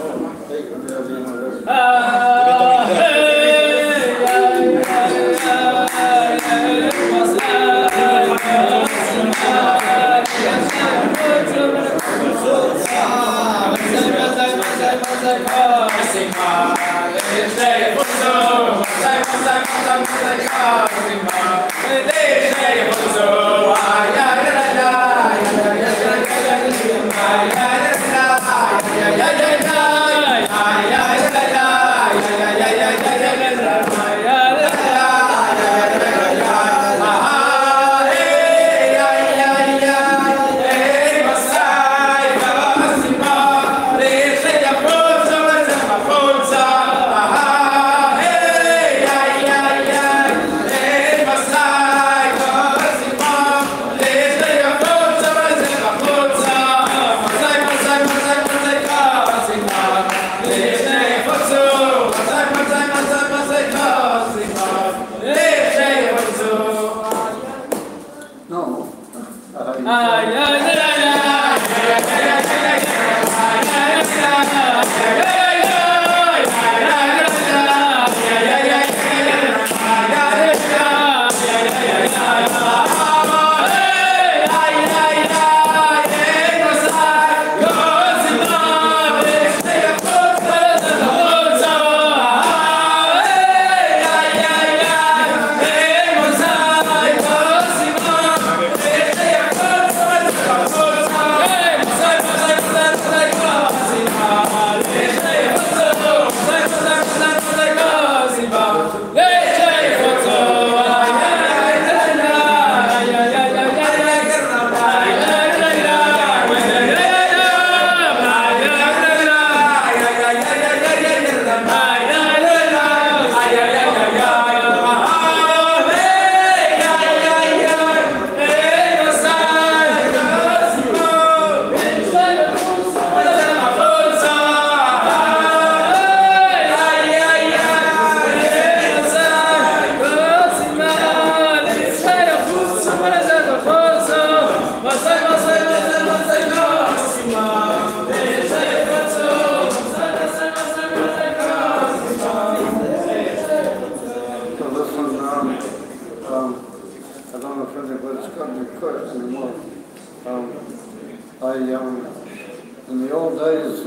In the old days,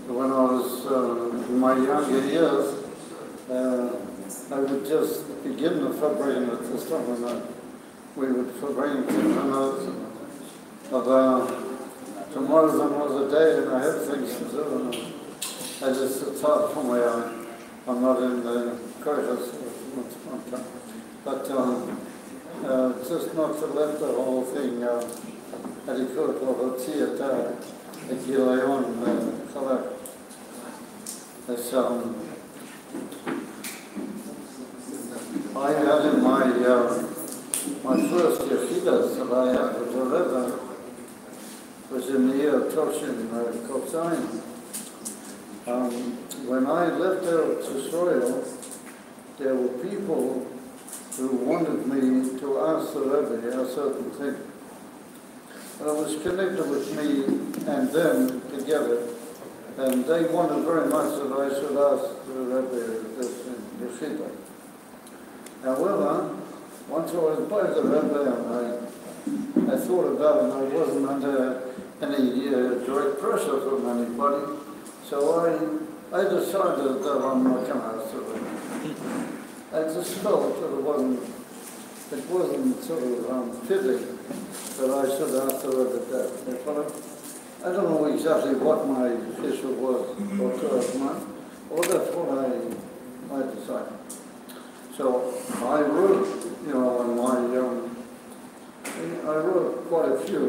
when I was in my younger years, I would just begin the Farbrengen at the start and we would Farbrengen to but tomorrow's another day and I have things to do and I just, it's hard for me, I'm not in the courses, but just not to let the whole thing adequate or theatre Gileon Chalak. I had in my first yeshiva that I had with the Rebbe was in the year Toshin Kotzain. When I left Eretz Israel, there were people who wanted me to ask the Rebbe a certain thing. And it was connected with me and them together, and they wanted very much that I should ask the Rebbe this in Yeshiva. However, once I was by the Rebbe and I thought about it, and I wasn't under any direct pressure from anybody, so I decided that I'm not going to ask the Rebbe. I just felt that it wasn't sort of fitting that I should ask the Rebbe that. I don't know exactly what my issue was or that's what I decided. So I wrote, in I wrote quite a few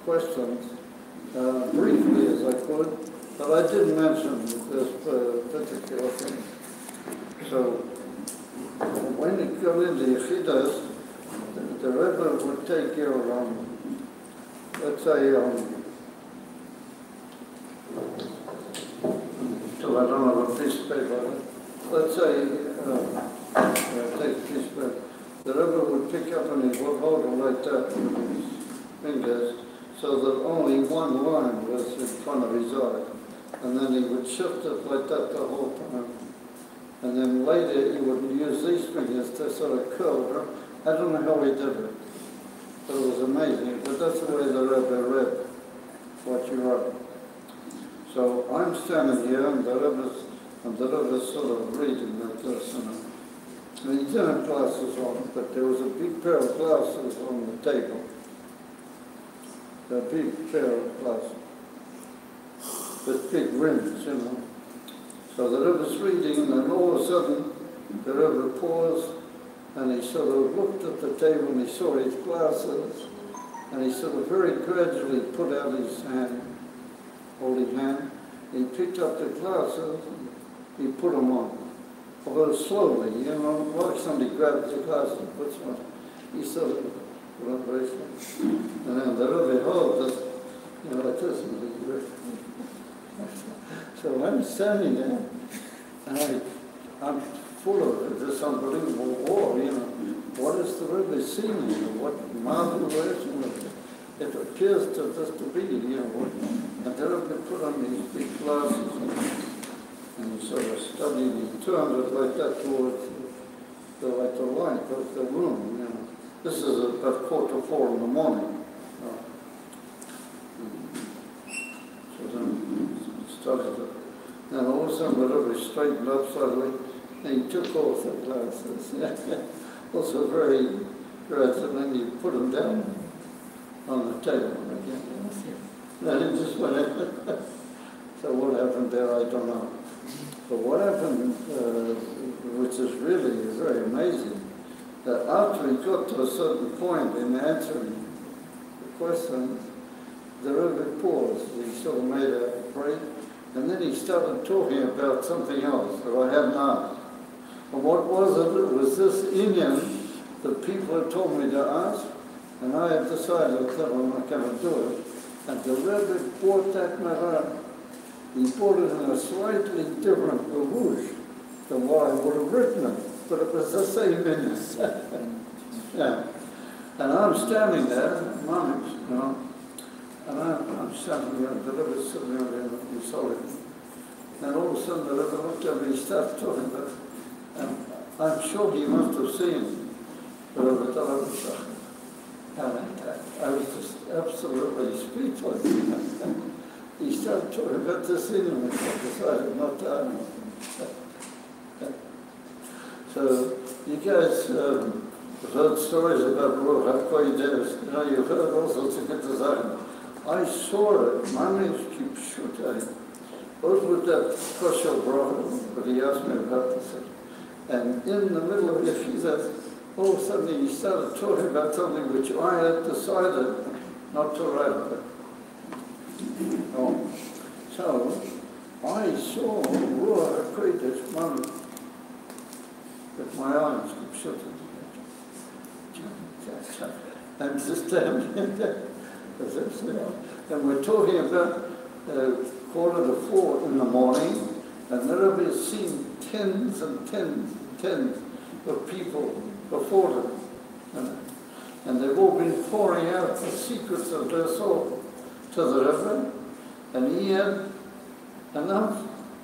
questions, briefly as I could, but I didn't mention this particular thing. So when it got into Yechidus, the Rebbe would take your, let's say, so I don't have a piece of paper. Let's say, take a piece of paper. The Rebbe would pick up and he would hold it like that with his fingers, so that only one line was in front of his eye. And then he would shift it like that the whole time. And then later he would use these fingers to sort of curl it. I don't know how he did it, but it was amazing. But that's the way the Rebbe read what you wrote. So I'm standing here and the Rebbe's sort of reading like this. And he didn't have glasses on, but there was a big pair of glasses on the table. A big pair of glasses with big rims, you know. So the Rebbe's reading, and then all of a sudden, the Rebbe paused, and he sort of looked at the table, and he saw his glasses, and he sort of very gradually put out his hand, holding hand. He picked up the glasses, and he put them on. Although slowly, you know, like somebody grabs the glasses and puts them on. He sort of put them very slowly. And then the Rebbe held this, you know, like this, and he so I'm standing there, and I'm full of this unbelievable awe, you know. What is the Rebbe seeing? You know, what marvelous it appears to just to be, you know. And the Rebbe put on these big glasses, and he sort of studied, he turned it like that towards the light of the room, you know. This is about 3:45 in the morning. So then started it. And all of a sudden the Rebbe straightened up suddenly, and he took off the glasses. Also very gradual, and he put them down on the table again. And it just went in. So what happened there, I don't know. But what happened, which is really very amazing, that after he got to a certain point in answering the question, the Rebbe paused. He sort of made a break, and then he started talking about something else that I hadn't asked. And what was it? It was this Indian that people had told me to ask, and I had decided that I'm not going to do it. And the Rebbe brought that matter. He brought it in a slightly different rouge than what I would have written it, but it was the same Indian. Yeah. And I'm standing there, moments, you know. And I'm standing there, the Rebbe's sitting there in the solid. And all of a sudden the Rebbe looked at me, he started talking about it. And I'm sure he must have seen the Rebbe talking. And I was just absolutely speechless. He started talking about this Indian, which I decided not to ask. So you guys heard stories about Ruach HaKodesh. You know, you've heard all sorts of good design. I saw it, my name is Kipshutai. Both with that kosher brother, but he asked me about this. And in the middle of Yeshiva, all of a sudden he started talking about something which I had decided not to write about. Oh. So I saw Ruach HaKodesh moment with my eyes Kipshutai. I'm just standing there. And we're talking about 3:45 in the morning, and the Rebbe has seen tens and tens and tens of people before them. And they've all been pouring out the secrets of their soul to the Rebbe, and he had enough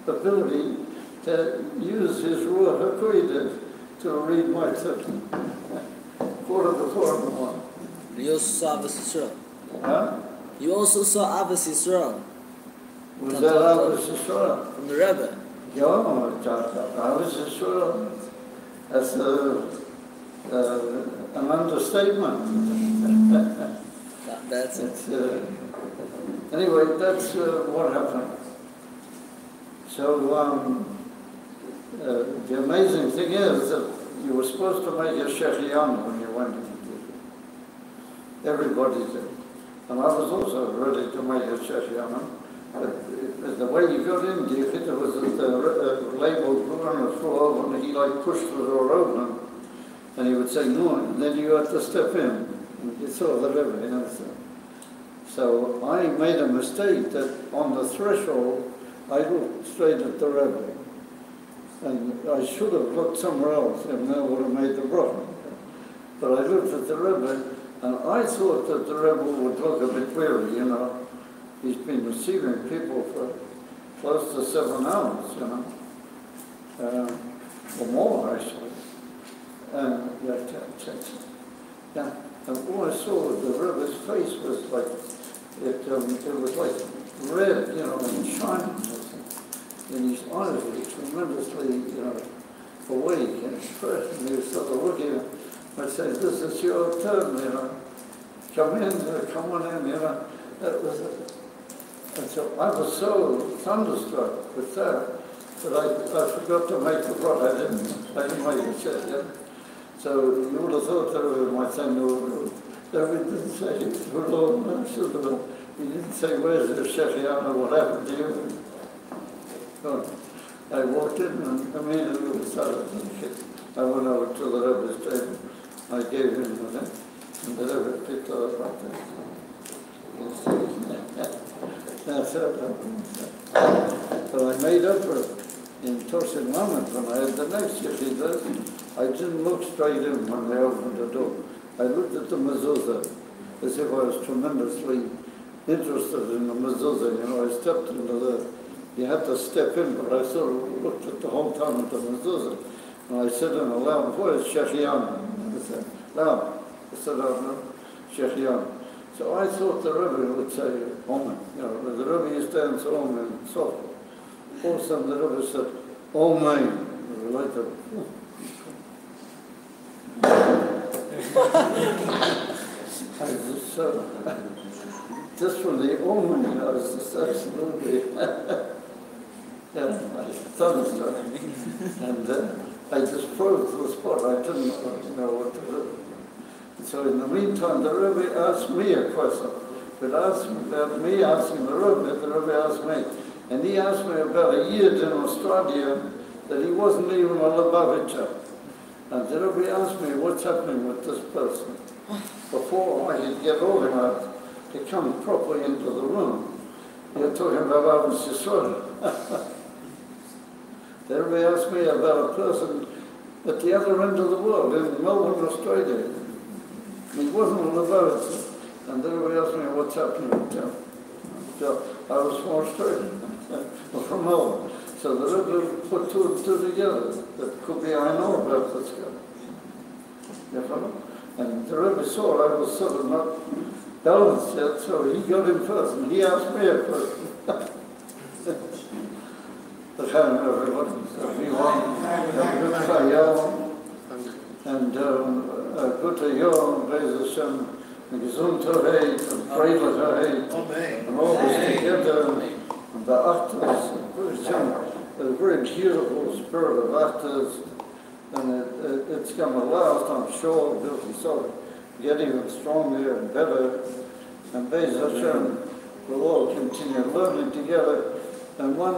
ability to use his Ruach HaKodesh to read my tzittin. 3:45 in the morning. You also saw Ahavas Yisrael. Huh? You also saw Ahavas Yisrael. Was that Ahavas Yisrael? From the Rebbe. Yeah, Ahavas Yisrael. That's an understatement. That's it. Anyway, that's what happened. So the amazing thing is that you were supposed to make a shechianu when you went into it. Everybody did. And I was also ready to make a shechianu. But the way you got in, there was the label put on the floor, and he like push the door open, and he would say no, and then you had to step in, and you saw the Rebbe, you know. So I made a mistake that on the threshold, I looked straight at the Rebbe. And I should have looked somewhere else, and that would have made the problem. But I looked at the Rebbe, and I thought that the Rebbe would look a bit weary, you know. He's been receiving people for close to 7 hours, you know. Or more, actually. And and all I saw of the Rebbe's face was like, it was like red, you know, and shining. And his eyes were tremendously, you know, awake and fresh. And he was sort of looking, I'd say, this is your turn, you know. Come in, come on in, you know. That was it. And so I was so thunderstruck with that I forgot to make the pot. I didn't make the shit, yeah. So you would have thought that we might say no, that we didn't say Lord, no, should have. We didn't say, where's the Shechiana, what happened to you? So I walked in and immediately started thinking. I went over to the Rebbe's table. I gave him the thing, and the Rebbe picked it up like that. That's it. But I made up for it. In Tosin Lamed, when I had the next yeshiva, I didn't look straight in when they opened the door. I looked at the mezuzah as if I was tremendously interested in the mezuzah. You know, I stepped into the, you had to step in, but I sort of looked at the whole time at the mezuzah. And I said in a loud voice, Shechian. I said, loud. I said, no, Shechian. So I thought the Rebbe would say, Omen. You know, the Rebbe used to answer Omen softly. All of a sudden the Rebbe said, Omen. Later, I was just from the Omen, I was just absolutely thunderstruck. And I just froze to the spot. I didn't know what to do. So in the meantime, the Rebbe asked me a question. But asked me asking the Rebbe asked me. And he asked me about a year in Australia that he wasn't even a Lubavitcher. And the Rebbe asked me, what's happening with this person? Before I could get organized to come properly into the room. You're talking about Abu Sisra. The Rebbe asked me about a person at the other end of the world, in Melbourne, Australia. He wasn't a Lubavitcher. And the Rebbe asked me, what's happening with him? So I was from Australia, from Melbourne. So the Rebbe put two and two together. That could be, I know about this guy. You follow? And the Rebbe saw I was sort of not balanced yet, so he got in first, and he asked me a question. The Chaim, everybody. Everyone, good Chayal, and good Yom, Be'ez Hashem, and Gesundheit, and Freiligkeit, and all this together, and the Achtas, a very beautiful spirit of Achtas, and it's going to last, I'm sure, so get even stronger and better, and Be'ez Hashem, we'll all continue learning together, and one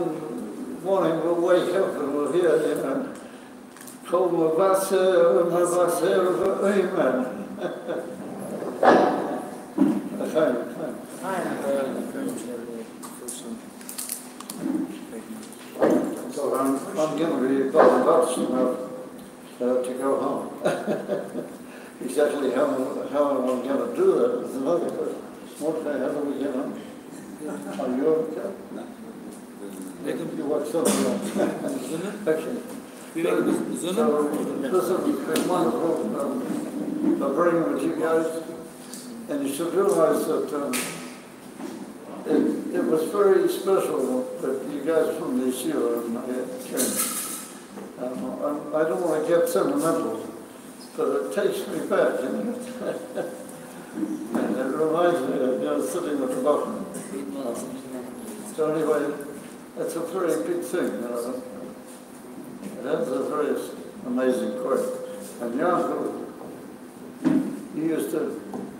morning we'll wake up and we'll hear, you know, Kol Mavaser, Amen. So I'm going to be about enough to go home. Exactly how I'm going to do that is another question. Mordechai, how do we get home? Are you okay? No. You watch something else. Okay. So, this has been wonderful Farbrengen with you guys. And you should realize that it was very special that you guys from the yeshiva came. I don't want to get sentimental, but it takes me back, you know. And it reminds me of, you know, sitting at the bottom. So anyway, that's a very big thing, you know. That's a very amazing quote. And Yaakov, he used to,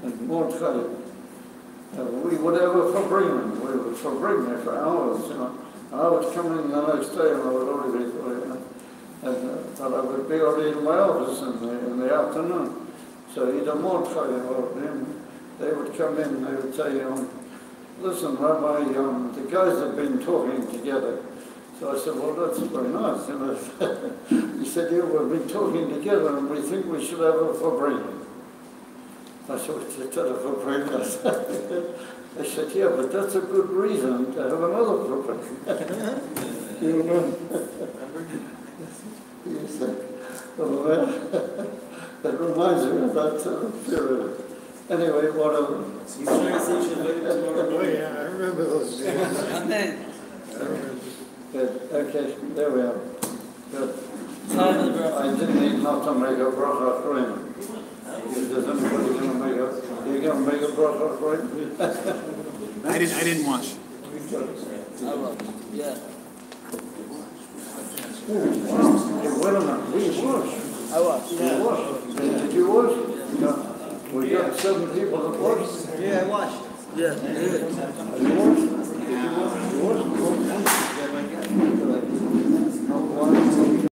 and Mordechai, we would ever Farbrengen. We would Farbrengen for hours, you know. I would come in the next day and I would already be, you know, and but I would be already in my office in the afternoon. So either Mordechai or him, they would come in, they would say, listen, Rabbi, the guys have been talking together. So I said, well, that's very nice. He said, yeah, we've been talking together and we think we should have a Farbrengen. I said, what's a Farbrengen? I said, yeah, but that's a good reason to have another Farbrengen. You know? He said, well, that reminds me of that period. Anyway, whatever. He's trying to say you should wait tomorrow Oh, morning. yeah, I remember those days. Amen. Good. Okay, there we are. Good. Time of the bracha. I didn't need not to make a bracha Farbrengen. Is there anybody going to make a? Are you going to make a bracha Farbrengen? I didn't watch. I will. Yeah. Hey, wait a minute. We wash. I watch. You wash. Did you wash? No. We got 7 people that wash. Yeah, I watched. Yeah. You washed? Did you wash?